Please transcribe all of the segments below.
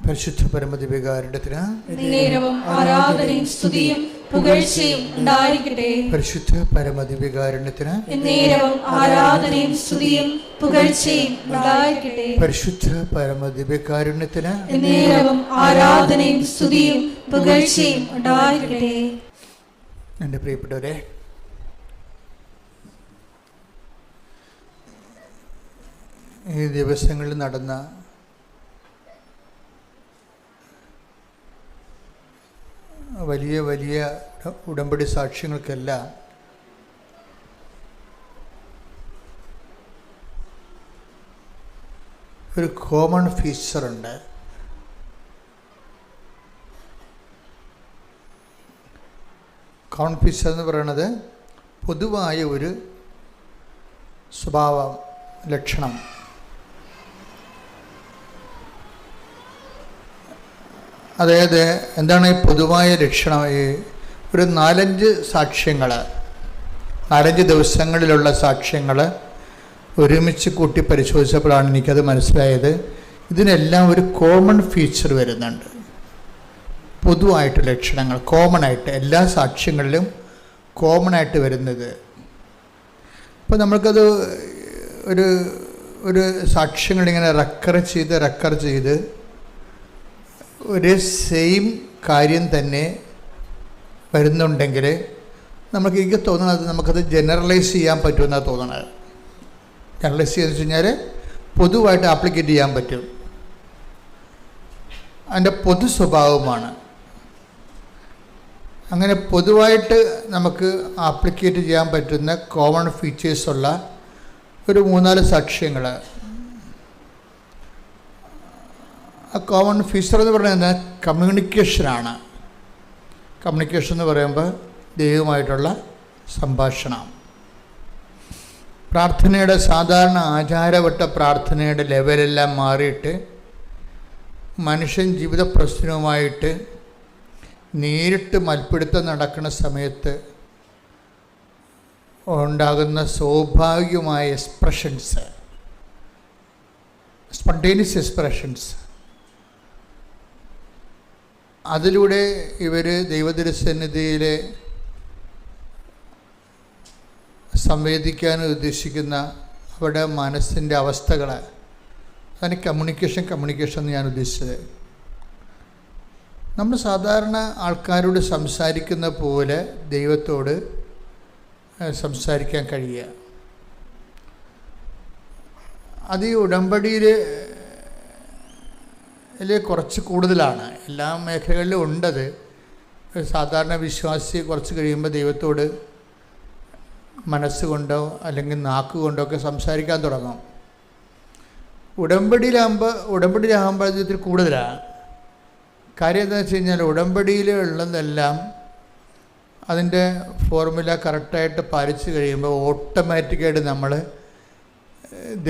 പരിശുദ്ധ പരമദിവ്യകാരുണ്യത്തിന് നേരവും ആരാധനയും സ്തുതിയും പുകഴ്ചയും ഉണ്ടായിരിക്കട്ടെ. പരിശുദ്ധ പരമദിവ്യകാരുണ്യത്തിന് നേരവും ആരാധനയും സ്തുതിയും പുകഴ്ചയും ഉണ്ടായിരിക്കട്ടെ. പരിശുദ്ധ പരമദിവ്യകാരുണ്യത്തിന് നേരവും ആരാധനയും സ്തുതിയും പുകഴ്ചയും ഉണ്ടായിരിക്കട്ടെ. എൻ്റെ പ്രിയപ്പെട്ടവരെ, ഈ ദിവസങ്ങളിൽ നടന്ന വലിയ വലിയ ഉടമ്പടി സാക്ഷ്യങ്ങൾക്കെല്ലാം ഒരു കോമൺ ഫീച്ചറുണ്ട്. കോമൺ ഫീച്ചർ എന്ന് പറയുന്നത് പൊതുവായ ഒരു സ്വഭാവ ലക്ഷണം. അതായത് എന്താണ് ഈ പൊതുവായ ലക്ഷണം? ഈ ഒരു 4-5 സാക്ഷ്യങ്ങൾ, 4-5 ദിവസങ്ങളിലുള്ള സാക്ഷ്യങ്ങൾ ഒരുമിച്ച് കൂട്ടി പരിശോധിച്ചപ്പോഴാണ് എനിക്കത് മനസ്സിലായത്. ഇതിനെല്ലാം ഒരു കോമൺ ഫീച്ചർ വരുന്നുണ്ട്. പൊതുവായിട്ട് ലക്ഷണങ്ങൾ കോമണായിട്ട് എല്ലാ സാക്ഷ്യങ്ങളിലും കോമണായിട്ട് വരുന്നത്. അപ്പോൾ നമ്മൾക്കത് ഒരു സാക്ഷ്യങ്ങളിങ്ങനെ റെക്കർ ചെയ്ത് ഒരേ സെയിം കാര്യം തന്നെ വരുന്നുണ്ടെങ്കിൽ എനിക്ക് തോന്നുന്നത് നമുക്കത് ജനറലൈസ് ചെയ്യാൻ പറ്റുമെന്നാണ് തോന്നുന്നത്. ജനറലൈസ് ചെയ്തെന്ന് വെച്ച് കഴിഞ്ഞാൽ പൊതുവായിട്ട് ആപ്ലിക്കേറ്റ് ചെയ്യാൻ പറ്റും. അതിൻ്റെ പൊതു സ്വഭാവമാണ്. അങ്ങനെ പൊതുവായിട്ട് നമുക്ക് ആപ്ലിക്കേറ്റ് ചെയ്യാൻ പറ്റുന്ന കോമൺ ഫീച്ചേഴ്സുള്ള ഒരു 3-4 സാക്ഷ്യങ്ങൾ. ആ കോമൺ ഫീച്ചർ എന്ന് പറയുന്നത് കമ്മ്യൂണിക്കേഷനാണ്. കമ്മ്യൂണിക്കേഷൻ എന്ന് പറയുമ്പോൾ ദൈവമായിട്ടുള്ള സംഭാഷണം. പ്രാർത്ഥനയുടെ സാധാരണ ആചാരവട്ട പ്രാർത്ഥനയുടെ ലെവലെല്ലാം മാറിയിട്ട് മനുഷ്യൻ ജീവിത പ്രശ്നവുമായിട്ട് നേരിട്ട് മൽപ്പിടുത്തം നടക്കുന്ന സമയത്ത് ഉണ്ടാകുന്ന സ്വാഭാവികമായ എക്സ്പ്രഷൻസ്, സ്പോണ്ടേനിയസ് എക്സ്പ്രഷൻസ്, അതിലൂടെ ഇവർ ദൈവതിരുസന്നിധിയിൽ സംവേദിക്കാൻ ഉദ്ദേശിക്കുന്ന അവരുടെ മനസ്സിൻ്റെ അവസ്ഥകൾ, അതാണ് കമ്മ്യൂണിക്കേഷൻ എന്ന് ഞാൻ ഉദ്ദേശിച്ചത്. നമ്മൾ സാധാരണ ആൾക്കാരോട് സംസാരിക്കുന്ന പോലെ ദൈവത്തോട് സംസാരിക്കാൻ കഴിയുക. അത് ഈ ഉടമ്പടിയിൽ കുറച്ച് കൂടുതലാണ്. എല്ലാ മേഖലകളിലും ഉണ്ടത്. സാധാരണ വിശ്വാസി കുറച്ച് കഴിയുമ്പോൾ ദൈവത്തോട് മനസ്സുകൊണ്ടോ അല്ലെങ്കിൽ നാക്കുകൊണ്ടോ ഒക്കെ സംസാരിക്കാൻ തുടങ്ങും. ഉടമ്പടിയിലാകുമ്പോൾ ഇതിൽ കൂടുതലാണ്. കാര്യം എന്താണെന്ന് വെച്ച് കഴിഞ്ഞാൽ ഉടമ്പടിയിലുള്ളതെല്ലാം അതിൻ്റെ ഫോർമുല കറക്റ്റായിട്ട് പാലിച്ച് കഴിയുമ്പോൾ ഓട്ടോമാറ്റിക്കായിട്ട് നമ്മൾ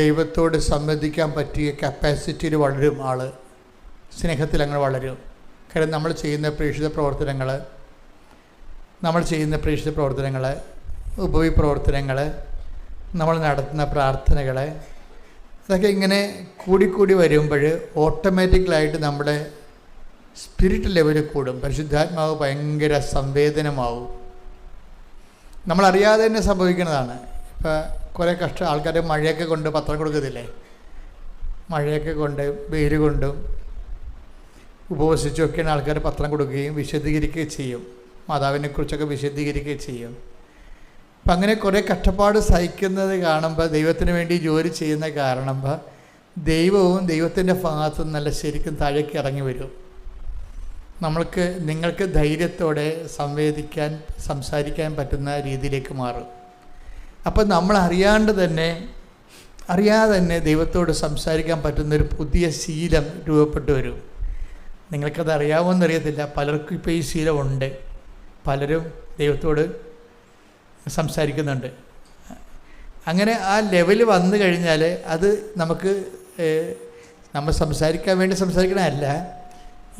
ദൈവത്തോട് സംവദിക്കാൻ പറ്റിയ കപ്പാസിറ്റിയിൽ വളരും. ആൾ സ്നേഹത്തിൽ അങ്ങനെ വളരും. കാര്യം നമ്മൾ ചെയ്യുന്ന പ്രേക്ഷിത പ്രവർത്തനങ്ങൾ, ഉപവിപ്രവർത്തനങ്ങൾ, നമ്മൾ നടത്തുന്ന പ്രാർത്ഥനകൾ, അതൊക്കെ ഇങ്ങനെ കൂടിക്കൂടി വരുമ്പോൾ ഓട്ടോമാറ്റിക്കലായിട്ട് നമ്മുടെ സ്പിരിറ്റ് ലെവൽ കൂടും. പരിശുദ്ധാത്മാവ് ഭയങ്കര സംവേദനമാവും. നമ്മളറിയാതെ തന്നെ സംഭവിക്കുന്നതാണ്. ഇപ്പോൾ കുറേ ആൾക്കാർ മഴയൊക്കെ കൊണ്ട് പത്രം കൊടുക്കത്തില്ലേ? മഴയൊക്കെ കൊണ്ട് വെയിൽ കൊണ്ടും ഉപവസിച്ചൊക്കെയാണ് ആൾക്കാർ പത്രം കൊടുക്കുകയും വിശദീകരിക്കുകയും ചെയ്യും. മാതാവിനെക്കുറിച്ചൊക്കെ വിശദീകരിക്കുകയും ചെയ്യും. അപ്പം അങ്ങനെ കുറേ കഷ്ടപ്പാട് സഹിക്കുന്നത് കാണുമ്പോൾ, ദൈവത്തിന് വേണ്ടി ജോലി ചെയ്യുന്ന കാണുമ്പോൾ ദൈവവും ദൈവത്തിൻ്റെ ഭാഗത്തു നല്ല ശരിക്കും താഴേക്ക് ഇറങ്ങി വരും. നിങ്ങൾക്ക് ധൈര്യത്തോടെ സംസാരിക്കാൻ പറ്റുന്ന രീതിയിലേക്ക് മാറും. അപ്പം നമ്മൾ അറിയാതെ തന്നെ ദൈവത്തോട് സംസാരിക്കാൻ പറ്റുന്നൊരു പുതിയ ശീലം രൂപപ്പെട്ടു വരും. നിങ്ങൾക്കത് അറിയാമോയെന്നറിയത്തില്ല, പലർക്കും ഇപ്പോൾ ഈ ശീലമുണ്ട്. പലരും ദൈവത്തോട് സംസാരിക്കുന്നുണ്ട്. അങ്ങനെ ആ ലെവൽ വന്നു കഴിഞ്ഞാൽ അത് നമ്മൾ സംസാരിക്കാൻ വേണ്ടി സംസാരിക്കണമല്ല,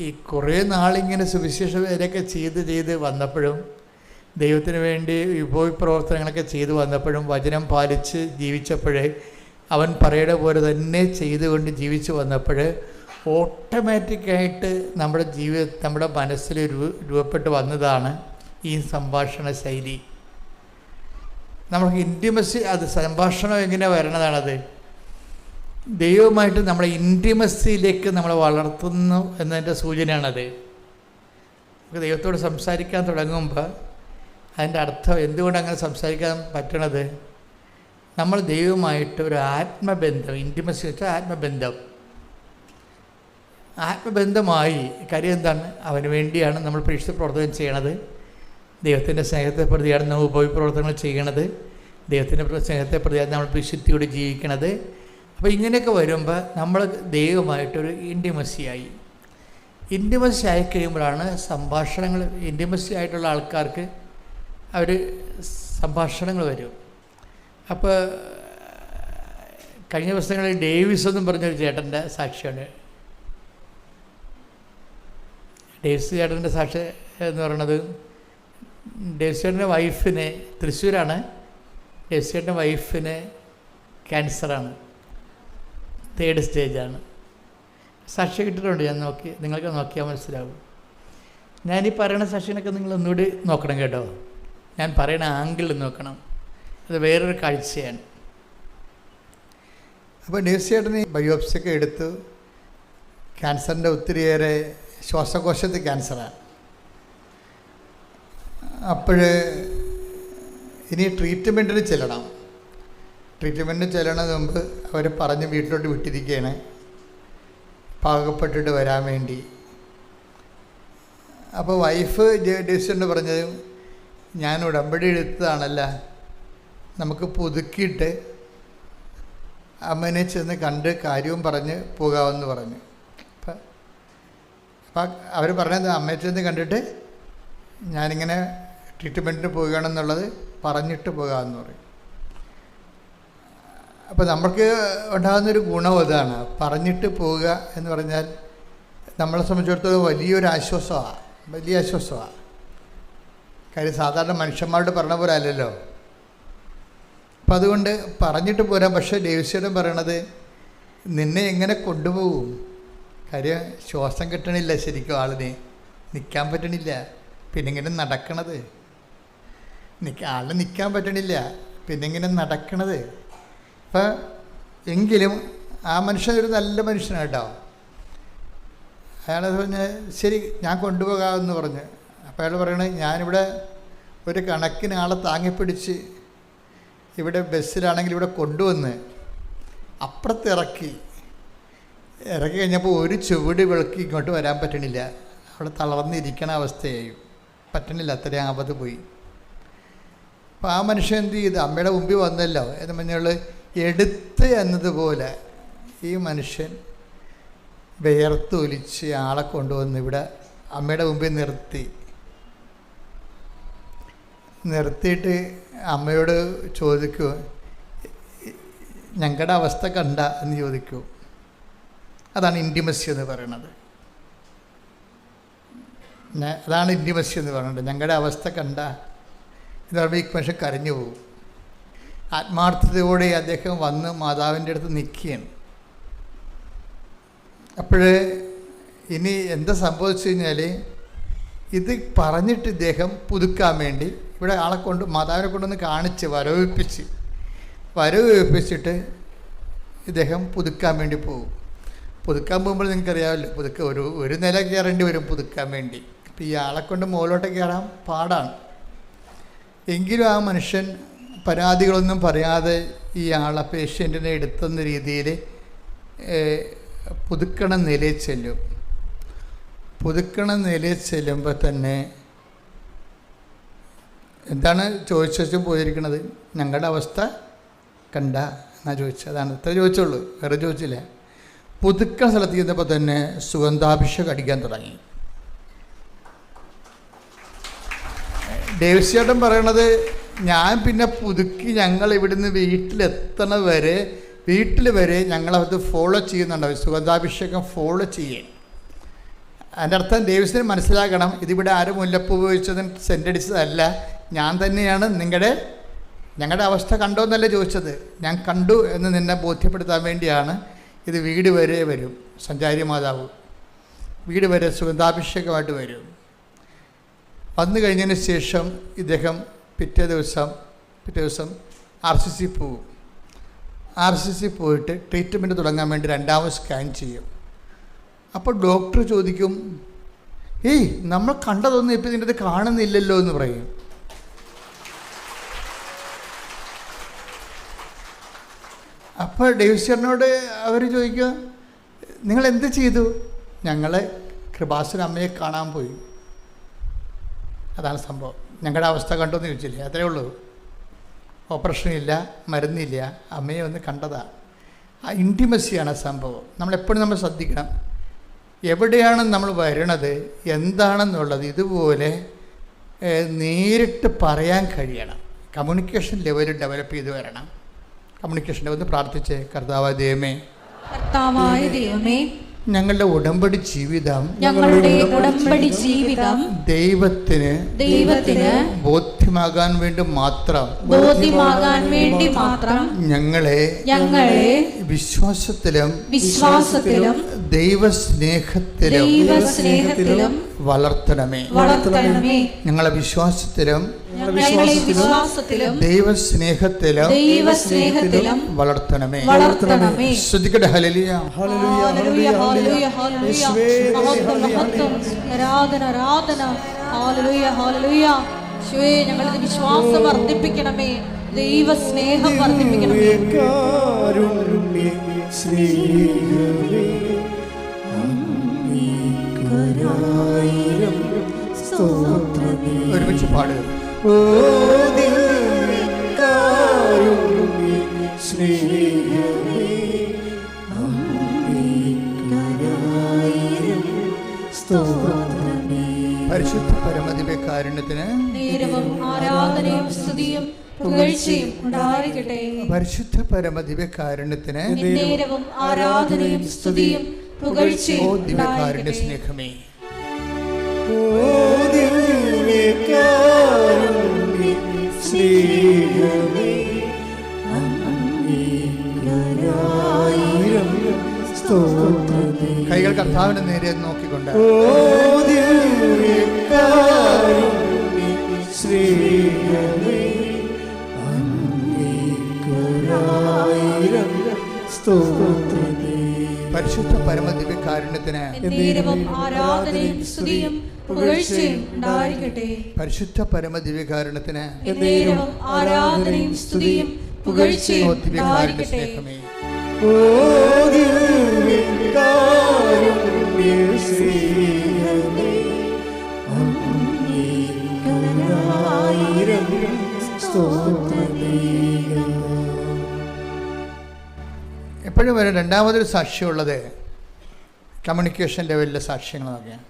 ഈ കുറേ നാളിങ്ങനെ സുവിശേഷ വേലയൊക്കെ ചെയ്ത് വന്നപ്പോഴും, ദൈവത്തിന് വേണ്ടി പ്രവർത്തനങ്ങളൊക്കെ ചെയ്തു വന്നപ്പോഴും, വചനം പാലിച്ച് ജീവിച്ചപ്പോഴേ, അവൻ പറയുന്ന പോലെ തന്നെ ചെയ്തുകൊണ്ട് ജീവിച്ചു വന്നപ്പോൾ ഓട്ടോമാറ്റിക്കായിട്ട് നമ്മുടെ നമ്മുടെ മനസ്സിൽ രൂപപ്പെട്ട് വന്നതാണ് ഈ സംഭാഷണ ശൈലി. നമുക്ക് ഇൻറ്റിമസി, അത് സംഭാഷണം എങ്ങനെ വരണതാണത്? ദൈവമായിട്ട് നമ്മുടെ ഇൻറ്റിമസിയിലേക്ക് നമ്മളെ വളർത്തുന്നു എന്നതിൻ്റെ സൂചനയാണത്. നമുക്ക് ദൈവത്തോട് സംസാരിക്കാൻ തുടങ്ങുമ്പോൾ അതിൻ്റെ അർത്ഥം എന്തുകൊണ്ട് അങ്ങനെ സംസാരിക്കാൻ പറ്റണത്, നമ്മൾ ദൈവമായിട്ട് ഒരു ആത്മബന്ധം, ഇൻറ്റിമസി വെച്ചാൽ ആത്മബന്ധമായി. കാര്യം എന്താണ്? അവന് വേണ്ടിയാണ് നമ്മൾ പരീക്ഷ പ്രവർത്തനം ചെയ്യണത്. ദൈവത്തിൻ്റെ സ്നേഹത്തെ പ്രതിയാണ് നമ്മൾ ഉപപ്രവർത്തനങ്ങൾ ചെയ്യണത്. ദൈവത്തിൻ്റെ സ്നേഹത്തെ പ്രതിയാണ് നമ്മൾ വിശുദ്ധിയോടെ ജീവിക്കണത്. അപ്പോൾ ഇങ്ങനെയൊക്കെ വരുമ്പോൾ നമ്മൾ ദൈവമായിട്ടൊരു ഇൻറ്റിമസി ആയി കഴിയുമ്പോഴാണ് സംഭാഷണങ്ങൾ, ഇൻറ്റിമസി ആയിട്ടുള്ള ആൾക്കാർക്ക് അവർ സംഭാഷണങ്ങൾ വരും. അപ്പോൾ കഴിഞ്ഞ ദിവസങ്ങളിൽ ഡേവിസ് എന്നും പറഞ്ഞൊരു ചേട്ടൻ്റെ സാക്ഷിയാണ്. ഡേവിസ് ചേട്ടൻ്റെ സാക്ഷി എന്ന് പറയുന്നത്, ഡേവിസ് ചേട്ടൻ്റെ വൈഫിന്, തൃശ്ശൂരാണ്, ഡേവിസ് ചേട്ടൻ്റെ വൈഫിന് ക്യാൻസറാണ്, 3rd സ്റ്റേജാണ്. സാക്ഷി കിട്ടിയിട്ടുണ്ട്, ഞാൻ നോക്കി, നിങ്ങൾക്ക് നോക്കിയാൽ മനസ്സിലാവും. ഞാനീ പറയുന്ന സാക്ഷിനൊക്കെ നിങ്ങൾ ഒന്നുകൂടി നോക്കണം കേട്ടോ. ഞാൻ പറയുന്ന ആംഗിളിൽ നോക്കണം, അത് വേറൊരു കാഴ്ചയാണ്. അപ്പോൾ ഡേവിസ് ചേട്ടന് ബയോപ്സിയൊക്കെ എടുത്തു. ക്യാൻസറിൻ്റെ ഒത്തിരിയേറെ, ശ്വാസകോശത്തിൽ ക്യാൻസറാണ്. അപ്പോൾ ഇനി ട്രീറ്റ്മെൻറ്റിന് ചെല്ലണം. ട്രീറ്റ്മെൻറ്റിന് ചെല്ലണത് മുമ്പ് അവർ പറഞ്ഞ് വീട്ടിലോട്ട് വിട്ടിരിക്കുകയാണ്, പാകപ്പെട്ടിട്ട് വരാൻ വേണ്ടി. അപ്പോൾ വൈഫ് ഡേവിസിനോട് പറഞ്ഞത്, ഞാൻ ഉടമ്പടി എടുത്തതാണല്ല, നമുക്ക് പുതുക്കിയിട്ട് അമ്മനെ ചെന്ന് കണ്ട് കാര്യവും പറഞ്ഞ് പോകാമെന്ന് പറഞ്ഞു. അപ്പം അവർ പറഞ്ഞത്, അമ്മയെ ചെന്ന് കണ്ടിട്ട് ഞാനിങ്ങനെ ട്രീറ്റ്മെൻറ്റിന് പോവുകയാണെന്നുള്ളത് പറഞ്ഞിട്ട് പോകാമെന്ന് പറയും. അപ്പോൾ നമുക്ക് ഉണ്ടാകുന്നൊരു ഗുണം അതാണ്, പറഞ്ഞിട്ട് പോവുക എന്ന് പറഞ്ഞാൽ നമ്മളെ സംബന്ധിച്ചിടത്തോളം വലിയൊരു ആശ്വാസമാണ്, വലിയ ആശ്വാസമാണ്. കാര്യം സാധാരണ മനുഷ്യന്മാരോട് പറഞ്ഞ പോലെ അല്ലല്ലോ. അപ്പം അതുകൊണ്ട് പറഞ്ഞിട്ട് പോരാം. പക്ഷേ ഡേവിസേട്ടൻ പറയണത്, നിന്നെ എങ്ങനെ കൊണ്ടുപോകും? കാര്യം ശ്വാസം കിട്ടണില്ല, ശരിക്കും ആളിന് നിൽക്കാൻ പറ്റണില്ല, പിന്നെ ഇങ്ങനെ നടക്കണത്, ആളിന് നിൽക്കാൻ പറ്റണില്ല, പിന്നെ ഇങ്ങനെ നടക്കണത്. അപ്പം എങ്കിലും ആ മനുഷ്യൻ ഒരു നല്ല മനുഷ്യനാണ് കേട്ടോ. അയാളത് പറഞ്ഞ് ശരി ഞാൻ കൊണ്ടുപോകാമെന്ന് പറഞ്ഞ്. അപ്പോൾ അയാൾ പറയണേ, ഞാനിവിടെ ഒരു കണക്കിന് ആളെ താങ്ങിപ്പിടിച്ച് ഇവിടെ ബസ്സിലാണെങ്കിൽ ഇവിടെ കൊണ്ടുവന്ന് അപ്പുറത്ത് ഇറക്കി കഴിഞ്ഞപ്പോൾ ഒരു ചുവട് വിളക്ക് ഇങ്ങോട്ട് വരാൻ പറ്റണില്ല, അവിടെ തളർന്നിരിക്കണ അവസ്ഥയായി, പറ്റണില്ല, അത്രയും ആപത്ത് പോയി. അപ്പോൾ ആ മനുഷ്യൻ എന്ത് ചെയ്ത്, അമ്മയുടെ മുമ്പിൽ വന്നല്ലോ എന്ന് പറഞ്ഞുള്ള എടുത്ത് എന്നതുപോലെ ഈ മനുഷ്യൻ വിയർത്തൊലിച്ച് ആളെ കൊണ്ടുവന്ന് ഇവിടെ അമ്മയുടെ മുമ്പിൽ നിർത്തിയിട്ട് അമ്മയോട് ചോദിക്കൂ, ഞങ്ങളുടെ അവസ്ഥ കണ്ട എന്ന് ചോദിക്കൂ. അതാണ് ഇൻറ്റിമസി എന്ന് പറയുന്നത്. അതാണ് ഇൻറ്റിമസി എന്ന് പറയുന്നത്. ഞങ്ങളുടെ അവസ്ഥ കണ്ട എന്ന് പറയുമ്പോൾ ഈ മനുഷ്യൻ കരഞ്ഞു പോകും. ആത്മാർത്ഥതയോടെ അദ്ദേഹം വന്ന് മാതാവിൻ്റെ അടുത്ത് നിൽക്കുകയാണ്. അപ്പോൾ ഇനി എന്താ സംഭവിച്ചു കഴിഞ്ഞാൽ, ഇത് പറഞ്ഞിട്ട് ഇദ്ദേഹം പുതുക്കാൻ വേണ്ടി ഇവിടെ ആളെ കൊണ്ട്, മാതാവിനെ കൊണ്ടൊന്ന് കാണിച്ച് വരവേൽപ്പിച്ചിട്ട് ഇദ്ദേഹം പുതുക്കാൻ വേണ്ടി പോകും. പുതുക്കാൻ പോകുമ്പോൾ നിങ്ങൾക്കറിയാമല്ലോ, ഒരു നില കയറേണ്ടി വരും പുതുക്കാൻ വേണ്ടി. അപ്പോൾ ഈ ആളെ കൊണ്ട് മുകളിലോട്ട് കയറാൻ പാടാണ്. എങ്കിലും ആ മനുഷ്യൻ പരാതികളൊന്നും പറയാതെ ഈ ആളെ പേഷ്യൻറ്റിനെ എടുത്തുന്ന രീതിയിൽ പുതുക്കണ നിലയിൽ ചെല്ലുമ്പോൾ തന്നെ എന്താണ് ചോദിച്ചു പോയിരിക്കണത്, ഞങ്ങളുടെ അവസ്ഥ കണ്ട എന്നാ ചോദിച്ചത്. അതാണ് ഇത്ര ചോദിച്ചുള്ളൂ, വേറെ ചോദിച്ചില്ല. പുതുക്കണ സ്ഥലത്ത് ചെന്നപ്പോൾ തന്നെ സുഗന്ധാഭിഷേകം അടിക്കാൻ തുടങ്ങി. ഡേവിസ് ചേട്ടൻ പറയണത്, ഞാൻ പിന്നെ പുതുക്കി ഞങ്ങൾ ഇവിടുന്ന് വീട്ടിൽ വരെ ഞങ്ങളത് ഫോളോ ചെയ്യുന്നുണ്ട്, സുഗന്ധാഭിഷേകം ഫോളോ ചെയ്യാൻ. അതിൻ്റെ അർത്ഥം ഡേവിസിന് മനസ്സിലാക്കണം, ഇതിവിടെ ആരും മുല്ലപ്പൂ ഉപയോഗിച്ചതും സെൻ്റടിച്ചതല്ല, ഞാൻ തന്നെയാണ് ഞങ്ങളുടെ അവസ്ഥ കണ്ടോ എന്നല്ല ചോദിച്ചത്, ഞാൻ കണ്ടു എന്ന് നിന്നെ ബോധ്യപ്പെടുത്താൻ വേണ്ടിയാണ് ഇത് വീട് വരെ വരും. സഞ്ചാരി മാതാവ് വീട് വരെ സുഗന്ധാഭിഷേകമായിട്ട് വരും. വന്നു കഴിഞ്ഞതിന് ശേഷം ഇദ്ദേഹം പിറ്റേ ദിവസം RCC പോവും. RCC പോയിട്ട് ട്രീറ്റ്മെൻറ്റ് തുടങ്ങാൻ വേണ്ടി രണ്ടാമത് സ്കാൻ ചെയ്യും. അപ്പോൾ ഡോക്ടർ ചോദിക്കും, ഏയ് നമ്മൾ കണ്ടതൊന്നും ഇപ്പം ഇതിൻ്റെ അത് കാണുന്നില്ലല്ലോ എന്ന് പറയും. അപ്പോൾ ഡേവിസ്ചറിനോട് അവർ ചോദിക്കുക, നിങ്ങൾ എന്ത് ചെയ്തു? ഞങ്ങൾ കൃപാസന അമ്മയെ കാണാൻ പോയി. അതാണ് സംഭവം. ഞങ്ങളുടെ അവസ്ഥ കണ്ടോന്ന് ചോദിച്ചില്ലേ, അത്രേ ഉള്ളൂ. ഓപ്പറേഷനില്ല, മരുന്നില്ല, അമ്മയെ ഒന്ന് കണ്ടതാണ്. ആ ഇൻറ്റിമസിയാണ് സംഭവം. നമ്മളെപ്പോഴും നമ്മൾ ശ്രദ്ധിക്കണം, എവിടെയാണ് നമ്മൾ വരണത്, എന്താണെന്നുള്ളത് ഇതുപോലെ നേരിട്ട് പറയാൻ കഴിയണം. കമ്മ്യൂണിക്കേഷൻ ലെവൽ ഡെവലപ്പ് ചെയ്ത് വരണം. കമ്മ്യൂണിക്കേഷൻ ലെവൽ പ്രാർത്ഥിച്ച്, കർത്താവായ ദൈവമേ, ഞങ്ങളുടെ ഉടമ്പടി ജീവിതം ദൈവത്തിന് ബോധ്യമാകാൻ വേണ്ടി മാത്രം ഞങ്ങളെ വിശ്വാസത്തിലും ദൈവസ്നേഹത്തിലും വളർത്തണമേ. ഞങ്ങളെ വിശ്വാസത്തിലും ദൈവസ്നേഹത്തിലും വളർത്തണമേ. ശ്രദ്ധിക്കട്ടെ. ഹല്ലേലൂയ, ഹല്ലേലൂയ, ഹല്ലേലൂയ, ആരാധന, ആരാധന. ഹല്ലേലൂയ, ഹല്ലേലൂയ. യേശുവേ, ഞങ്ങളുടെ വിശ്വാസം വർദ്ധിപ്പിക്കണമേ, ദൈവസ്നേഹം വർദ്ധിപ്പിക്കണമേ. ഒരുമിച്ച് പാടുക. പരിശുദ്ധ പരമദിവ്യകാരുണ്യത്തിന് നേരവും ആരാധനയും സ്തുതിയും പുകഴ്ചയും ഉണ്ടായിരിക്കട്ടെ. പരിശുദ്ധ പരമദിവ്യകാരുണ്യത്തിന് നേരവും ആരാധനയും സ്തുതിയും പുകഴ്ചയും ദിവ്യകാരുണ്യ സ്നേഹമേ. കൈകൾ കർത്താവിന്റെ നേരെ നോക്കിക്കൊണ്ട് പരിശുദ്ധ പരമദിവ്യകാരുണ്യത്തിന് ആരാധനയും സ്തുതിയും പുകഴ്ചയും ഉണ്ടായിരിക്കട്ടെ. പരിശുദ്ധ പരമദിവ്യകാരുണ്യത്തിന് ആരാധനയും സ്തുതിയും പുകഴ്ചയും ഉണ്ടായിരിക്കട്ടെ. സ്നേഹമേ. എപ്പോഴും വരെ രണ്ടാമതൊരു സാക്ഷ്യമുള്ളത് കമ്മ്യൂണിക്കേഷൻ ലെവലിലെ സാക്ഷ്യങ്ങൾ നോക്കിയാണ്.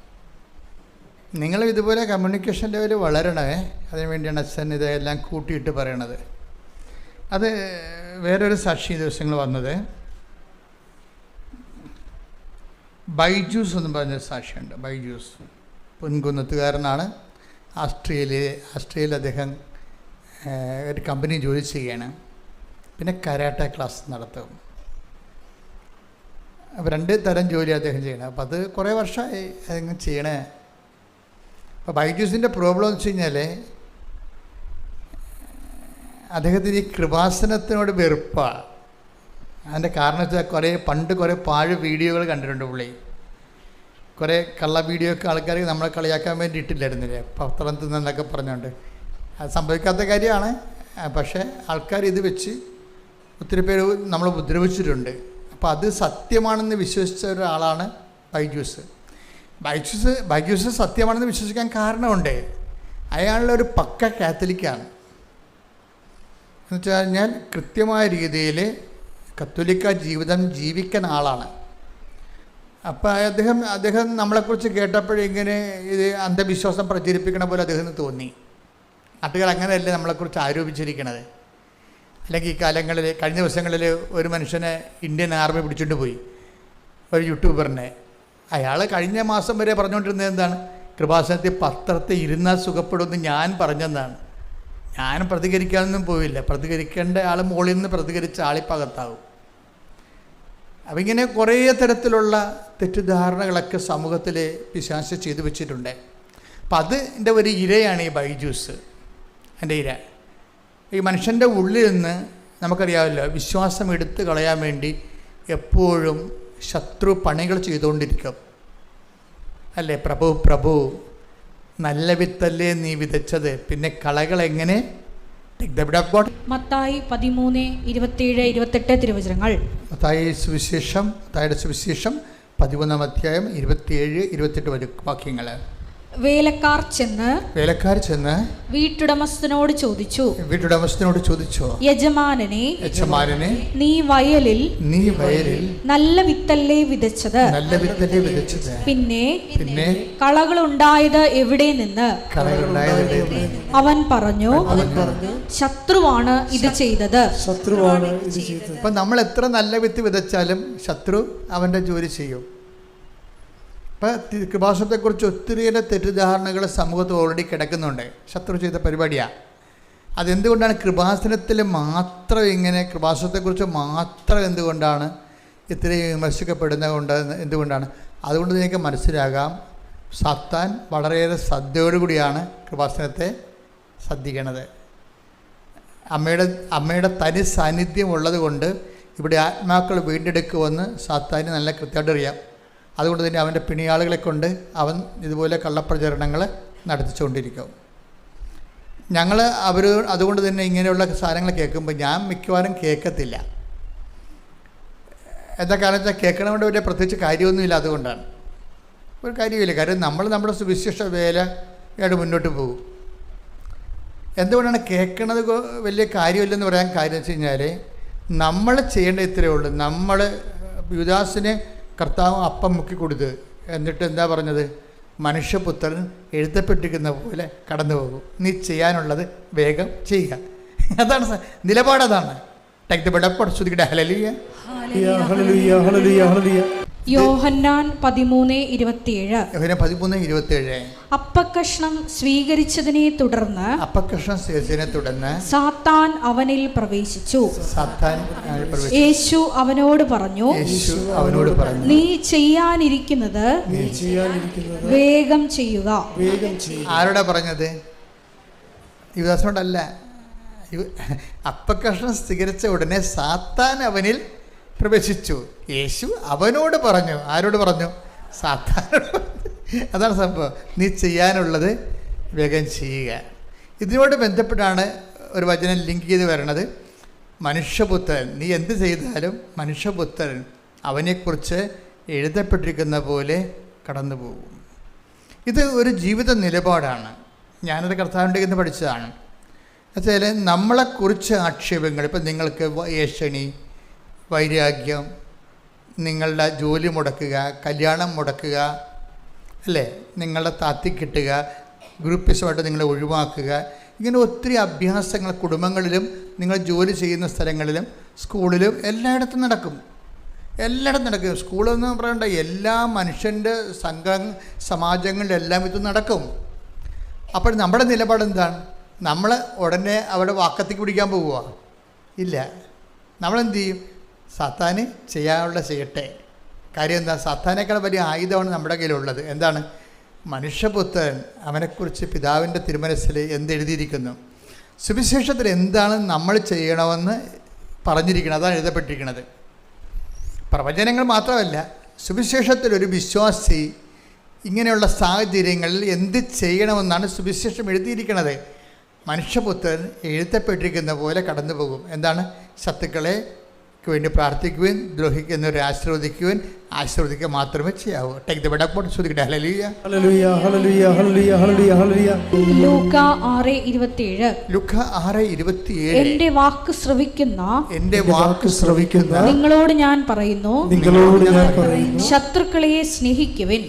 നിങ്ങളും ഇതുപോലെ കമ്മ്യൂണിക്കേഷൻ ലെവൽ വളരണേ. അതിനുവേണ്ടിയാണ് അച്ഛൻ ഇതെല്ലാം കൂട്ടിയിട്ട് പറയണത്. അത് വേറൊരു സാക്ഷി ദിവസങ്ങൾ വന്നത് ബൈജൂസ് എന്ന് പറഞ്ഞൊരു സാക്ഷിയുണ്ട്. ബൈജൂസ് പൊൻകുന്നത്തുകാരനാണ്. ആസ്ട്രേലിയയിൽ അദ്ദേഹം ഒരു കമ്പനി ജോലി ചെയ്യുകയാണ്. പിന്നെ കരാട്ട ക്ലാസ് നടത്തും. അപ്പോൾ 2 തരം ജോലി അദ്ദേഹം ചെയ്യണം. അപ്പോൾ അത് കുറേ വർഷമായി അതിങ്ങനെ ചെയ്യണേ. അപ്പോൾ ബൈജൂസിൻ്റെ പ്രോബ്ലം എന്ന് വെച്ച് കഴിഞ്ഞാൽ അദ്ദേഹത്തിന് ഈ കൃപാസനത്തിനോട് വെറുപ്പാണ്. അതിൻ്റെ കാരണം വെച്ചാൽ പണ്ട് കുറേ പാഴ് വീഡിയോകൾ കണ്ടിട്ടുണ്ട് പുള്ളി. കുറേ കള്ള വീഡിയോ ഒക്കെ ആൾക്കാർ നമ്മളെ കളിയാക്കാൻ വേണ്ടി ഇട്ടില്ലായിരുന്നില്ലേ, പത്രം തിന്നെന്നൊക്കെ പറഞ്ഞുകൊണ്ട്. അത് സംഭവിക്കാത്ത കാര്യമാണ്. പക്ഷേ ആൾക്കാർ ഇത് വെച്ച് ഒത്തിരി പേര് നമ്മളെ ഉപദ്രവിച്ചിട്ടുണ്ട്. അപ്പോൾ അത് സത്യമാണെന്ന് വിശ്വസിച്ച ഒരാളാണ് ബൈജൂസ്. ബൈജൂസ് സത്യമാണെന്ന് വിശ്വസിക്കാൻ കാരണമുണ്ട്. അയാളൊരു പക്ക കാത്തലിക്കാണ്. എന്ന് വെച്ച് കഴിഞ്ഞാൽ കൃത്യമായ രീതിയിൽ കത്തോലിക്ക ജീവിതം ജീവിക്കുന്ന ആളാണ്. അപ്പോൾ അദ്ദേഹം നമ്മളെക്കുറിച്ച് കേട്ടപ്പോഴിങ്ങനെ ഇത് അന്ധവിശ്വാസം പ്രചരിപ്പിക്കണ പോലെ അദ്ദേഹത്തിന് തോന്നി. നാട്ടുകാർ അങ്ങനെയല്ലേ നമ്മളെക്കുറിച്ച് ആരോപിച്ചിരിക്കണത്. അല്ലെങ്കിൽ ഈ കാലങ്ങളിൽ കഴിഞ്ഞ ദിവസങ്ങളിൽ ഒരു മനുഷ്യനെ ഇന്ത്യൻ ആർമി പിടിച്ചുകൊണ്ട് പോയി, ഒരു യൂട്യൂബറിനെ. അയാൾ കഴിഞ്ഞ മാസം വരെ പറഞ്ഞുകൊണ്ടിരുന്നത് എന്താണ്? കൃപാസനത്തിൽ പത്രത്തിൽ ഇരുന്നാൽ സുഖപ്പെടുമെന്ന് ഞാൻ പറഞ്ഞെന്നാണ്. ഞാൻ പ്രതികരിക്കാനൊന്നും പോയില്ല. പ്രതികരിക്കേണ്ട ആൾ മുകളിൽ നിന്ന് പ്രതികരിച്ച ആളിപ്പകത്താവും. അപ്പം ഇങ്ങനെ കുറേ തരത്തിലുള്ള തെറ്റിദ്ധാരണകളൊക്കെ സമൂഹത്തിൽ പിശാച് ചെയ്തു വെച്ചിട്ടുണ്ട്. അപ്പം അതിൻ്റെ ഒരു ഇരയാണ് ഈ ബൈജൂസ്. എൻ്റെ ഇര ഈ മനുഷ്യൻ്റെ ഉള്ളിൽ നിന്ന് നമുക്കറിയാമല്ലോ, വിശ്വാസം എടുത്തു കളയാൻ വേണ്ടി എപ്പോഴും ശത്രു പണികൾ ചെയ്തുകൊണ്ടിരിക്കും അല്ലേ. പ്രഭു നല്ല വിത്തല്ലേ നീ വിതച്ചത്, പിന്നെ കളകൾ എങ്ങനെ. മത്തായി 13:27-28 തിരുവചനങ്ങൾ. മത്തായിയുടെ സുവിശേഷം 13-27-28 വാക്യങ്ങൾ. വേലക്കാർ ചെന്ന് വീട്ടുടമസ്ഥനോട് ചോദിച്ചു, യജമാനനെ, നീ വയലിൽ നല്ല വിത്തല്ലേ വിതച്ചത്, പിന്നെ കളകളുണ്ടായത് എവിടെ നിന്ന്? അവൻ പറഞ്ഞു, ശത്രുവാണ് ഇത് ചെയ്തത്. അപ്പൊ നമ്മൾ എത്ര നല്ല വിത്ത് വിതച്ചാലും ശത്രു അവന്റെ ജോലി ചെയ്യും. ഇപ്പം കൃപാസനത്തെക്കുറിച്ച് ഒത്തിരിയേറെ തെറ്റിദ്ധാരണകൾ സമൂഹത്തിൽ ഓൾറെഡി കിടക്കുന്നുണ്ട്. ശത്രു ചെയ്ത പരിപാടിയാണ്. അതെന്തുകൊണ്ടാണ് കൃപാസനത്തിൽ മാത്രം ഇങ്ങനെ, കൃപാസനത്തെക്കുറിച്ച് മാത്രം എന്തുകൊണ്ടാണ് ഇത്രയും എന്തുകൊണ്ടാണ്? അതുകൊണ്ട് നിങ്ങൾക്ക് മനസ്സിലാകാം, സാത്താൻ വളരെയേറെ ശ്രദ്ധയോടുകൂടിയാണ് കൃപാസനത്തെ ശ്രദ്ധിക്കണത്. അമ്മയുടെ തനി സാന്നിധ്യം ഉള്ളത് കൊണ്ട് ഇവിടെ ആത്മാക്കൾ വീണ്ടെടുക്കുമെന്ന് സാത്താന് നല്ല കൃത്യമായിട്ട് അറിയാം. അതുകൊണ്ട് തന്നെ അവൻ്റെ പിണിയാളുകളെ കൊണ്ട് അവൻ ഇതുപോലെ കള്ളപ്രചരണങ്ങൾ നടത്തിച്ചുകൊണ്ടിരിക്കും. അതുകൊണ്ട് തന്നെ ഇങ്ങനെയുള്ള സാധനങ്ങൾ കേൾക്കുമ്പോൾ ഞാൻ മിക്കവാറും കേൾക്കത്തില്ല. എന്താ കാരണം വെച്ചാൽ കേൾക്കണതുകൊണ്ട് വലിയ പ്രത്യേകിച്ച് കാര്യമൊന്നുമില്ല. അതുകൊണ്ടാണ് ഒരു കാര്യമില്ല. കാര്യം നമ്മുടെ സുവിശേഷ വേലയായിട്ട് മുന്നോട്ട് പോകും. എന്തുകൊണ്ടാണ് കേൾക്കണത് വലിയ കാര്യമില്ലെന്ന് പറയാൻ കാര്യം വെച്ച് കഴിഞ്ഞാൽ, നമ്മൾ ചെയ്യേണ്ട ഇത്രയേ ഉള്ളൂ. നമ്മൾ യുദാസിനെ കർത്താവ് അപ്പം മുക്കി കൊടുത്ത്, എന്നിട്ട് എന്താ പറഞ്ഞത്? മനുഷ്യപുത്രൻ എഴുതപ്പെട്ടിരിക്കുന്ന പോലെ കടന്നു പോകും, നീ ചെയ്യാനുള്ളത് വേഗം ചെയ്യുക. അതാണ് നിലപാടതാണ്. യോഹന്നാൻ 13:27. അപ്പക്കഷ്ണം സ്വീകരിച്ചതിനെ തുടർന്ന് സാത്താൻ അവനിൽ പ്രവേശിച്ചു. യേശു അവനോട് പറഞ്ഞു, നീ ചെയ്യാനിരിക്കുന്നത് വേഗം ചെയ്യുക. ആരോടാ പറഞ്ഞത്? യുദാസിനോടല്ല. അപ്പക്കഷ്ണം സ്വീകരിച്ച ഉടനെ സാത്താൻ അവനിൽ പ്രവേശിച്ചു. യേശു അവനോട് പറഞ്ഞു. ആരോട് പറഞ്ഞു? സാത്താനോട്. അതാണ് സംഭവം. നീ ചെയ്യാനുള്ളത് വേഗം ചെയ്യുക. ഇതിനോട് ബന്ധപ്പെട്ടാണ് ഒരു വചനം ലിങ്ക് ചെയ്ത് വരണത്. മനുഷ്യപുത്രൻ, നീ എന്ത് ചെയ്താലും മനുഷ്യപുത്രൻ അവനെക്കുറിച്ച് എഴുതപ്പെട്ടിരിക്കുന്ന പോലെ കടന്നു പോകും. ഇത് ഒരു ജീവിത നിലപാടാണ്. ഞാനത് കർത്താവിൻ്റെ ഇന്ന് പഠിച്ചതാണ്. എന്നുവെച്ചാൽ നമ്മളെക്കുറിച്ച് ആക്ഷേപങ്ങൾ, ഇപ്പം നിങ്ങൾക്ക് ഏഷണി, വൈരാഗ്യം, നിങ്ങളുടെ ജോലി മുടക്കുക, കല്യാണം മുടക്കുക, അല്ലേ, നിങ്ങളുടെ താത്തിക്കിട്ടുക, ഗ്രൂപ്പിസമായിട്ട് നിങ്ങളെ ഒഴിവാക്കുക, ഇങ്ങനെ ഒത്തിരി അഭ്യാസങ്ങൾ കുടുംബങ്ങളിലും നിങ്ങൾ ജോലി ചെയ്യുന്ന സ്ഥലങ്ങളിലും സ്കൂളിലും എല്ലായിടത്തും നടക്കും. സ്കൂളെന്ന് പറയണ്ട, എല്ലാ മനുഷ്യൻ്റെ സമാജങ്ങളിലെല്ലാം ഇത് നടക്കും. അപ്പോൾ നമ്മുടെ നിലപാടെന്താണ്? നമ്മൾ ഉടനെ അവിടെ വാക്കത്തേക്ക് പിടിക്കാൻ പോവുക? ഇല്ല. നമ്മളെന്ത് ചെയ്യും? സാത്താന് ചെയ്യാനുള്ള ചെയ്യട്ടെ. കാര്യം എന്താ? സാത്താനേക്കാൾ വലിയ ആയുധമാണ് നമ്മുടെ കയ്യിലുള്ളത്. എന്താണ്? മനുഷ്യപുത്രൻ, അവനെക്കുറിച്ച് പിതാവിൻ്റെ തിരുമനസ്സിൽ എന്തെഴുതിയിരിക്കുന്നു, സുവിശേഷത്തിൽ എന്താണ് നമ്മൾ ചെയ്യണമെന്ന് പറഞ്ഞിരിക്കുന്നത്, അതാണ് എഴുതപ്പെട്ടിരിക്കുന്നത്. പ്രവചനങ്ങൾ മാത്രമല്ല, സുവിശേഷത്തിൽ ഒരു വിശ്വാസി ഇങ്ങനെയുള്ള സാഹചര്യങ്ങളിൽ എന്ത് ചെയ്യണമെന്നാണ് സുവിശേഷം എഴുതിയിരിക്കുന്നത്. മനുഷ്യപുത്രൻ എഴുതപ്പെട്ടിരിക്കുന്ന പോലെ കടന്നു പോകും. എന്താണ്? ശത്രുക്കളെ വേണ്ടി പ്രാർത്ഥിക്കുവാൻ, ദ്രോഹിക്കുന്നവരെ ആശീർവദിക്കുവാൻ, ആശീർവദിക്കുക മാത്രമേ ചെയ്യാവൂ. ടേക്ക് ദി ബെഡ് ശ്രദ്ധിക്കട്ടെ. ഹല്ലേലൂയ ഹല്ലേലൂയ ഹല്ലേലൂയ ഹല്ലേലൂയ ഹല്ലേലൂയ ഹല്ലേലൂയ. ലൂക്ക 6:27. എന്റെ വാക്ക് ശ്രവിക്കുന്ന നിങ്ങളോട് ഞാൻ പറയുന്നു, ശത്രുക്കളെ സ്നേഹിക്കുവിൻ,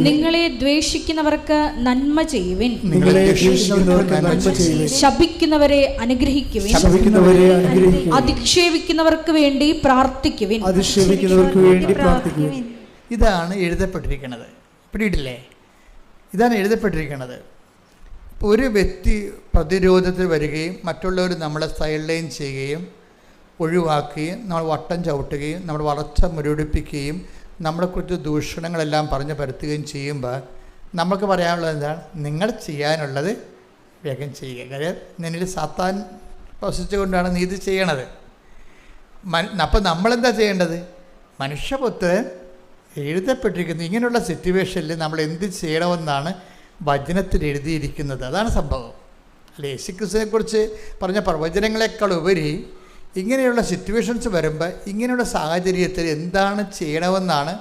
നിങ്ങളെ ദ്വേഷിക്കുന്നവർക്ക് നന്മ ചെയ്യുവിൻ, ശപിക്കുന്നവരെ അനുഗ്രഹിക്കുവിൻ, അധിക്ഷേപിക്കുന്നവർക്ക് വേണ്ടി പ്രാർത്ഥിക്കുവിൻ. ഇതാണ് എഴുതപ്പെട്ടിരിക്കുന്നത്. പിടിയിട്ടില്ലേ? ഇതാണ് എഴുതപ്പെട്ടിരിക്കുന്നത്. ഒരു വ്യക്തി പ്രതിരോധത്തിൽ വരികയും മറ്റുള്ളവർ നമ്മളെ സൈഡ്ലൈൻ ചെയ്യുകയും ഒഴിവാക്കുകയും നമ്മൾ വട്ടം ചവിട്ടുകയും നമ്മൾ വളർച്ച മുരടിപ്പിക്കുകയും നമ്മളെക്കുറിച്ച് ദൂഷണങ്ങളെല്ലാം പറഞ്ഞ് പരത്തുകയും ചെയ്യുമ്പോൾ നമുക്ക് പറയാനുള്ളത് എന്താണ്? നിങ്ങൾ ചെയ്യാനുള്ളത് വേഗം ചെയ്യുക. കാര്യം നിന്നിൽ സാത്താൻ വസിച്ചുകൊണ്ടാണ് നീ ഇത് ചെയ്യണത്. അപ്പം നമ്മളെന്താ ചെയ്യേണ്ടത്? മനുഷ്യപുത്രൻ എഴുതപ്പെട്ടിരിക്കുന്നത് ഇങ്ങനെയുള്ള സിറ്റുവേഷനിൽ നമ്മൾ എന്ത് ചെയ്യണമെന്നാണ് വചനത്തിൽ എഴുതിയിരിക്കുന്നത്. അതാണ് സംഭവം. അല്ല, യേശുക്രിസ്തുവിനെക്കുറിച്ച് പറഞ്ഞ പ്രവചനങ്ങളെക്കാൾ ഉപരി ഇങ്ങനെയുള്ള സിറ്റുവേഷൻസ് വരുമ്പോൾ ഇങ്ങനെയുള്ള സാഹചര്യത്തിൽ എന്താണ് ചെയ്യണമെന്നാണ്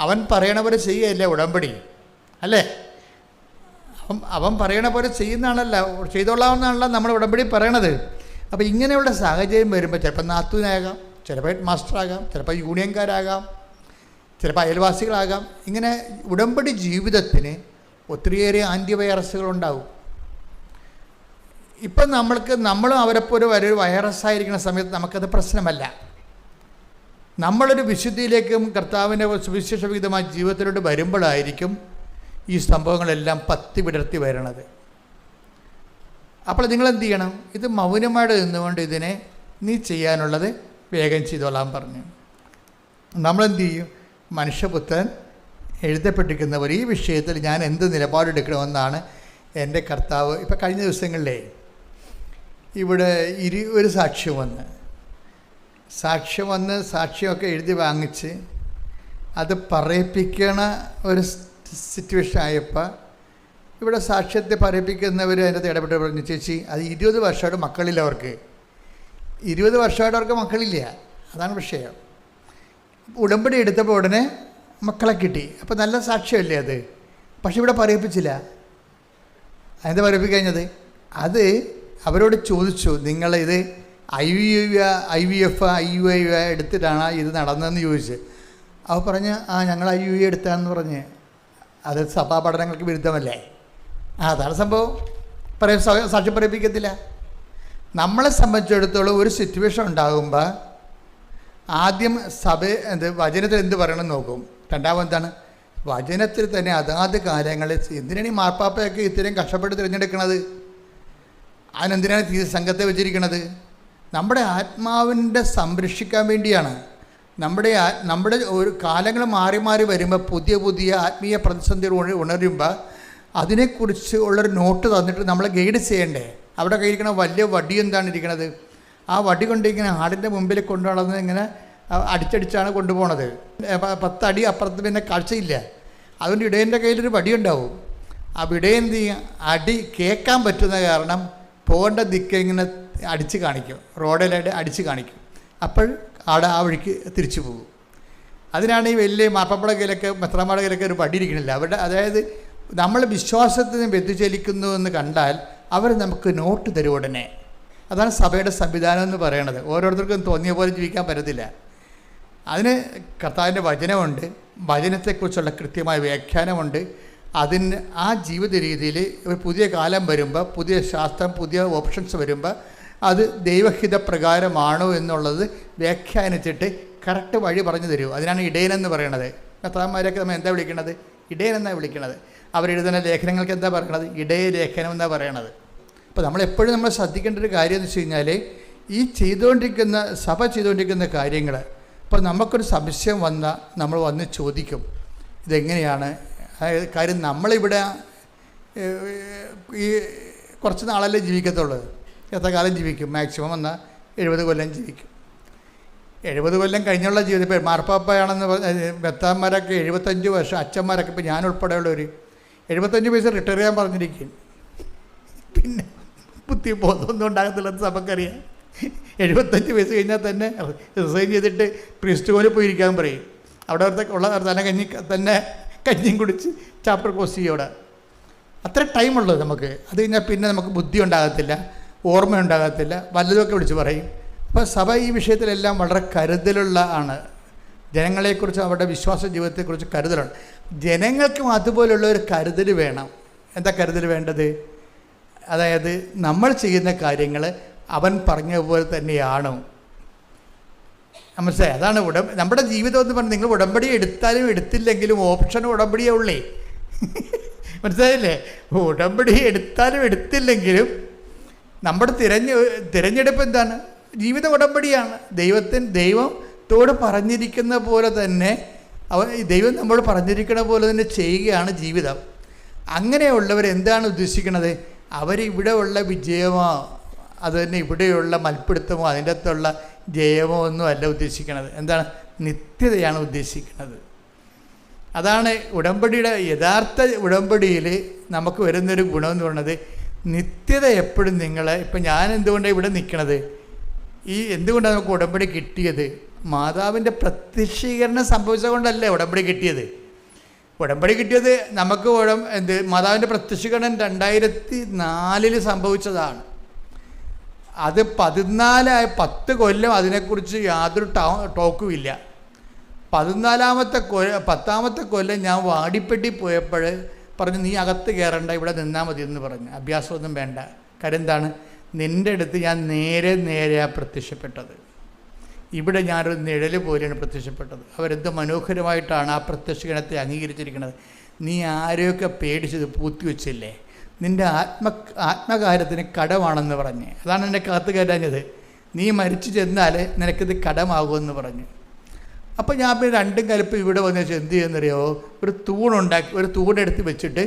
അവൻ പറയണ പോലെ ചെയ്യുകയല്ലേ ഉടമ്പടി, അല്ലേ? അവൻ പറയണ പോലെ ചെയ്യുന്നതാണല്ല, ചെയ്തോളാമെന്നാണല്ലോ നമ്മൾ ഉടമ്പടി പറയണത്. അപ്പോൾ ഇങ്ങനെയുള്ള സാഹചര്യം വരുമ്പോൾ ചിലപ്പോൾ നാത്തൂനാകാം, ചിലപ്പോൾ ഹെഡ് മാസ്റ്ററാകാം, ചിലപ്പോൾ യൂണിയൻകാരാകാം, ചിലപ്പോൾ അയൽവാസികളാകാം. ഇങ്ങനെ ഉടമ്പടി ജീവിതത്തിന് ഒത്തിരിയേറെ ആൻറ്റിവൈറസുകളുണ്ടാവും. ഇപ്പം നമ്മളും അവരെപ്പോലെ ഒരു വൈറസായിരിക്കുന്ന സമയത്ത് നമുക്കത് പ്രശ്നമല്ല. നമ്മളൊരു വിശുദ്ധിയിലേക്കും കർത്താവിൻ്റെ സുവിശേഷ വിഹിതമായ ജീവിതത്തിലോട്ട് വരുമ്പോഴായിരിക്കും ഈ സംഭവങ്ങളെല്ലാം പത്തി വിടർത്തി വരണത്. അപ്പോൾ നിങ്ങളെന്ത് ചെയ്യണം? ഇത് മൗനമായിട്ട് നിന്നുകൊണ്ട് ഇതിനെ നീ ചെയ്യാനുള്ളത് വേഗം ചെയ്തോളാൻ പറഞ്ഞു. നമ്മളെന്ത് ചെയ്യും? മനുഷ്യപുത്രൻ എഴുതപ്പെട്ടിരിക്കുന്നവർ ഈ വിഷയത്തിൽ ഞാൻ എന്ത് നിലപാടെടുക്കണമെന്നാണ് എൻ്റെ കർത്താവ്. ഇപ്പം കഴിഞ്ഞ ദിവസങ്ങളിലേ ഇവിടെ ഒരു സാക്ഷ്യം വന്ന് സാക്ഷ്യമൊക്കെ എഴുതി വാങ്ങിച്ച് അത് പറയിപ്പിക്കണ ഒരു സിറ്റുവേഷൻ ആയപ്പോൾ ഇവിടെ സാക്ഷ്യത്തെ പറയിപ്പിക്കുന്നവർ അതിൻ്റെ ഇടപെട്ട് പറഞ്ഞു, ചേച്ചി അത് 20 വർഷമായിട്ട് മക്കളില്ല അവർക്ക്. 20 വർഷമായിട്ട് അവർക്ക് മക്കളില്ല. അതാണ് വിഷയം. ഉടമ്പടി എടുത്തപ്പോൾ ഉടനെ മക്കളെ കിട്ടി. അപ്പോൾ നല്ല സാക്ഷ്യമല്ലേ അത്? പക്ഷെ ഇവിടെ പറയിപ്പിച്ചില്ല. അതിൻ്റെ പറയിപ്പിക്കഴിഞ്ഞത് അത് അവരോട് ചോദിച്ചു, നിങ്ങളിത് IVF എടുത്തിട്ടാണ് ഇത് നടന്നതെന്ന് ചോദിച്ച്. അവർ പറഞ്ഞ് ഞങ്ങൾ IUI എടുത്താണെന്ന് പറഞ്ഞ്. അത് സഭാ പഠനങ്ങൾക്ക് വിരുദ്ധമല്ലേ? അതാണ് സംഭവം. സാക്ഷ്യം പറയിപ്പിക്കത്തില്ല. നമ്മളെ സംബന്ധിച്ചിടത്തോളം ഒരു സിറ്റുവേഷൻ ഉണ്ടാകുമ്പോൾ ആദ്യം വചനത്തിൽ എന്ത് പറയണം നോക്കും. രണ്ടാമതാണ് വചനത്തിൽ തന്നെ അതാത് കാലങ്ങളിൽ എന്തിനാണ് ഈ മാർപ്പാപ്പയൊക്കെ ഇത്രയും കഷ്ടപ്പെട്ട് തിരഞ്ഞെടുക്കണത്? അതിനെന്തിനാണ് സംഘത്തെ വെച്ചിരിക്കണത്? നമ്മുടെ ആത്മാവിൻ്റെ സംരക്ഷിക്കാൻ വേണ്ടിയാണ്. നമ്മുടെ ഒരു കാലങ്ങൾ മാറി മാറി വരുമ്പോൾ പുതിയ ആത്മീയ പ്രതിസന്ധികൾ ഉണരുമ്പോൾ അതിനെക്കുറിച്ച് ഉള്ളൊരു നോട്ട് തന്നിട്ട് നമ്മളെ ഗൈഡ് ചെയ്യണ്ടേ? അവിടെ കയ്യിരിക്കണ വലിയ വടി എന്താണ് ഇരിക്കണത്? ആ വടി കൊണ്ട് ഇങ്ങനെ ആടിൻ്റെ മുമ്പിൽ കൊണ്ടുപോകുന്നത് ഇങ്ങനെ അടിച്ചടിച്ചാണ് കൊണ്ടുപോകണത്. 10 അടി അപ്പുറത്ത് പിന്നെ കാഴ്ചയില്ല. അതുകൊണ്ട് ഇടയൻ്റെ കയ്യിലൊരു വടി ഉണ്ടാവും. ആ ഇടയൻ അടി കേൾക്കാൻ പറ്റുന്ന കാരണം പോകേണ്ട ദിക്ക് ഇങ്ങനെ അടിച്ച് കാണിക്കും, റോഡിലായിട്ട് അടിച്ച് കാണിക്കും. അപ്പോൾ ആടെ ആ വഴിക്ക് തിരിച്ചു പോകും. അതിനാണ് ഈ വലിയ മാർപ്പാപ്പയുടെ കയ്യിലൊക്കെ മെത്രാന്മാരുടെ കയ്യിലൊക്കെ ഒരു വടി ഇരിക്കണില്ല. അവരുടെ അതായത് നമ്മൾ വിശ്വാസത്തിന് വ്യതിചലിക്കുന്നു എന്ന് കണ്ടാൽ അവർ നമുക്ക് നോട്ട് തരും ഉടനെ. അതാണ് സഭയുടെ സംവിധാനം എന്ന് പറയണത്. ഓരോരുത്തർക്കും തോന്നിയ പോലെ ജീവിക്കാൻ പറ്റത്തില്ല. അതിന് കർത്താവിൻ്റെ വചനമുണ്ട്, വചനത്തെക്കുറിച്ചുള്ള കൃത്യമായ വ്യാഖ്യാനമുണ്ട്. അതിന് ആ ജീവിത രീതിയിൽ ഒരു പുതിയ കാലം വരുമ്പോൾ, പുതിയ ശാസ്ത്രം, പുതിയ ഓപ്ഷൻസ് വരുമ്പോൾ അത് ദൈവഹിത പ്രകാരമാണോ എന്നുള്ളത് വ്യാഖ്യാനിച്ചിട്ട് കറക്റ്റ് വഴി പറഞ്ഞു തരൂ. അതിനാണ് ഇടയനെന്ന് പറയണത്. കർത്താവന്മാരൊക്കെ നമ്മൾ എന്താ വിളിക്കണത്? ഇടയനെന്നാണ് വിളിക്കണത്. അവരെഴുതുന്ന ലേഖനങ്ങൾക്ക് എന്താ പറയണത്? ഇടയ ലേഖനം എന്നാണ് പറയണത്. അപ്പോൾ നമ്മളെപ്പോഴും നമ്മൾ ശ്രദ്ധിക്കേണ്ട ഒരു കാര്യം എന്ന് വെച്ച് കഴിഞ്ഞാൽ ഈ സഭ ചെയ്തുകൊണ്ടിരിക്കുന്ന കാര്യങ്ങൾ ഇപ്പോൾ നമുക്കൊരു സംശയം വന്നാൽ നമ്മൾ വന്ന് ചോദിക്കും, ഇതെങ്ങനെയാണ് കാര്യം. നമ്മളിവിടെ ഈ കുറച്ച് നാളല്ലേ ജീവിക്കത്തുള്ളൂ. എത്ര കാലം ജീവിക്കും? മാക്സിമം വന്നാൽ 70 കൊല്ലം ജീവിക്കും. 70 കൊല്ലം കഴിഞ്ഞുള്ള ജീവിതം. ഇപ്പോൾ മാർപ്പാപ്പയാണെന്ന് മെത്താന്മാരൊക്കെ 75 വർഷം, അച്ഛന്മാരൊക്കെ ഇപ്പോൾ ഞാനുൾപ്പെടെയുള്ളവർ 75 വയസ്സ് റിട്ടയർ ചെയ്യാൻ പറഞ്ഞിരിക്കും. പിന്നെ ബുദ്ധിബോധമൊന്നും ഉണ്ടാകത്തില്ലെന്ന് നമുക്കറിയാം. 75 വയസ്സ് കഴിഞ്ഞാൽ തന്നെ റിസൈൻ ചെയ്തിട്ട് പ്രീസ്റ്റ് പോലെ പോയിരിക്കാൻ പറയും. അവിടെ ഉള്ള തന്നെ കഞ്ഞിയും കുടിച്ച് ചാപ്റ്റർ കോഴ്സ് ചെയ്യോടെ. അത്ര ടൈമുള്ളത് നമുക്ക്. അത് കഴിഞ്ഞാൽ പിന്നെ നമുക്ക് ബുദ്ധി ഉണ്ടാകത്തില്ല, ഓർമ്മ ഉണ്ടാകത്തില്ല, വല്ലതുമൊക്കെ വിളിച്ച് പറയും. അപ്പോൾ സഭ ഈ വിഷയത്തിലെല്ലാം വളരെ കരുതലുള്ള ആണ്. ജനങ്ങളെക്കുറിച്ച് അവരുടെ വിശ്വാസ ജീവിതത്തെക്കുറിച്ച് കരുതലാണ്. ജനങ്ങൾക്കും അതുപോലുള്ള ഒരു കരുതൽ വേണം. എന്താ കരുതൽ വേണ്ടത്? അതായത് നമ്മൾ ചെയ്യുന്ന കാര്യങ്ങൾ അവൻ പറഞ്ഞ പോലെ തന്നെയാണോ? മനസ്സിലായി? അതാണ് നമ്മുടെ ജീവിതം എന്ന് പറഞ്ഞാൽ നിങ്ങൾ ഉടമ്പടി എടുത്താലും എടുത്തില്ലെങ്കിലും ഓപ്ഷൻ ഉടമ്പടിയേ ഉള്ളേ. മനസ്സിലായില്ലേ? ഉടമ്പടി എടുത്താലും എടുത്തില്ലെങ്കിലും നമ്മുടെ തിരഞ്ഞെടുപ്പ് എന്താണ്? ജീവിത ഉടമ്പടിയാണ്. ദൈവത്തോട് പറഞ്ഞിരിക്കുന്ന പോലെ തന്നെ ദൈവം നമ്മോട് പറഞ്ഞിരിക്കുന്ന പോലെ തന്നെ ചെയ്യുകയാണ് ജീവിതം. അങ്ങനെയുള്ളവർ എന്താണ് ഉദ്ദേശിക്കുന്നത്? അവരിവിടെ ഉള്ള വിജയമോ അത് തന്നെ ഇവിടെയുള്ള മൽപ്പിടുത്തമോ അതിൻ്റെ അകത്തുള്ള ജയമോ ഒന്നും അല്ല ഉദ്ദേശിക്കുന്നത്. എന്താണ്? നിത്യതയാണ് ഉദ്ദേശിക്കുന്നത്. അതാണ് ഉടമ്പടിയുടെ യഥാർത്ഥ ഉടമ്പടിയിൽ നമുക്ക് വരുന്നൊരു ഗുണമെന്ന് പറയുന്നത്. നിത്യത എപ്പോഴും ഇപ്പം ഞാൻ എന്തുകൊണ്ടാണ് ഇവിടെ നിൽക്കണത്? എന്തുകൊണ്ടാണ് നമുക്ക് ഉടമ്പടി കിട്ടിയത്? മാതാവിൻ്റെ പ്രത്യക്ഷീകരണം സംഭവിച്ചത് കൊണ്ടല്ലേ ഉടമ്പടി കിട്ടിയത്. ഉടമ്പടി കിട്ടിയത് നമുക്ക് മാതാവിൻ്റെ പ്രത്യക്ഷീകരണം 2004 സംഭവിച്ചതാണ്. അത് 10 കൊല്ലം അതിനെക്കുറിച്ച് യാതൊരു ടോക്കുമില്ല. 10ാമത്തെ കൊല്ലം ഞാൻ വാടിപ്പെട്ടി പോയപ്പോൾ പറഞ്ഞു, നീ അകത്ത് കയറണ്ട, ഇവിടെ നിന്നാൽ മതി എന്ന് പറഞ്ഞു. അഭ്യാസമൊന്നും വേണ്ട. കാര്യം എന്താണ്? നിൻ്റെ അടുത്ത് ഞാൻ നേരെയാണ് പ്രത്യക്ഷപ്പെട്ടത്. ഇവിടെ ഞാനൊരു നിഴൽ പോലെയാണ് പ്രത്യക്ഷപ്പെട്ടത്. അവരെന്ത് മനോഹരമായിട്ടാണ് ആ പ്രത്യക്ഷീകരണത്തെ അംഗീകരിച്ചിരിക്കുന്നത്. നീ ആരെയൊക്കെ പേടിച്ചത് പൂത്തിവെച്ചില്ലേ, നിൻ്റെ ആത്മകാര്യത്തിന് കടമാണെന്ന് പറഞ്ഞ്. അതാണ് എന്നെ കാത്തു കയറ്റാഞ്ഞത്. നീ മരിച്ചു ചെന്നാൽ നിനക്കിത് കടമാകുമെന്ന് പറഞ്ഞു. അപ്പോൾ ഞാൻ പിന്നെ രണ്ടും കലപ്പ് ഇവിടെ വന്നു വെച്ചാൽ എന്ത് ചെയ്യുന്നറിയാമോ? ഒരു തൂണെടുത്ത് വെച്ചിട്ട്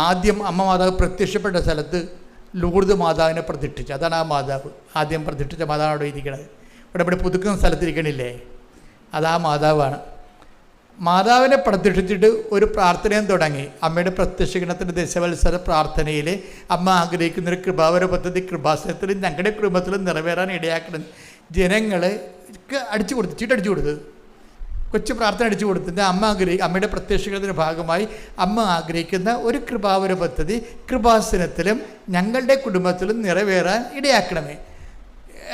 ആദ്യം അമ്മ മാതാവ് പ്രത്യക്ഷപ്പെട്ട സ്ഥലത്ത് ലൂർദ് മാതാവിനെ പ്രതിഷ്ഠിച്ചു. അതാണ് ആ മാതാവ്. ആദ്യം പ്രതിഷ്ഠിച്ച മാതാവ് അവിടെ ഇരിക്കണത്. ഇവിടെ പുതുക്കുന്ന സ്ഥലത്തിരിക്കണില്ലേ, അതാ മാതാവാണ്. മാതാവിനെ പ്രതിഷ്ഠിച്ചിട്ട് ഒരു പ്രാർത്ഥനയും തുടങ്ങി. അമ്മയുടെ പ്രത്യക്ഷീകരണത്തിൻ്റെ ദശവത്സര പ്രാർത്ഥനയിൽ അമ്മ ആഗ്രഹിക്കുന്നൊരു കൃപാവര പദ്ധതി കൃപാസനത്തിലും ഞങ്ങളുടെ കുടുംബത്തിലും നിറവേറാൻ ഇടയാക്കണം. ജനങ്ങൾക്ക് ചീട്ടടിച്ചു കൊടുത്ത് കൊച്ചു പ്രാർത്ഥന അടിച്ചു കൊടുത്തിട്ട് അമ്മയുടെ പ്രത്യക്ഷീകരണത്തിൻ്റെ ഭാഗമായി അമ്മ ആഗ്രഹിക്കുന്ന ഒരു കൃപാവര പദ്ധതി കൃപാസനത്തിലും ഞങ്ങളുടെ കുടുംബത്തിലും നിറവേറാൻ ഇടയാക്കണമേ.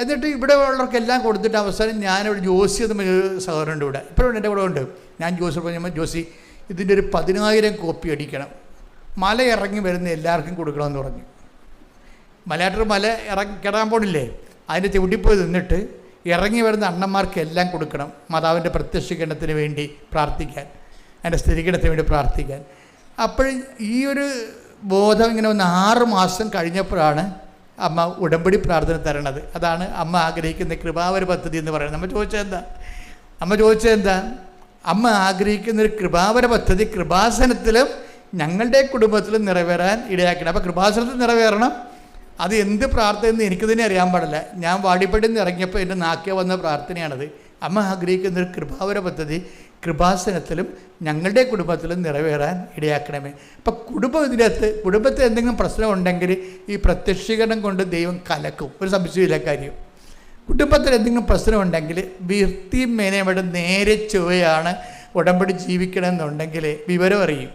എന്നിട്ട് ഇവിടെ ഉള്ളവർക്കെല്ലാം കൊടുത്തിട്ട് അവസാനം ഞാനൊരു ജോസി എന്ന് സഹോദരൻ്റെ കൂടെ ഇപ്പോഴും എൻ്റെ കൂടെ ഉണ്ട്. ഞാൻ ജോസി പറഞ്ഞപ്പോൾ, ജോസി ഇതിൻ്റെ ഒരു 10,000 കോപ്പി അടിക്കണം, മല ഇറങ്ങി വരുന്ന എല്ലാവർക്കും കൊടുക്കണമെന്ന് പറഞ്ഞു. മല കിടക്കാൻ പോണില്ലേ, അതിൻ്റെ ചവിട്ടിപ്പോയി നിന്നിട്ട് ഇറങ്ങി വരുന്ന അണ്ണന്മാർക്കെല്ലാം കൊടുക്കണം. മാതാവിൻ്റെ പ്രത്യക്ഷീകരണത്തിന് വേണ്ടി പ്രാർത്ഥിക്കാൻ, അതിൻ്റെ സ്ഥിരീകരണത്തിന് വേണ്ടി പ്രാർത്ഥിക്കാൻ. അപ്പോൾ ഈ ഒരു ബോധം ഇങ്ങനെ 6 മാസം കഴിഞ്ഞപ്പോഴാണ് അമ്മ ഉടമ്പടി പ്രാർത്ഥന തരണത്. അതാണ് അമ്മ ആഗ്രഹിക്കുന്ന കൃപാവര പദ്ധതി എന്ന് പറയുന്നത്. അമ്മ ചോദിച്ചത് എന്താ? അമ്മ ആഗ്രഹിക്കുന്നൊരു കൃപാവര പദ്ധതി കൃപാസനത്തിലും ഞങ്ങളുടെ കുടുംബത്തിലും നിറവേറാൻ ഇടയാക്കണം. അപ്പോൾ കൃപാസനത്തിൽ നിറവേറണം. അത് എന്ത് പ്രാർത്ഥന എന്ന് എനിക്ക് തന്നെ അറിയാൻ പാടില്ല. ഞാൻ വാടിപ്പടിയിൽ നിന്ന് ഇറങ്ങിയപ്പോൾ എൻ്റെ നാക്കിൽ വന്ന പ്രാർത്ഥനയാണത്. അമ്മ ആഗ്രഹിക്കുന്നൊരു കൃപാവര പദ്ധതി കൃപാസനത്തിലും ഞങ്ങളുടെ കുടുംബത്തിലും നിറവേറാൻ ഇടയാക്കണമേ. അപ്പം കുടുംബത്തിൽ എന്തെങ്കിലും പ്രശ്നം ഉണ്ടെങ്കിൽ ഈ പ്രത്യക്ഷീകരണം കൊണ്ട് ദൈവം കലക്കും, ഒരു സംശയമില്ല കാര്യം. കുടുംബത്തിൽ എന്തെങ്കിലും പ്രശ്നമുണ്ടെങ്കിൽ വൃത്തിയും മേനയുടെ നേരെ ചൊവ്വയാണ് ഉടമ്പടി ജീവിക്കണമെന്നുണ്ടെങ്കിൽ വിവരം അറിയും.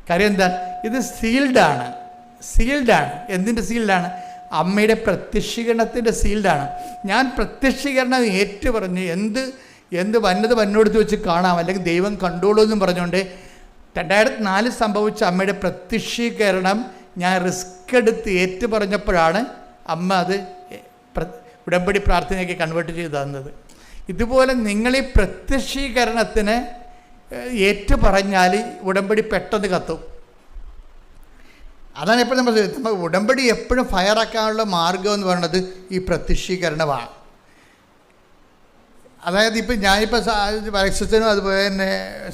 കാര്യം എന്താ? ഇത് സീൽഡാണ്. എന്തിൻ്റെ സീൽഡാണ്? അമ്മയുടെ പ്രത്യക്ഷീകരണത്തിൻ്റെ സീൽഡാണ്. ഞാൻ പ്രത്യക്ഷീകരണം ഏറ്റുപറഞ്ഞ് എന്ത് വന്നോടുത്ത് വെച്ച് കാണാം, അല്ലെങ്കിൽ ദൈവം കണ്ടോളൂ എന്നും പറഞ്ഞുകൊണ്ട് 2004 സംഭവിച്ച അമ്മയുടെ പ്രത്യക്ഷീകരണം ഞാൻ റിസ്ക് എടുത്ത് ഏറ്റുപറഞ്ഞപ്പോഴാണ് അമ്മ അത് ഉടമ്പടി പ്രാർത്ഥനയ്ക്ക് കൺവേർട്ട് ചെയ്ത് തന്നത്. ഇതുപോലെ നിങ്ങൾ ഈ പ്രത്യക്ഷീകരണത്തിന് ഏറ്റുപറഞ്ഞാൽ ഉടമ്പടി പെട്ടെന്ന് കത്തും. അതാണ് എപ്പോഴും നമ്മൾ ഉടമ്പടി എപ്പോഴും ഫയറാക്കാനുള്ള മാർഗം എന്ന് പറയുന്നത് ഈ പ്രത്യക്ഷീകരണമാണ്. അതായത് ഇപ്പം ഞാനിപ്പോൾ അലക്സച്ചനും അതുപോലെ തന്നെ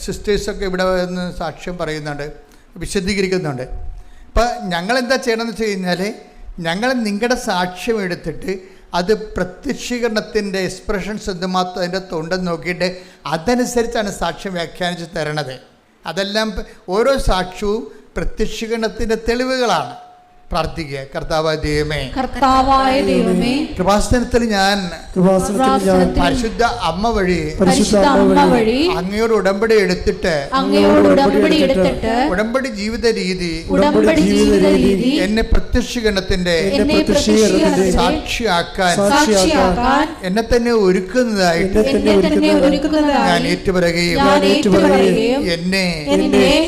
സിസ്റ്റേഴ്സൊക്കെ ഇവിടെ വന്ന് സാക്ഷ്യം പറയുന്നുണ്ട്, വിശദീകരിക്കുന്നുണ്ട്. ഇപ്പം ഞങ്ങളെന്താ ചെയ്യണമെന്ന് വെച്ച് കഴിഞ്ഞാൽ, ഞങ്ങൾ നിങ്ങളുടെ സാക്ഷ്യം എടുത്തിട്ട് അത് പ്രത്യക്ഷീകരണത്തിൻ്റെ എക്സ്പ്രഷൻസ് എന്തുമാത്രം അതിൻ്റെ തൊണ്ടെന്ന് നോക്കിയിട്ട് അതനുസരിച്ചാണ് സാക്ഷ്യം വ്യാഖ്യാനിച്ച് തരണത്. അതെല്ലാം ഓരോ സാക്ഷ്യവും പ്രത്യക്ഷീകരണത്തിൻ്റെ തെളിവുകളാണ്. പ്രാർത്ഥിക്കുക. കർത്താവായ ദൈവമേ, കൃപാസനത്തിൽ ഞാൻ പരിശുദ്ധ അമ്മ വഴി അങ്ങയോട് ഉടമ്പടി എടുത്തിട്ട് ഉടമ്പടി ജീവിത രീതി എന്നെ പ്രത്യക്ഷീകരണത്തിന്റെ സാക്ഷിയാക്കാൻ എന്നെ തന്നെ ഒരുക്കുന്നതായിട്ട് ഞാൻ ഏറ്റുപറയുകയും എന്നെ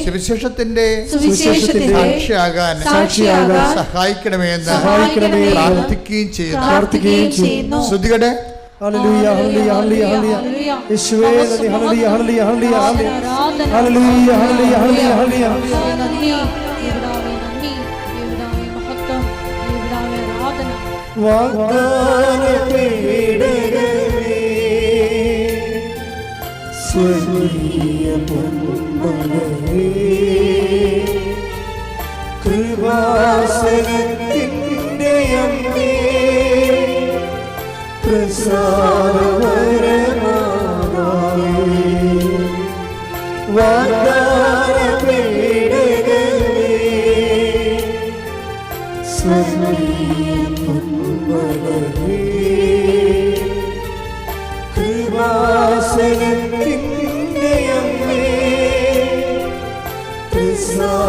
സുവിശേഷത്തിന്റെ സാക്ഷിയാകാൻ സഹായിക്കണമേ എന്ന് പ്രാർത്ഥിക്കുകയും ചെയ്യുന്നു. ശ്രുതികടെ ഹല്ലേലൂയ ഹല്ലേലൂയ ഹല്ലേലൂയ യേശുവേ നന്ദി ഹല്ലേലൂയ ഹല്ലേലൂയ ഹല്ലേലൂയ ഹല്ലേലൂയ ഹല്ലേലൂയ ഹല്ലേലൂയ ഹല്ലേലൂയ നന്ദി യേശുവേ നന്ദി യേശുവേ മഹത്വം യേശുവേ ആരാധന വാഗ്ദാന പേടകമേ, സ്വർഗീയ പൊന്മകളേ, കൃപാസനത്തിൻ്റെ അമ്മേ, പ്രസാദവരമാതാവേ, വാഗ്ദാന പേടകമേ, സ്വർഗീയ പൊന്മകളേ, കൃപാസനത്തിൻ്റെ അമ്മേ, പ്രസാദവരമാതാവേ.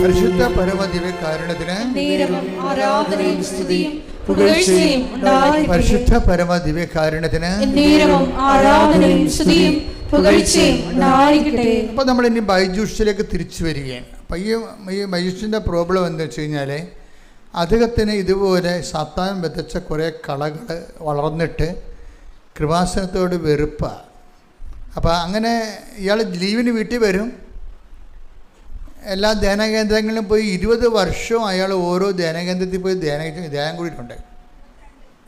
പരിശുദ്ധ പരമദിവ്യകാരുണ്യത്തിന് നേരവും ആരാധനയും സ്തുതിയും പുകഴ്ചയും ഉണ്ടായിരിക്കട്ടെ. പരിശുദ്ധ പരമദിവ്യകാരുണ്യത്തിന് നേരവും ആരാധനയും സ്തുതിയും പുകഴ്ചയും ഉണ്ടായിരിക്കട്ടെ. അപ്പോൾ നമ്മൾ ഇനി ബൈജൂസിലേക്ക് തിരിച്ചു വരികയാണ്. അപ്പം ഈ ബൈജൂസിൻ്റെ പ്രോബ്ലം എന്താ വെച്ച് കഴിഞ്ഞാൽ, അദ്ദേഹത്തിന് ഇതുപോലെ സാത്താൻ വിതച്ച കുറേ കളകൾ വളർന്നിട്ട് കൃപാസനത്തോട് വെറുപ്പാണ്. അപ്പോൾ അങ്ങനെ ഇയാൾ ലീവിന് വീട്ടിൽ വരും, എല്ലാ ധ്യാനകേന്ദ്രങ്ങളിലും പോയി 20 വർഷവും അയാൾ ഓരോ ധ്യാനകേന്ദ്രത്തിൽ പോയി ധ്യാനം കൂടിയിട്ടുണ്ട്.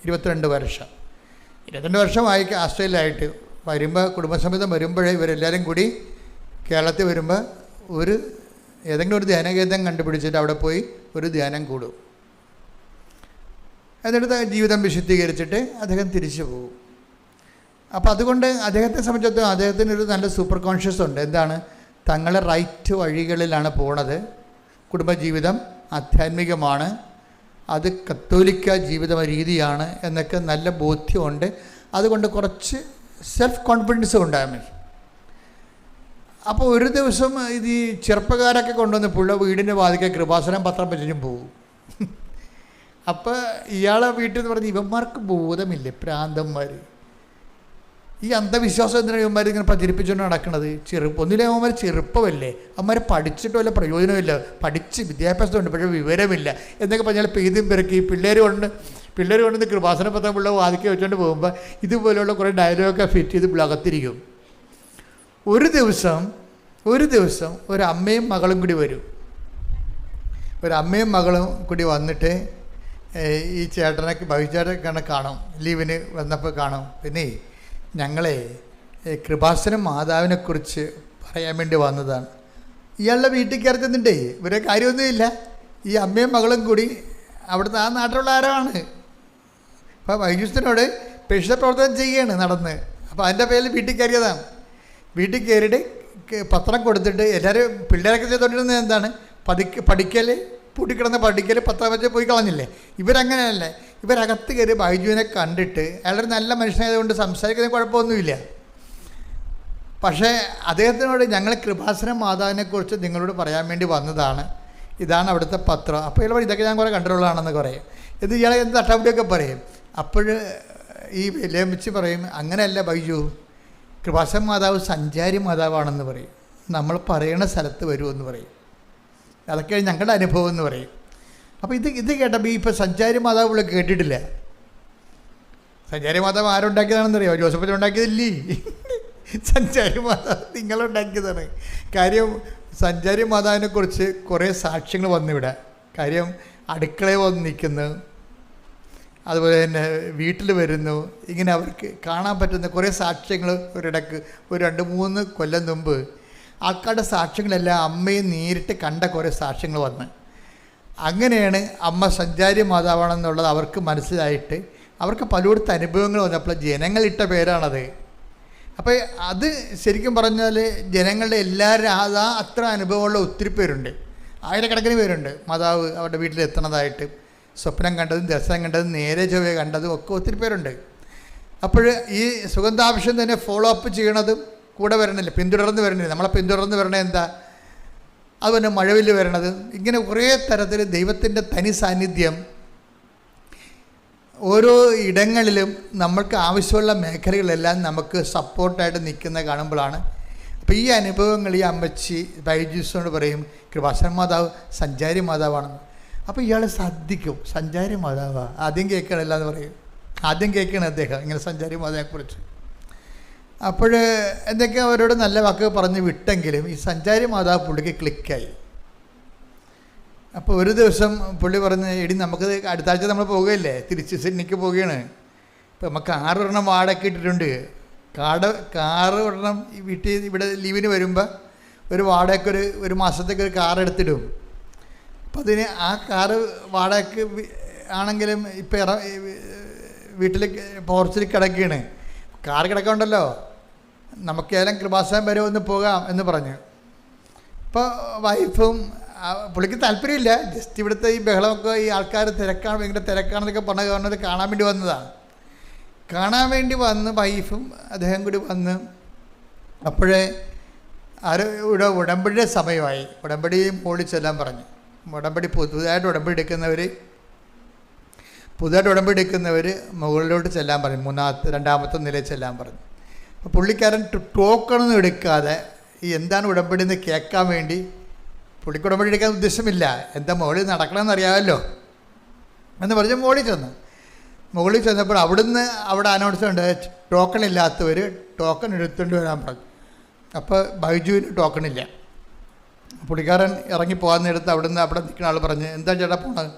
22 വർഷം 22 വർഷമായി ആസ്ട്രേലിയയിലായിട്ട് വരുമ്പോൾ, കുടുംബസമേതം വരുമ്പോഴേ ഇവരെല്ലാവരും കൂടി കേരളത്തിൽ വരുമ്പോൾ ഏതെങ്കിലും ഒരു ധ്യാനകേന്ദ്രം കണ്ടുപിടിച്ചിട്ട് അവിടെ പോയി ഒരു ധ്യാനം കൂടും. എന്നിട്ട് ജീവിതം വിശുദ്ധീകരിച്ചിട്ട് അദ്ദേഹം തിരിച്ചു പോകും. അപ്പോൾ അതുകൊണ്ട് അദ്ദേഹത്തെ സംബന്ധിച്ചിടത്തോളം അദ്ദേഹത്തിനൊരു നല്ല സൂപ്പർ കോൺഷ്യസ് ഉണ്ട്. എന്താണ്? തങ്ങളെ റൈറ്റ് വഴികളിലാണ് പോണത്. കുടുംബജീവിതം ആധ്യാത്മികമാണ്, അത് കത്തോലിക്ക ജീവിത രീതിയാണ് എന്നൊക്കെ നല്ല ബോധ്യമുണ്ട്. അതുകൊണ്ട് കുറച്ച് സെൽഫ് കോൺഫിഡൻസ് ഉണ്ടാകും. അപ്പോൾ ഒരു ദിവസം ഇത് ഈ ചെറുപ്പക്കാരൊക്കെ കൊണ്ടുവന്ന് പുള്ള വീടിൻ്റെ വാതിക്കൽ കൃപാസനം പത്രം വെച്ചും പോകും. അപ്പോൾ ഇയാളെ വീട്ടിൽ നിന്ന് പറഞ്ഞ് ഇവന്മാർക്ക് ബോധമില്ലേ, പ്രാന്തന്മാർ, ഈ അന്ധവിശ്വാസം എന്തിനാണ് ഇവന്മാർ ഇങ്ങനെ പ്രചരിപ്പിച്ചുകൊണ്ട് നടക്കുന്നത്? ഒന്നിലെ അവന്മാർ ചെറുപ്പമല്ലേ, അവന്മാർ പഠിച്ചിട്ട് വല്ല പ്രയോജനമില്ല, പഠിച്ച് വിദ്യാഭ്യാസമുണ്ട് പക്ഷേ വിവരമില്ല എന്നൊക്കെ പറഞ്ഞാൽ പെയ്തും പെരുക്കി പിള്ളേർ കൊണ്ടുവന്ന് കൃപാസന പത്രം പിള്ളേർ വാതിക്കൽ വെച്ചുകൊണ്ട് പോകുമ്പോൾ ഇതുപോലെയുള്ള കുറേ ഡയലോഗൊക്കെ ഫിറ്റ് ചെയ്ത് പിള്ളകത്തിരിക്കും. ഒരു ദിവസം ഒരു അമ്മയും മകളും കൂടി വരും. ഒരു അമ്മയും മകളും കൂടി വന്നിട്ട് ഈ ചേട്ടനൊക്കെ ഭവിച്ചേട്ടനെ കാണും, ലീവിന് വന്നപ്പോൾ കാണും. പിന്നെ ഞങ്ങളെ കൃപാസന മാതാവിനെക്കുറിച്ച് പറയാൻ വേണ്ടി വന്നതാണ്. ഇയാളുടെ വീട്ടിൽ കയറുന്നുണ്ടേ, ഇവരെ കാര്യമൊന്നുമില്ല. ഈ അമ്മയും മകളും കൂടി അവിടുത്തെ ആ നാട്ടിലുള്ള ആരാണ്. അപ്പോൾ വൈദ്യുസ്തനോട് പെരുഷ പ്രവർത്തനം ചെയ്യുകയാണ് നടന്ന്. അപ്പോൾ അതിൻ്റെ പേരിൽ വീട്ടിൽ കയറിയതാണ്. വീട്ടിൽ കയറിയിട്ട് പത്രം കൊടുത്തിട്ട് എല്ലാവരും പിള്ളേരൊക്കെ ചെയ്തുകൊണ്ടിരുന്നത് എന്താണ്? പഠിക്കൽ പൂട്ടിക്കിടന്ന് പഠിക്കൽ പത്രം വെച്ച് പോയി കളഞ്ഞില്ലേ. ഇവരങ്ങനെയല്ലേ, ഇവരകത്ത് കയറി ബൈജുവിനെ കണ്ടിട്ട് അയാളൊരു നല്ല മനുഷ്യനായതുകൊണ്ട് സംസാരിക്കുന്നതിന് കുഴപ്പമൊന്നുമില്ല. പക്ഷേ അദ്ദേഹത്തിനോട് ഞങ്ങൾ കൃപാസന മാതാവിനെക്കുറിച്ച് നിങ്ങളോട് പറയാൻ വേണ്ടി വന്നതാണ്, ഇതാണ് അവിടുത്തെ പത്രം. അപ്പോൾ ഇയാൾ ഇതൊക്കെ ഞാൻ കുറേ കണ്ടിട്ടുള്ളതാണെന്ന് പറയും. ഇത് ഇയാളെ എന്ത് തട്ടാപ്പിടിയൊക്കെ പറയും. അപ്പോൾ ഈ ലമിച്ച് പറയും, അങ്ങനെയല്ല ബൈജു, കൃപാസന മാതാവ് സഞ്ചാരി മാതാവാണെന്ന് പറയും. നമ്മൾ പറയുന്ന സ്ഥലത്ത് വരുമെന്ന് പറയും. അതൊക്കെ ഞങ്ങളുടെ അനുഭവം എന്ന് പറയും. അപ്പോൾ ഇത് കേട്ടപ്പോൾ ഇപ്പോൾ സഞ്ചാരി മാതാവ് ഇവിടെ കേട്ടിട്ടില്ല. സഞ്ചാരി മാതാവ് ആരുണ്ടാക്കിയതാണെന്നറിയോ? ജോസഫ് ഉണ്ടാക്കിയതില്ലേ? സഞ്ചാരി മാതാവ് നിങ്ങളുണ്ടാക്കിയതാണ്. കാര്യം സഞ്ചാരി മാതാവിനെക്കുറിച്ച് കുറേ സാക്ഷ്യങ്ങൾ വന്നിവിടെ. കാര്യം അടുക്കളയിൽ വന്ന് നിൽക്കുന്നു, അതുപോലെ തന്നെ വീട്ടിൽ വരുന്നു, ഇങ്ങനെ അവർക്ക് കാണാൻ പറ്റുന്ന കുറേ സാക്ഷ്യങ്ങൾ ഒരിടക്ക് ഒരു 2-3 കൊല്ലം മുമ്പ് ആൾക്കാരുടെ സാക്ഷ്യങ്ങളെല്ലാം അമ്മയെ നേരിട്ട് കണ്ട കുറേ സാക്ഷ്യങ്ങൾ വന്ന്. അങ്ങനെയാണ് അമ്മ സഞ്ചാരി മാതാവാണെന്നുള്ളത് അവർക്ക് മനസ്സിലായിട്ട് അവർക്ക് പലയിടത്ത് അനുഭവങ്ങൾ വന്നപ്പോൾ ജനങ്ങളിട്ട പേരാണത്. അപ്പോൾ അത് ശരിക്കും പറഞ്ഞാൽ ജനങ്ങളുടെ എല്ലാവരും അത്ര അനുഭവമുള്ള ഒത്തിരി പേരുണ്ട്, ആയിരക്കണക്കിന് പേരുണ്ട്. മാതാവ് അവരുടെ വീട്ടിലെത്തണതായിട്ട് സ്വപ്നം കണ്ടതും ദർശനം കണ്ടതും നേരെ ചൊവ്വേ കണ്ടതും ഒക്കെ ഒത്തിരി പേരുണ്ട്. അപ്പോൾ ഈ സുഗന്ധാഭിഷേകം തന്നെ ഫോളോ അപ്പ് ചെയ്യണതും കൂടെ വരണില്ല, പിന്തുടർന്ന് വരണില്ല. നമ്മളെ പിന്തുടർന്ന് വരണത് എന്താ? അതുപോലെ മഴവില്ല് വരണത്, ഇങ്ങനെ കുറേ തരത്തിൽ ദൈവത്തിൻ്റെ തനി സാന്നിധ്യം ഓരോ ഇടങ്ങളിലും നമ്മൾക്ക് ആവശ്യമുള്ള മേഖലകളെല്ലാം നമുക്ക് സപ്പോർട്ടായിട്ട് നിൽക്കുന്ന കാണുമ്പോഴാണ്. അപ്പോൾ ഈ അനുഭവങ്ങൾ ഈ അമ്മച്ചി ബൈജൂസിനോട് പറയും, കൃപാസന മാതാവ് സഞ്ചാരി മാതാവാണെന്ന്. അപ്പോൾ ഇയാൾ ശ്രദ്ധിക്കും, സഞ്ചാരി മാതാവാ ആദ്യം കേൾക്കണമല്ല എന്ന് പറയും. ആദ്യം കേൾക്കണം അദ്ദേഹം ഇങ്ങനെ സഞ്ചാരി മാതാവിനെക്കുറിച്ച്. അപ്പോൾ എന്തൊക്കെ അവരോട് നല്ല വാക്കുകൾ പറഞ്ഞ് വിട്ടെങ്കിലും ഈ സഞ്ചാരി മാതാവ് പുള്ളിക്ക് ക്ലിക്കായി. അപ്പോൾ ഒരു ദിവസം പുള്ളി പറഞ്ഞ്, എടി നമുക്ക് അടുത്ത ആഴ്ച നമ്മൾ പോകുകയല്ലേ, തിരിച്ച് സിഡ്നിക്ക് പോവുകയാണ്. ഇപ്പം നമുക്ക് 6 ഒരെണ്ണം വാടക ഇട്ടിട്ടുണ്ട്. കാറ് ഒരെണ്ണം വീട്ടിൽ ഇവിടെ ലീവിന് വരുമ്പോൾ ഒരു വാടകയ്ക്ക് ഒരു മാസത്തേക്ക് ഒരു കാർ എടുത്തിടും. അപ്പം അതിന് ആ കാറ് വാടകയ്ക്ക് ആണെങ്കിലും ഇപ്പം വീട്ടിൽ പോർച്ചിൽ കിടക്കുകയാണ്. കാർ കിടക്കണ്ടല്ലോ, നമുക്ക് ഏതെങ്കിലും കൃപാസനം വരെ ഒന്ന് പോകാം എന്ന് പറഞ്ഞു. ഇപ്പോൾ വൈഫും പുള്ളിക്ക് താല്പര്യമില്ല, ജസ്റ്റ് ഇവിടുത്തെ ഈ ബഹളമൊക്കെ, ഈ ആൾക്കാർ തിരക്കാണ്, ഭയങ്കര തിരക്കാണെന്നൊക്കെ പറഞ്ഞ കാരണം കാണാൻ വേണ്ടി വന്നതാണ്. കാണാൻ വേണ്ടി വന്ന് വൈഫും അദ്ദേഹം കൂടി വന്ന് അപ്പോഴേ ഇവിടെ ഉടമ്പടിയുടെ സമയമായി. ഉടമ്പടി മോളിൽ ചെല്ലാൻ പറഞ്ഞു. പുതുതായിട്ട് ഉടമ്പടി എടുക്കുന്നവർ മുകളിലോട്ട് ചെല്ലാൻ പറഞ്ഞു, 2ാമത്തെ നിലയിൽ ചെല്ലാൻ പറഞ്ഞു. അപ്പോൾ പുള്ളിക്കാരൻ ടോക്കണൊന്നും എടുക്കാതെ ഈ എന്താണ് ഉടമ്പടി എന്ന് കേൾക്കാൻ വേണ്ടി, പുള്ളിക്ക് ഉടമ്പടി എടുക്കാൻ ഉദ്ദേശമില്ല, എന്താ മുകളിൽ നടക്കണമെന്ന് അറിയാമല്ലോ എന്ന് പറഞ്ഞ് മുകളിൽ ചെന്നപ്പോൾ അവിടെ അനൗൺസ്മെൻ്റ്, ടോക്കൺ ഇല്ലാത്തവർ ടോക്കൺ എടുത്തുകൊണ്ട് വരാൻ പറഞ്ഞു. അപ്പോൾ ബൈജുവിന് ടോക്കണില്ല. പുള്ളിക്കാരൻ ഇറങ്ങി പോകാൻ നേരത്ത് അവിടെ നിൽക്കുന്ന ആൾ പറഞ്ഞ്, എന്താ ചേട്ടാ പോണത്?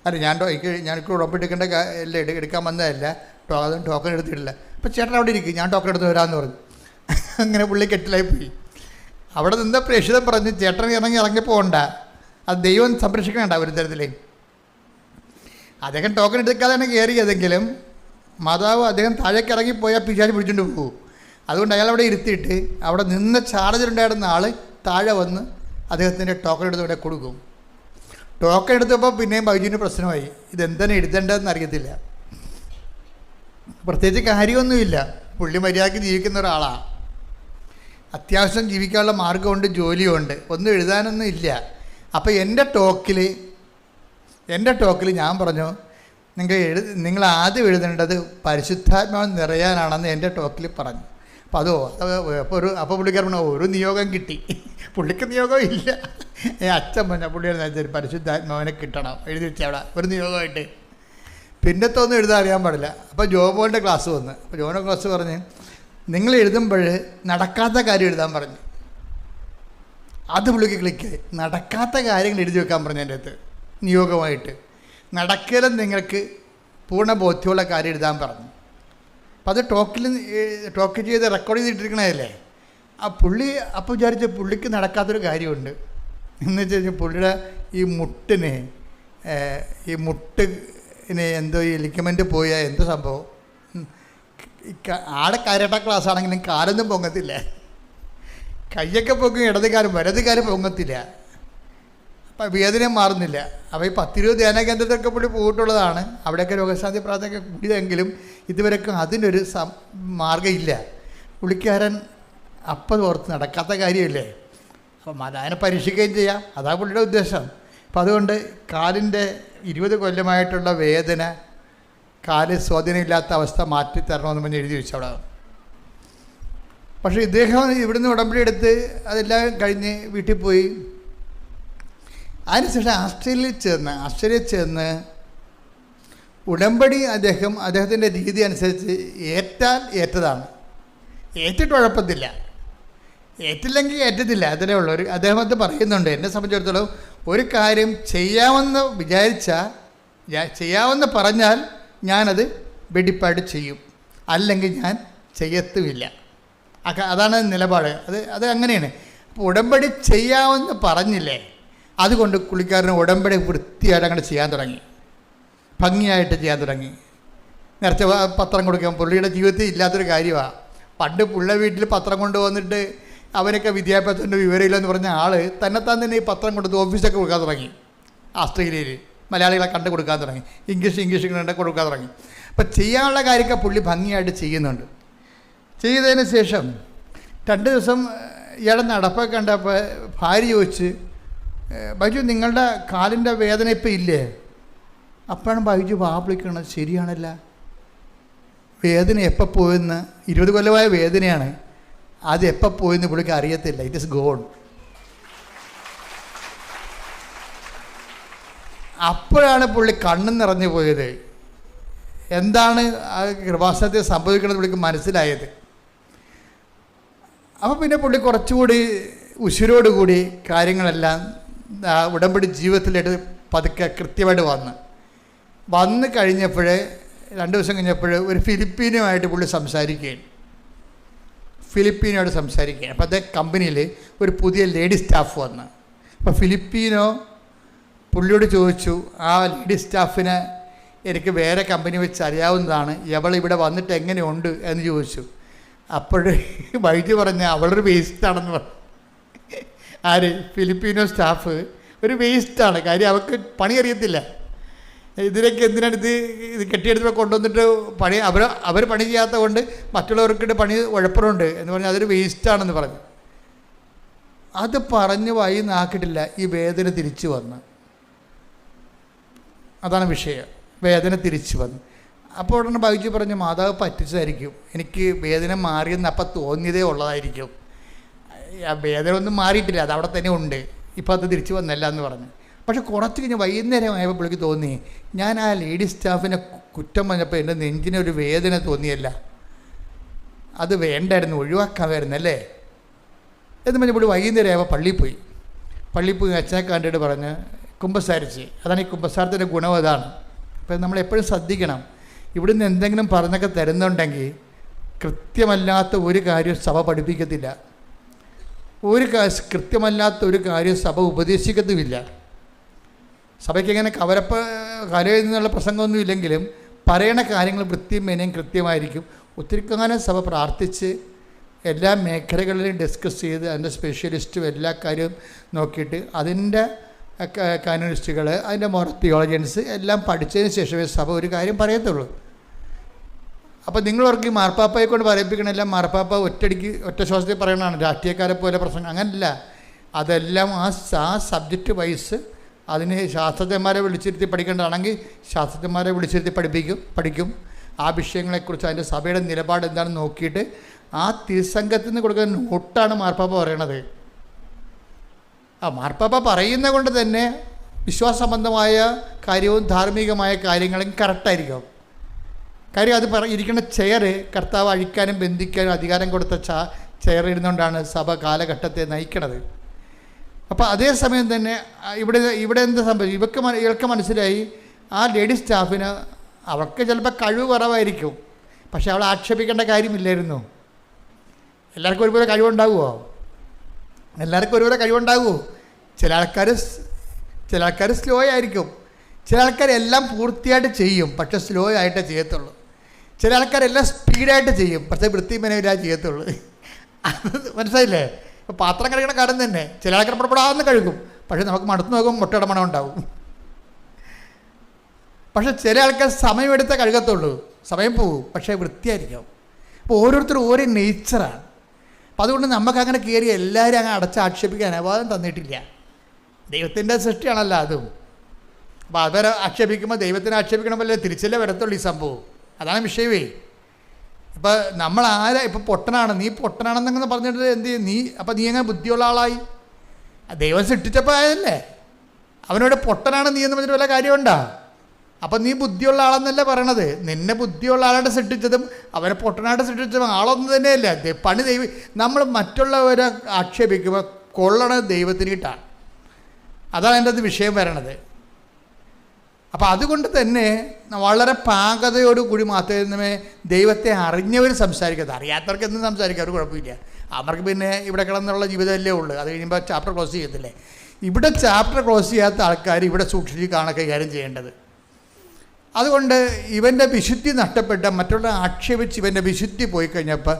അല്ല ഞാനിപ്പോൾ ഉടമ്പടി എടുക്കാൻ വന്നതല്ല, അതും ടോക്കൺ എടുത്തിട്ടില്ല. അപ്പോൾ ചേട്ടൻ അവിടെ ഇരിക്കും, ഞാൻ ടോക്കൺ എടുത്ത് വരാമെന്ന് പറഞ്ഞു. അങ്ങനെ പുള്ളി കെട്ടിലായി പോയി. അവിടെ നിന്ന് പ്രേക്ഷിതം പറഞ്ഞ്, ചേട്ടൻ ഇറങ്ങി പോകണ്ട, അത് ദൈവം സംരക്ഷിക്കണ്ട ഒരു തരത്തിലേ. അദ്ദേഹം ടോക്കൺ എടുക്കാതെയാണ് കയറിയതെങ്കിലും മാതാവ് അദ്ദേഹം താഴേക്ക് ഇറങ്ങിപ്പോയാൽ പിശാച് പിടിച്ചുകൊണ്ട് പോകും. അതുകൊണ്ട് അയാൾ അവിടെ ഇരുത്തിയിട്ട് അവിടെ നിന്ന് ചാർജിലുണ്ടായിരുന്ന ആൾ താഴെ വന്ന് അദ്ദേഹത്തിൻ്റെ ടോക്കൺ എടുത്ത് ഇവിടെ കൊടുക്കും. ടോക്കൺ എടുത്തപ്പോൾ പിന്നെയും ബൈജുവിന് പ്രശ്നമായി, ഇതെന്താണ് എഴുതേണ്ടതെന്ന് അറിയത്തില്ല. പ്രത്യേകിച്ച് കാര്യമൊന്നുമില്ല, പുള്ളി മര്യാദയ്ക്ക് ജീവിക്കുന്ന ഒരാളാണ്, അത്യാവശ്യം ജീവിക്കാനുള്ള മാർഗമുണ്ട്, ജോലിയുണ്ട്, ഒന്നും എഴുതാനൊന്നും ഇല്ല. അപ്പോൾ എൻ്റെ ടോക്കിൽ ഞാൻ പറഞ്ഞു, നിങ്ങൾ ആദ്യം എഴുതേണ്ടത് പരിശുദ്ധാത്മാവ് നിറയാനാണെന്ന് എൻ്റെ ടോക്കിൽ പറഞ്ഞു. അപ്പോൾ പുള്ളിക്കാരൻ പറഞ്ഞു, ഒരു നിയോഗം കിട്ടി. പുള്ളിക്ക് നിയോഗം ഇല്ല. അച്ഛൻ പറഞ്ഞ പുള്ളിയുടെ പരിശുദ്ധാത്മാവിനെ കിട്ടണം, എഴുതി വെച്ചാൽ അവിടെ ഒരു നിയോഗമായിട്ട്. പിന്നത്തൊന്നും എഴുതാൻ അറിയാൻ പാടില്ല. അപ്പോൾ ജോബോൻ്റെ ക്ലാസ് വന്ന്, അപ്പോൾ ജോബോൻ്റെ ക്ലാസ് പറഞ്ഞ്, നിങ്ങൾ എഴുതുമ്പോൾ നടക്കാത്ത കാര്യം എഴുതാൻ പറഞ്ഞു. അത് പുള്ളിക്ക് ക്ലിക്ക്, നടക്കാത്ത കാര്യങ്ങൾ എഴുതി വെക്കാൻ പറഞ്ഞു എൻ്റെ അടുത്ത് നിയോഗമായിട്ട്. നടക്കലും നിങ്ങൾക്ക് പൂർണ്ണ ബോധ്യമുള്ള കാര്യം എഴുതാൻ പറഞ്ഞു. അപ്പോൾ അത് ടോക്ക് ചെയ്ത് റെക്കോർഡ് ചെയ്തിട്ടിരിക്കണതല്ലേ. അപ്പോൾ വിചാരിച്ച പുള്ളിക്ക് നടക്കാത്തൊരു കാര്യമുണ്ട് എന്ന് വെച്ച് കഴിഞ്ഞാൽ, പുള്ളിയുടെ ഈ മുട്ടിന് എന്തോ ഈ ലിഗമെൻ്റ് പോയാൽ എന്തോ സംഭവം, ആടെ കരാട്ട ക്ലാസ് ആണെങ്കിലും കാലൊന്നും പൊങ്ങത്തില്ല, കയ്യൊക്കെ പൊങ്ങും, വലത് കാലം പൊങ്ങത്തില്ല, അപ്പം വേദന മാറുന്നില്ല. അപ്പോൾ ഈ 10-20 ധ്യാന കേന്ദ്രത്തൊക്കെ പുള്ളി പോയിട്ടുള്ളതാണ്, അവിടെയൊക്കെ രോഗശാന്തി പ്രാർത്ഥനയൊക്കെ കൂടിയതെങ്കിലും ഇതുവരെയൊക്കെ അതിനൊരു മാർഗ്ഗമില്ല. പുള്ളിക്കാരൻ അപ്പം ഓർത്ത് നടക്കാത്ത കാര്യമില്ലേ, അപ്പം അതിനെ പരീക്ഷിക്കുകയും ചെയ്യാം, അതാണ് പുള്ളിയുടെ ഉദ്ദേശം. അപ്പം അതുകൊണ്ട് കാലിൻ്റെ 20 കൊല്ലമായിട്ടുള്ള വേദന, കാല് സ്വാധീനമില്ലാത്ത അവസ്ഥ മാറ്റി തരണമെന്ന് പറഞ്ഞ് എഴുതി വെച്ചു അവിടെ. പക്ഷേ ഇദ്ദേഹം ഇവിടുന്ന് ഉടമ്പടി എടുത്ത് അതെല്ലാം കഴിഞ്ഞ് വീട്ടിൽ പോയി. അതിനുശേഷം ആസ്ട്രേലിയയിൽ ചെന്ന് ഉടമ്പടി അദ്ദേഹത്തിൻ്റെ രീതി അനുസരിച്ച് ഏറ്റതാണ്. ഏറ്റിട്ട് കുഴപ്പത്തില്ല, ഏറ്റില്ലെങ്കിൽ ഏറ്റത്തില്ല, അതിലേ ഉള്ളൂ. അദ്ദേഹം അത് പറയുന്നുണ്ട്, എന്നെ സംബന്ധിച്ചിടത്തോളം ഒരു കാര്യം ചെയ്യാമെന്ന് പറഞ്ഞാൽ ഞാനത് വെടിപ്പാട് ചെയ്യും, അല്ലെങ്കിൽ ഞാൻ ചെയ്യത്തുമില്ല. അതാണ് നിലപാട്. അത് അങ്ങനെയാണ്. അപ്പോൾ ഉടമ്പടി ചെയ്യാമെന്ന് പറഞ്ഞില്ലേ, അതുകൊണ്ട് പുള്ളിക്കാരന് ഉടമ്പടി വൃത്തിയായിട്ട് അങ്ങനെ ചെയ്യാൻ തുടങ്ങി, ഭംഗിയായിട്ട് ചെയ്യാൻ തുടങ്ങി. നേരത്തെ പത്രം കൊടുക്കാൻ പുള്ളിയുടെ ജീവിതത്തിൽ ഇല്ലാത്തൊരു കാര്യമാണ്. പണ്ട് പുള്ള വീട്ടിൽ പത്രം കൊണ്ടുവന്നിട്ട് അവരൊക്കെ വിദ്യാഭ്യാസത്തിൻ്റെ വിവരമില്ലെന്ന് പറഞ്ഞ ആൾ തന്നെത്താൻ തന്നെ ഈ പത്രം കൊടുത്ത് ഓഫീസൊക്കെ കൊടുക്കാൻ തുടങ്ങി. ആസ്ട്രേലിയയിൽ മലയാളികളെ കണ്ടു കൊടുക്കാൻ തുടങ്ങി, ഇംഗ്ലീഷ് കണ്ട് കൊടുക്കാൻ തുടങ്ങി. അപ്പം ചെയ്യാനുള്ള കാര്യമൊക്കെ പുള്ളി ഭംഗിയായിട്ട് ചെയ്യുന്നുണ്ട്. ചെയ്തതിന് ശേഷം 2 ദിവസം ഇയാളെ നടപ്പൊക്കെ കണ്ടപ്പോൾ ഭാര്യ ചോദിച്ച്, ബൈജു നിങ്ങളുടെ കാലിൻ്റെ വേദന ഇപ്പം ഇല്ലേ? അപ്പോഴാണ് ബൈജു വിളിക്കണത്, ശരിയാണല്ല, വേദന എപ്പോൾ പോയെന്ന്, 20 കൊല്ലമായ വേദനയാണ്, അത് എപ്പോൾ പോയെന്ന് പുള്ളിക്ക് അറിയത്തില്ല. It is God. അപ്പോഴാണ് പുള്ളി കണ്ണു നിറഞ്ഞു പോയത്. എന്താണ് ആ കൃപാസനത്തിൽ സംഭവിക്കുന്നത് പുള്ളിക്ക് മനസ്സിലായത്. അപ്പോൾ പിന്നെ പുള്ളി കുറച്ചുകൂടി ഉശിരോടുകൂടി കാര്യങ്ങളെല്ലാം ഉടമ്പടി ജീവിതത്തിലേക്ക് പതുക്കെ കൃത്യമായിട്ട് വന്ന് കഴിഞ്ഞപ്പോൾ 2 ദിവസം കഴിഞ്ഞപ്പോൾ ഒരു ഫിലിപ്പീനുമായിട്ട് പുള്ളി സംസാരിക്കുകയാണ്. ഫിലിപ്പീനോട് സംസാരിക്കുകയാണ്. അപ്പോൾ അതേ കമ്പനിയിൽ ഒരു പുതിയ ലേഡി സ്റ്റാഫ് വന്ന്, അപ്പോൾ ഫിലിപ്പീനോ പുള്ളിയോട് ചോദിച്ചു, ആ ലേഡി സ്റ്റാഫിനെ എനിക്ക് വേറെ കമ്പനി വെച്ച് അറിയാവുന്നതാണ്, ഇവൾ ഇവിടെ വന്നിട്ട് എങ്ങനെയുണ്ട് എന്ന് ചോദിച്ചു. അപ്പോൾ വൈദ്യു പറഞ്ഞ അവളൊരു വേസ്റ്റാണെന്ന് പറഞ്ഞു. ആര്? ഫിലിപ്പീനോ സ്റ്റാഫ് ഒരു വേസ്റ്റാണ്. കാര്യം അവൾക്ക് പണി അറിയത്തില്ല. ഇതിലേക്ക് എന്തിനാണ് ഇത് കെട്ടിയെടുത്ത് കൊണ്ടുവന്നിട്ട് പണി അവർ പണി ചെയ്യാത്ത കൊണ്ട് മറ്റുള്ളവർക്കിട്ട് പണി ഉഴപ്പറുണ്ട് എന്ന് പറഞ്ഞാൽ അതൊരു വേസ്റ്റാണെന്ന് പറഞ്ഞു. അത് പറഞ്ഞ് നാക്കിട്ടില്ല, ഈ വേദന തിരിച്ചു വന്ന്. അതാണ് വിഷയം. വേദന തിരിച്ചു വന്നു. അപ്പോൾ ഉടനെ ബൈജു പറഞ്ഞു, മാതാവ് പറ്റിച്ചതായിരിക്കും, എനിക്ക് വേദന മാറിയെന്ന് അപ്പം തോന്നിയതേ ഉള്ളതായിരിക്കും, ആ വേദന ഒന്നും മാറിയിട്ടില്ല, അത് അവിടെ തന്നെ ഉണ്ട്, ഇപ്പം അത് തിരിച്ചു വന്നല്ല എന്ന് പറഞ്ഞു. പക്ഷെ കുറച്ച് കഴിഞ്ഞ് വൈകുന്നേരം ആയപ്പോൾ പുള്ളിക്ക് തോന്നി, ഞാൻ ആ ലേഡി സ്റ്റാഫിനെ കുറ്റം പറഞ്ഞപ്പോൾ എൻ്റെ നെഞ്ചിനൊരു വേദന തോന്നിയല്ല, അത് വേണ്ടായിരുന്നു, ഒഴിവാക്കാമായിരുന്നു അല്ലേ എന്ന് പറഞ്ഞ് പുള്ളി വൈകുന്നേരം ആയപ്പോൾ പള്ളിയിൽ പോയി അച്ഛനെ കണ്ടിട്ട് പറഞ്ഞ് കുമ്പസാരിച്ച്. അതാണ് ഈ കുമ്പസാരത്തിൻ്റെ ഗുണം അതാണ്. അപ്പം നമ്മളെപ്പോഴും ശ്രദ്ധിക്കണം, ഇവിടുന്ന് എന്തെങ്കിലും പറഞ്ഞൊക്കെ തരുന്നുണ്ടെങ്കിൽ കൃത്യമല്ലാത്ത ഒരു കാര്യം സഭ പഠിപ്പിക്കത്തില്ല, കൃത്യമല്ലാത്ത ഒരു കാര്യം സഭ ഉപദേശിക്കത്തുമില്ല. സഭയ്ക്ക് ഇങ്ങനെ കലയിൽ നിന്നുള്ള പ്രസംഗമൊന്നും ഇല്ലെങ്കിലും പറയണ കാര്യങ്ങൾ വൃത്തിയും മേനയും കൃത്യമായിരിക്കും. ഒത്തിരി കാലം സഭ പ്രാർത്ഥിച്ച് എല്ലാ മേഖലകളിലും ഡിസ്കസ് ചെയ്ത് അതിൻ്റെ സ്പെഷ്യലിസ്റ്റും എല്ലാ കാര്യവും നോക്കിയിട്ട് അതിൻ്റെ കാനോണിസ്റ്റുകൾ, അതിൻ്റെ തിയോളജിയൻസ് എല്ലാം പഠിച്ചതിന് ശേഷമേ സഭ ഒരു കാര്യം പറയത്തുള്ളൂ. അപ്പോൾ നിങ്ങളവർക്ക് മാർപ്പാപ്പയെ കൊണ്ട് പറയിപ്പിക്കണമല്ല, മാർപ്പാപ്പ ഒറ്റ ശ്വാസത്തിൽ പറയണതാണ്, രാഷ്ട്രീയക്കാരെ പോലെ പ്രസംഗം അങ്ങനല്ല. അതെല്ലാം ആ സബ്ജക്റ്റ് വൈസ് അതിന് ശാസ്ത്രജ്ഞന്മാരെ വിളിച്ചിരുത്തി പഠിക്കേണ്ടതാണെങ്കിൽ ശാസ്ത്രജ്ഞന്മാരെ വിളിച്ചിരുത്തി പഠിക്കും. ആ വിഷയങ്ങളെക്കുറിച്ച് അതിൻ്റെ സഭയുടെ നിലപാട് എന്താണെന്ന് നോക്കിയിട്ട് ആ തിരുസംഘത്തിൽ നിന്ന് കൊടുക്കുന്ന നോട്ടാണ് മാർപ്പാപ്പ പറയണത്. മാർപ്പാപ്പ പറയുന്ന കൊണ്ട് തന്നെ വിശ്വാസ സംബന്ധമായ കാര്യവും ധാർമ്മികമായ കാര്യങ്ങളും കറക്റ്റായിരിക്കും. കാര്യം അത് ഇരിക്കുന്ന ചെയർ കർത്താവ് അഴിക്കാനും ബന്ധിക്കാനും അധികാരം കൊടുത്ത ചെയർ ഇരുന്നുകൊണ്ടാണ് സഭ കാലഘട്ടത്തെ നയിക്കണത്. അപ്പോൾ അതേസമയം തന്നെ ഇവിടെ എന്ത് സംഭവിച്ചു, ഇവർക്ക് മനസ്സിലായി ആ ലേഡി സ്റ്റാഫിന് അവർക്ക് ചിലപ്പോൾ കഴിവ് കുറവായിരിക്കും, പക്ഷെ അവളെ ആക്ഷേപിക്കേണ്ട കാര്യമില്ലായിരുന്നു. എല്ലാവർക്കും ഒരുപോലെ കഴിവുണ്ടാകുമോ? എല്ലാവർക്കും ഒരുപോലെ കഴിവുണ്ടാകുമോ? ചില ആൾക്കാർ സ്ലോ ആയിരിക്കും, ചില ആൾക്കാർ എല്ലാം പൂർത്തിയായിട്ട് ചെയ്യും, പക്ഷെ സ്ലോ ആയിട്ടേ ചെയ്യത്തുള്ളൂ. ചില ആൾക്കാരെല്ലാം സ്പീഡായിട്ട് ചെയ്യും, പക്ഷേ വൃത്തിമനയില്ലാതെ ചെയ്യത്തുള്ളൂ. മനസ്സിലായില്ലേ? ഇപ്പോൾ പാത്രം കഴുകണ കാര്യം തന്നെ ചില ആൾക്കാർ പുറപ്പെടാതെ കഴുകും, പക്ഷേ നമുക്ക് മടുത്ത് നോക്കുമ്പോൾ മുട്ടയുടെ മണം ഉണ്ടാവും. പക്ഷേ ചില ആൾക്കാർ സമയമെടുത്തേ കഴുകത്തുള്ളൂ, സമയം പോവും, പക്ഷേ വൃത്തിയായിരിക്കും. അപ്പോൾ ഓരോരുത്തരും ഓരോ നേച്ചറാണ്. അപ്പം അതുകൊണ്ട് നമുക്കങ്ങനെ കയറി എല്ലാവരും അങ്ങനെ ആക്ഷേപിക്കാൻ അനുവാദം തന്നിട്ടില്ല. ദൈവത്തിൻ്റെ സൃഷ്ടിയാണല്ലോ അതും. അപ്പോൾ അവരെ ആക്ഷേപിക്കുമ്പോൾ ദൈവത്തിനെ ആക്ഷേപിക്കണമല്ലേ തിരിച്ചല്ലേ വരത്തുള്ളൂ ഈ സംഭവം. അതാണ് വിഷയമേ. ഇപ്പം ഇപ്പം പൊട്ടനാണ്, നീ പൊട്ടനാണെന്നങ്ങനെ പറഞ്ഞിട്ട് എന്ത് ചെയ്യും? നീ അങ്ങനെ ബുദ്ധിയുള്ള ആളായി. ദൈവം സൃഷ്ടിച്ചപ്പോൾ ആയതല്ലേ. അവനോട് പൊട്ടനാണ് നീ എന്ന് പറഞ്ഞിട്ട് വല്ല കാര്യമുണ്ടോ? അപ്പം നീ ബുദ്ധിയുള്ള ആളെന്നല്ല പറയണത്. നിന്നെ ബുദ്ധിയുള്ള ആളായിട്ട് സൃഷ്ടിച്ചതും അവനെ പൊട്ടനായിട്ട് സൃഷ്ടിച്ചതും ആളൊന്നും തന്നെയല്ല. നമ്മൾ മറ്റുള്ളവരെ ആക്ഷേപിക്കുമ്പോൾ കൊള്ളണത് ദൈവത്തിന് കിട്ടാണ്. അതാണ് എൻ്റെ അത് വിഷയം വരണത്. അപ്പോൾ അതുകൊണ്ട് തന്നെ വളരെ പാകതയോടുകൂടി മാത്രമേ ദൈവത്തെ അറിഞ്ഞവർ സംസാരിക്കരുത്. അറിയാത്തവർക്ക് എന്തും സംസാരിക്കാം, അവർ കുഴപ്പമില്ല. അവർക്ക് പിന്നെ ഇവിടെ കിടന്നുള്ള ജീവിതമല്ലേ ഉള്ളൂ. അത് കഴിയുമ്പോൾ ചാപ്റ്റർ ക്ലോസ് ചെയ്യത്തില്ലേ. ഇവിടെ ചാപ്റ്റർ ക്ലോസ് ചെയ്യാത്ത ആൾക്കാർ ഇവിടെ സൂക്ഷിച്ച് കൈകാര്യം ചെയ്യേണ്ടത്. അതുകൊണ്ട് ഇവൻ്റെ വിശുദ്ധി നഷ്ടപ്പെട്ട മറ്റുള്ള ആക്ഷേപിച്ച് ഇവൻ്റെ വിശുദ്ധി പോയി കഴിഞ്ഞപ്പോൾ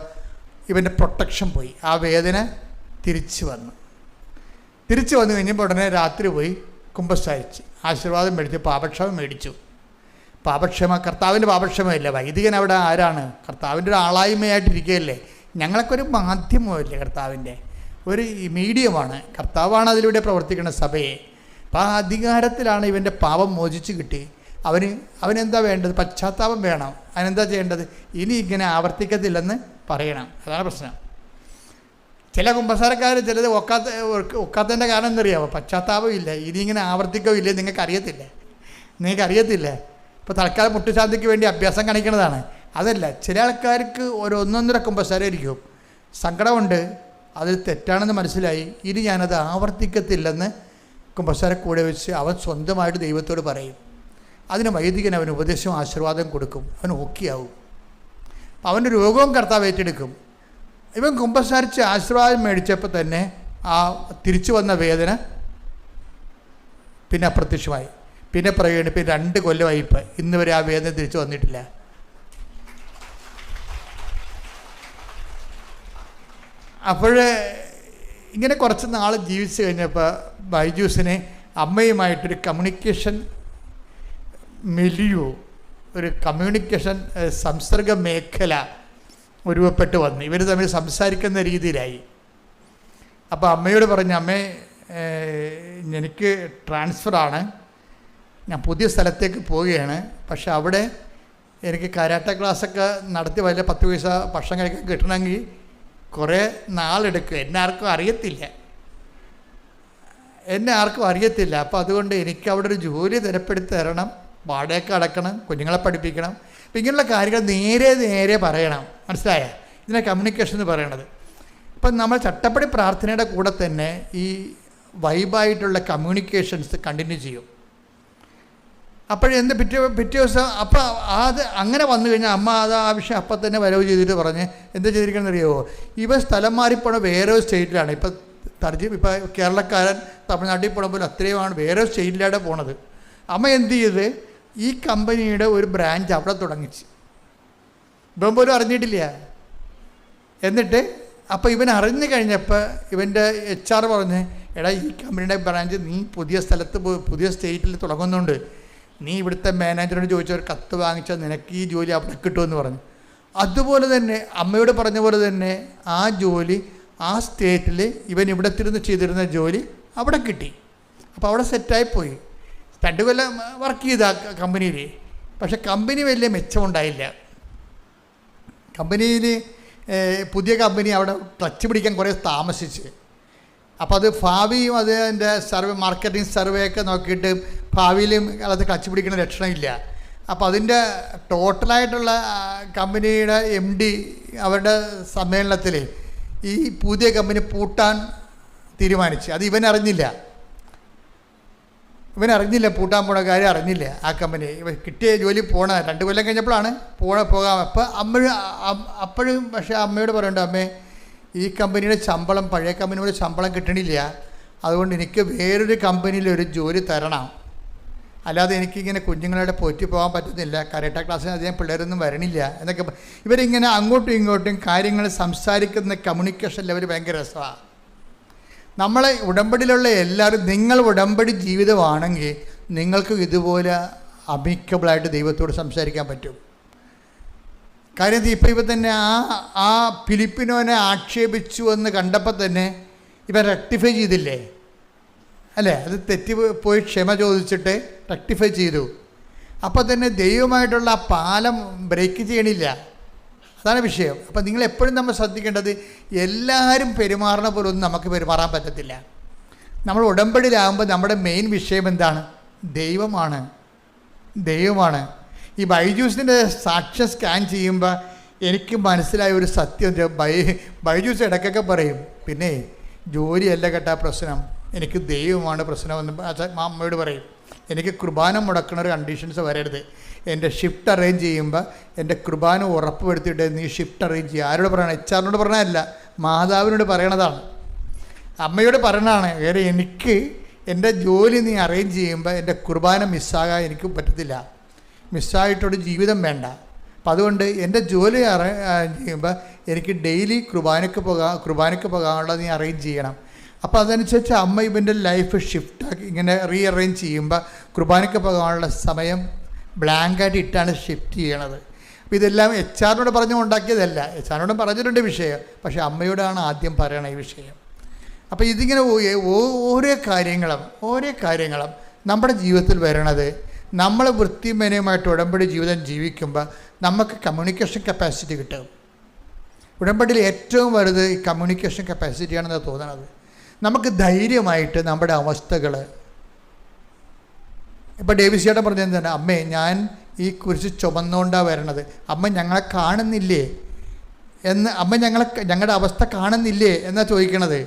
ഇവൻ്റെ പ്രൊട്ടക്ഷൻ പോയി. ആ വേദന തിരിച്ചു വന്നു കഴിഞ്ഞപ്പോൾ ഉടനെ രാത്രി പോയി കുമ്പസാരിച്ച് ആശീർവാദം മേടിച്ച് പാപക്ഷമം മേടിച്ചു. കർത്താവിൻ്റെ പാപക്ഷമല്ല. വൈദികൻ അവിടെ ആരാണ്? കർത്താവിൻ്റെ ഒരു ആളായ്മയായിട്ടിരിക്കുകയല്ലേ. ഞങ്ങളൊക്കെ ഒരു മാധ്യമമല്ലേ, കർത്താവിൻ്റെ ഒരു മീഡിയമാണ്. കർത്താവാണ് അതിലൂടെ പ്രവർത്തിക്കുന്ന സഭയെ. അപ്പോൾ ആ അധികാരത്തിലാണ് ഇവൻ്റെ പാപം മോചിച്ച് കിട്ടി. അവനെന്താ വേണ്ടത്? പശ്ചാത്താപം വേണം. അതിനെന്താ ചെയ്യേണ്ടത്? ഇനി ഇങ്ങനെ ആവർത്തിക്കത്തില്ലെന്ന് പറയണം. അതാണ് പ്രശ്നം. ചില കുമ്പസാരക്കാർ ചിലത് ഒക്കാത്തതിൻ്റെ കാരണം എന്തറിയാമോ? പശ്ചാത്താപം ഇല്ല. ഇനി ഇങ്ങനെ ആവർത്തിക്കവില്ലേ നിങ്ങൾക്കറിയത്തില്ല. ഇപ്പോൾ തൽക്കാലം മുട്ടുശാന്തിക്ക് വേണ്ടി അഭ്യാസം കാണിക്കുന്നതാണ്. അതല്ല, ചില ആൾക്കാർക്ക് ഒന്നൊന്നര കുമ്പസാരമായിരിക്കും. സങ്കടമുണ്ട്, അത് തെറ്റാണെന്ന് മനസ്സിലായി, ഇനി ഞാനത് ആവർത്തിക്കത്തില്ലെന്ന് കുമ്പസാര കൂടെ വെച്ച് അവൻ സ്വന്തമായിട്ട് ദൈവത്തോട് പറയും. അതിന് വൈദികൻ അവന് ഉപദേശവും ആശീർവാദം കൊടുക്കും. അവൻ ഓക്കെയാവും. അവൻ്റെ രോഗവും കർത്താവ് ഏറ്റെടുക്കും. ഇവൻ കുമ്പസാരിച്ച് ആശീർവാദം മേടിച്ചപ്പോൾ തന്നെ ആ തിരിച്ചു വന്ന വേദന പിന്നെ അപ്രത്യക്ഷമായി. പിന്നെ പറയുകയാണ്, പിന്നെ 2 കൊല്ലമായി ഇപ്പം ഇന്ന് വരെ ആ വേദന തിരിച്ചു വന്നിട്ടില്ല. അപ്പോൾ ഇങ്ങനെ കുറച്ച് നാൾ ജീവിച്ച് കഴിഞ്ഞപ്പോൾ ബൈജൂസിന് അമ്മയുമായിട്ടൊരു കമ്മ്യൂണിക്കേഷൻ മെലിയോ, ഒരു കമ്മ്യൂണിക്കേഷൻ സംസർഗ മേഖല രൂപപ്പെട്ട് വന്നു. ഇവർ തമ്മിൽ സംസാരിക്കുന്ന രീതിയിലായി. അപ്പോൾ അമ്മയോട് പറഞ്ഞു, അമ്മേ എനിക്ക് ട്രാൻസ്ഫറാണ്, ഞാൻ പുതിയ സ്ഥലത്തേക്ക് പോവുകയാണ്. പക്ഷെ അവിടെ എനിക്ക് കരാട്ട ക്ലാസ്സൊക്കെ നടത്തി വലിയ 10 പൈസ ഭക്ഷണം കഴിക്കാൻ കിട്ടണമെങ്കിൽ കുറേ നാളെടുക്കും. എന്നെ ആർക്കും അറിയത്തില്ല. അപ്പോൾ അതുകൊണ്ട് എനിക്ക് അവിടെ ഒരു ജോലി തിരപ്പെടുത്തി തരണം, വാടകയൊക്കെ അടക്കണം, കുഞ്ഞുങ്ങളെ പഠിപ്പിക്കണം. അപ്പം ഇങ്ങനെയുള്ള കാര്യങ്ങൾ നേരെ പറയണം. മനസ്സിലായ? ഇതിനെ കമ്മ്യൂണിക്കേഷൻ എന്ന് പറയണത്. ഇപ്പം നമ്മൾ ചട്ടപ്പടി പ്രാർത്ഥനയുടെ കൂടെ തന്നെ ഈ വൈബായിട്ടുള്ള കമ്മ്യൂണിക്കേഷൻസ് കണ്ടിന്യൂ ചെയ്യും. അപ്പോഴെന്ത് പിറ്റേ ദിവസം അപ്പോൾ അത് അങ്ങനെ വന്നു കഴിഞ്ഞാൽ അമ്മ അത് ആ വിഷയം അപ്പം തന്നെ വരവ് ചെയ്തിട്ട് പറഞ്ഞ് എന്താ ചെയ്തിരിക്കണമെന്ന് അറിയുമോ, ഇവ സ്ഥലം മാറിപ്പോണ വേറെ സ്റ്റേറ്റിലാണ്. ഇപ്പം ഇപ്പോൾ കേരളക്കാരൻ തമിഴ്നാട്ടിൽ പോണ പോലെ അത്രയുമാണ് വേറെ സ്റ്റേറ്റിലാണ് പോണത്. അമ്മ എന്ത് ചെയ്ത് ഈ കമ്പനിയുടെ ഒരു ബ്രാഞ്ച് അവിടെ തുടങ്ങിച്ച്. ഇവൻ പോലും അറിഞ്ഞിട്ടില്ല. എന്നിട്ട് അപ്പോൾ ഇവൻ അറിഞ്ഞു കഴിഞ്ഞപ്പോൾ ഇവൻ്റെ HR പറഞ്ഞ്, എടാ ഈ കമ്പനിയുടെ ബ്രാഞ്ച് നീ പുതിയ സ്റ്റേറ്റിൽ തുടങ്ങുന്നുണ്ട്, നീ ഇവിടുത്തെ മാനേജറിനോട് ചോദിച്ച ഒരു കത്ത് വാങ്ങിച്ചാൽ നിനക്ക് ഈ ജോലി അവിടെ കിട്ടുമെന്ന് പറഞ്ഞു. അതുപോലെ തന്നെ അമ്മയോട് പറഞ്ഞ പോലെ തന്നെ ആ ജോലി ആ സ്റ്റേറ്റിൽ ഇവൻ ഇവിടെ ചെയ്തിരുന്ന ജോലി അവിടെ കിട്ടി. അപ്പോൾ അവിടെ സെറ്റായിപ്പോയി. 2 കൊല്ലം വർക്ക് ചെയ്ത കമ്പനിയിൽ. പക്ഷെ കമ്പനി വലിയ മെച്ചമുണ്ടായില്ല. പുതിയ കമ്പനി അവിടെ ക്ലച്ച് പിടിക്കാൻ കുറേ താമസിച്ച്. അപ്പോൾ അത് ഭാവിയും അതിൻ്റെ മാർക്കറ്റിംഗ് സർവേ ഒക്കെ നോക്കിയിട്ട് ഭാവിയിലും അത് ക്ലച്ച് പിടിക്കുന്ന ലക്ഷണമില്ല. അപ്പോൾ അതിൻ്റെ ടോട്ടലായിട്ടുള്ള കമ്പനിയുടെ MD അവരുടെ സമ്മേളനത്തിൽ ഈ പുതിയ കമ്പനി പൂട്ടാൻ തീരുമാനിച്ചു. അത് ഇവനറിഞ്ഞില്ല, പൂട്ടാൻ പോണ കാര്യം അറിഞ്ഞില്ല. ആ കമ്പനി കിട്ടിയ ജോലി 2 കൊല്ലം കഴിഞ്ഞപ്പോഴാണ് പോകാം. അപ്പോഴും പക്ഷേ അമ്മയോട് പറയണ്ട, അമ്മേ ഈ കമ്പനിയുടെ ശമ്പളം പഴയ കമ്പനിയുടെ ശമ്പളം കിട്ടണില്ല, അതുകൊണ്ട് എനിക്ക് വേറൊരു കമ്പനിയിൽ ഒരു ജോലി തരണം, അല്ലാതെ എനിക്കിങ്ങനെ കുഞ്ഞുങ്ങളുടെ പോറ്റി പോകാൻ പറ്റുന്നില്ല, കരാട്ട ക്ലാസ്സിന് അധികം പിള്ളേരൊന്നും വരണില്ല എന്നൊക്കെ. ഇവരിങ്ങനെ അങ്ങോട്ടും ഇങ്ങോട്ടും കാര്യങ്ങൾ സംസാരിക്കുന്ന കമ്മ്യൂണിക്കേഷൻ ലെവൽ ഭയങ്കര രസമാണ്. നമ്മളെ ഉടമ്പടിയിലുള്ള എല്ലാവരും, നിങ്ങൾ ഉടമ്പടി ജീവിതമാണെങ്കിൽ നിങ്ങൾക്ക് ഇതുപോലെ അമിക്കബിളായിട്ട് ദൈവത്തോട് സംസാരിക്കാൻ പറ്റും. കാര്യം ഇപ്പം തന്നെ ആ ഫിലിപ്പിനോനെ ആക്ഷേപിച്ചു എന്ന് കണ്ടപ്പോൾ തന്നെ ഇവൻ റെക്ടിഫൈ ചെയ്തില്ലേ, അല്ലേ? അത് തെറ്റി പോയി ക്ഷമ ചോദിച്ചിട്ട് റെക്ടിഫൈ ചെയ്തു. അപ്പോൾ തന്നെ ദൈവമായിട്ടുള്ള ആ പാലം ബ്രേക്ക് ചെയ്യണില്ല. അതാണ് വിഷയം. അപ്പം നിങ്ങളെപ്പോഴും നമ്മൾ ശ്രദ്ധിക്കേണ്ടത്, എല്ലാവരും പെരുമാറണ പോലെ ഒന്നും നമുക്ക് പെരുമാറാൻ പറ്റത്തില്ല. നമ്മൾ ഉടമ്പടിയിലാകുമ്പോൾ നമ്മുടെ മെയിൻ വിഷയം എന്താണ്? ദൈവമാണ്. ഈ ബൈജൂസിൻ്റെ സാക്ഷ്യം സ്കാൻ ചെയ്യുമ്പോൾ എനിക്ക് മനസ്സിലായ ഒരു സത്യം, ബൈജൂസ് ഇടയ്ക്കൊക്കെ പറയും, പിന്നെ ജോലിയല്ല കേട്ടാ പ്രശ്നം, എനിക്ക് ദൈവമാണ് പ്രശ്നമെന്ന് അമ്മയോട് പറയും. എനിക്ക് കുർബാന മുടക്കുന്ന ഒരു കണ്ടീഷൻസ് വരരുത്. എൻ്റെ ഷിഫ്റ്റ് അറേഞ്ച് ചെയ്യുമ്പോൾ എൻ്റെ കുർബാന ഉറപ്പ് വരുത്തിയിട്ട് നീ ഷിഫ്റ്റ് അറേഞ്ച് ചെയ്യുക. ആരോട് പറയണം? HR പറഞ്ഞതല്ല, മാതാവിനോട് പറയണതാണ്, അമ്മയോട് പറയണതാണ്. വേറെ എനിക്ക് എൻ്റെ ജോലി നീ അറേഞ്ച് ചെയ്യുമ്പോൾ എൻ്റെ കുർബാന മിസ്സാകാൻ എനിക്ക് പറ്റത്തില്ല, മിസ്സായിട്ടൊരു ജീവിതം വേണ്ട. അപ്പം അതുകൊണ്ട് എൻ്റെ ജോലി ചെയ്യുമ്പോൾ എനിക്ക് ഡെയിലി കുർബാനയ്ക്ക് പോകാനുള്ളത് നീ അറേഞ്ച് ചെയ്യണം. അപ്പോൾ അതനുസരിച്ച് അമ്മ ഇവൻ്റെ ലൈഫ് ഷിഫ്റ്റാക്കി ഇങ്ങനെ റീഅറേഞ്ച് ചെയ്യുമ്പോൾ കുർബാനയ്ക്ക് പോകാനുള്ള സമയം ബ്ലാങ്കായിട്ട് ഇട്ടാണ് ഷിഫ്റ്റ് ചെയ്യണത്. അപ്പോൾ ഇതെല്ലാം HR പറഞ്ഞു ഉണ്ടാക്കിയതല്ല, HR പറഞ്ഞിട്ടുണ്ട് വിഷയം, പക്ഷേ അമ്മയോടാണ് ആദ്യം പറയണത് ഈ വിഷയം. അപ്പോൾ ഇതിങ്ങനെ ഓരോ കാര്യങ്ങളും നമ്മുടെ ജീവിതത്തിൽ വരണത്, നമ്മൾ വൃത്തിമേനയുമായിട്ട് ഉടമ്പടി ജീവിതം ജീവിക്കുമ്പോൾ നമുക്ക് കമ്മ്യൂണിക്കേഷൻ കപ്പാസിറ്റി കിട്ടും. ഉടമ്പടിയിൽ ഏറ്റവും വലുത് ഈ കമ്മ്യൂണിക്കേഷൻ കപ്പാസിറ്റിയാണെന്ന് തോന്നണത്. നമുക്ക് ധൈര്യമായിട്ട് നമ്മുടെ അവസ്ഥകൾ, ഇപ്പോൾ ഡേവിസ് പറഞ്ഞത് എന്താണ്, അമ്മേ ഞാൻ ഈ കുരിശ് ചുമന്നുകൊണ്ടാണ് വരണത്, അമ്മ ഞങ്ങളെ കാണുന്നില്ലേ എന്ന്, അമ്മ ഞങ്ങളുടെ അവസ്ഥ കാണുന്നില്ലേ എന്നാണ് ചോദിക്കണത്.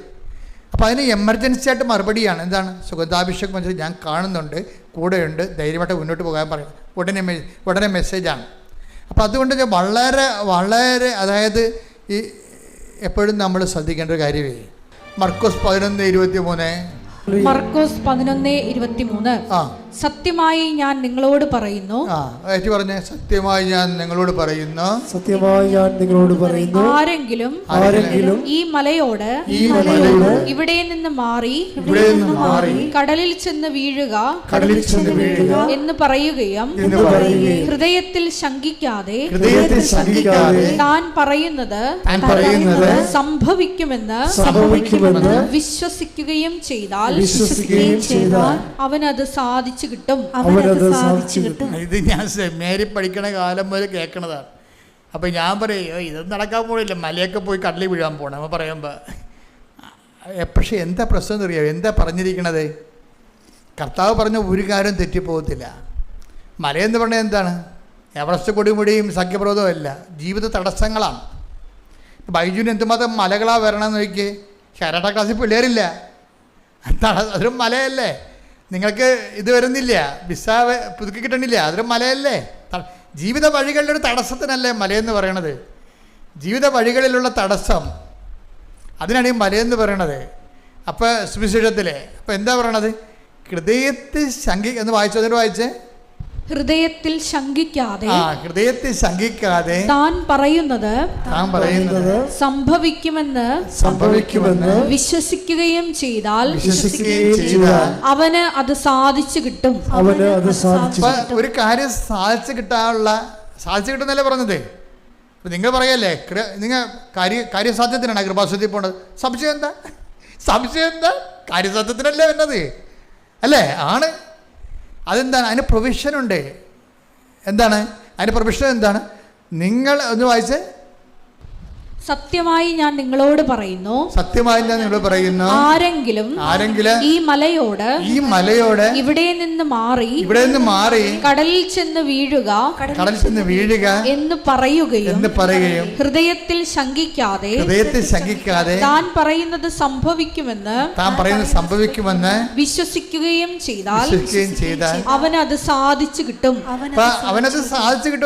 അപ്പോൾ അതിന് എമർജൻസി ആയിട്ട് മറുപടിയാണ്. എന്താണ്? സുഗന്ധാഭിഷേകം മനസ്സിൽ ഞാൻ കാണുന്നുണ്ട്, കൂടെയുണ്ട്, ധൈര്യമായിട്ട് മുന്നോട്ട് പോകാൻ പറയും. ഉടനെ മെസ്സേജാണ്. അപ്പോൾ അതുകൊണ്ട് ഞാൻ വളരെ അതായത് ഈ എപ്പോഴും നമ്മൾ ശ്രദ്ധിക്കേണ്ട ഒരു കാര്യമേ. മർക്കോസ് 11:23. മർക്കോസ് 11:23. സത്യമായി ഞാൻ നിങ്ങളോട് പറയുന്നു. പറഞ്ഞേ, സത്യമായി ഞാൻ നിങ്ങളോട് പറയുന്നു, സത്യമായി ഞാൻ നിങ്ങളോട് പറയുന്നു, ആരെങ്കിലും ഈ മലയോട് ഇവിടെ നിന്ന് മാറി കടലിൽ ചെന്ന് വീഴുക എന്ന് പറയുകയും ഹൃദയത്തിൽ ശങ്കിക്കാതെ താൻ പറയുന്നത് സംഭവിക്കുമെന്ന് വിശ്വസിക്കുകയും ചെയ്താൽ അവനത് സാധിച്ചു കിട്ടും. ഇത് ഞാൻ സെമിനാരി പഠിക്കണ കാലം മുതൽ കേൾക്കണതാണ്. അപ്പം ഞാൻ പറയും ഇതൊന്നും നടക്കാൻ പോണില്ല, മലയൊക്കെ പോയി കടലിൽ വീഴാൻ പോകണം നമ്മൾ പറയുമ്പോൾ. പക്ഷേ എന്താ പ്രശ്നം എന്നറിയാമോ? എന്താ പറഞ്ഞിരിക്കണത്? കർത്താവ് പറഞ്ഞ ഒരു കാര്യം തെറ്റിപ്പോകത്തില്ല. മലയെന്ന് പറഞ്ഞാൽ എന്താണ്? എവറസ്റ്റ് കൊടുമുടിയും സഖ്യപ്രദവും അല്ല, ജീവിത തടസ്സങ്ങളാണ്. ബൈജുവിന് എന്തുമാത്രം മലകളാണ് വരണമെന്ന് നോക്കിയേ. കരാട്ട ക്ലാസ്സിൽ പിള്ളേരില്ല, അതൊരു മലയല്ലേ. നിങ്ങൾക്ക് ഇത് വരുന്നില്ല, വിസ പുതുക്കി കിട്ടണില്ല, അതൊരു മലയല്ലേ. ജീവിത വഴികളുടെ ഒരു തടസ്സത്തിനല്ലേ മലയെന്ന് പറയണത്. ജീവിത വഴികളിലുള്ള തടസ്സം, അതിനാണ് ഈ മലയെന്ന് പറയണത്. അപ്പോൾ സുവിശേഷത്തിൽ അപ്പോൾ എന്താ പറയണത്? ഹൃദയത്തിൽ എന്ന് വായിച്ചേ. ഹൃദയത്തിൽ ശങ്കിക്കാതെ താൻ പറയുന്നത് സംഭവിക്കുമെന്ന് വിശ്വസിക്കുകയും ചെയ്താൽ അവന് അത് സാധിച്ചു കിട്ടും. ഒരു കാര്യം സാധിച്ചു കിട്ടുന്നല്ലേ പറഞ്ഞത്. നിങ്ങൾ പറയല്ലേ നിങ്ങൾ കാര്യസാധ്യത്തിനാണ് കൃപാസനത്തിൽ പോണത്. സംശയം എന്താ? കാര്യസാധ്യത്തിനല്ലേ വരുന്നത് അല്ലേ? ആണ്. അതെന്താണ്? അതിന് പ്രൊവിഷനുണ്ട്. എന്താണ് അതിന് പ്രൊവിഷൻ? എന്താണ്? നിങ്ങൾ ഒന്ന് വായിച്ചേ. സത്യമായി ഞാൻ നിങ്ങളോട് പറയുന്നു, ആരെങ്കിലും ഈ മലയോട് ഇവിടെ നിന്ന് മാറി കടലിൽ ചെന്ന് വീഴുക എന്ന് പറയുകയും ഹൃദയത്തിൽ ശങ്കിക്കാതെ താൻ പറയുന്നത് സംഭവിക്കുമെന്ന് വിശ്വസിക്കുകയും ചെയ്താൽ അവനത് സാധിച്ചു കിട്ടും.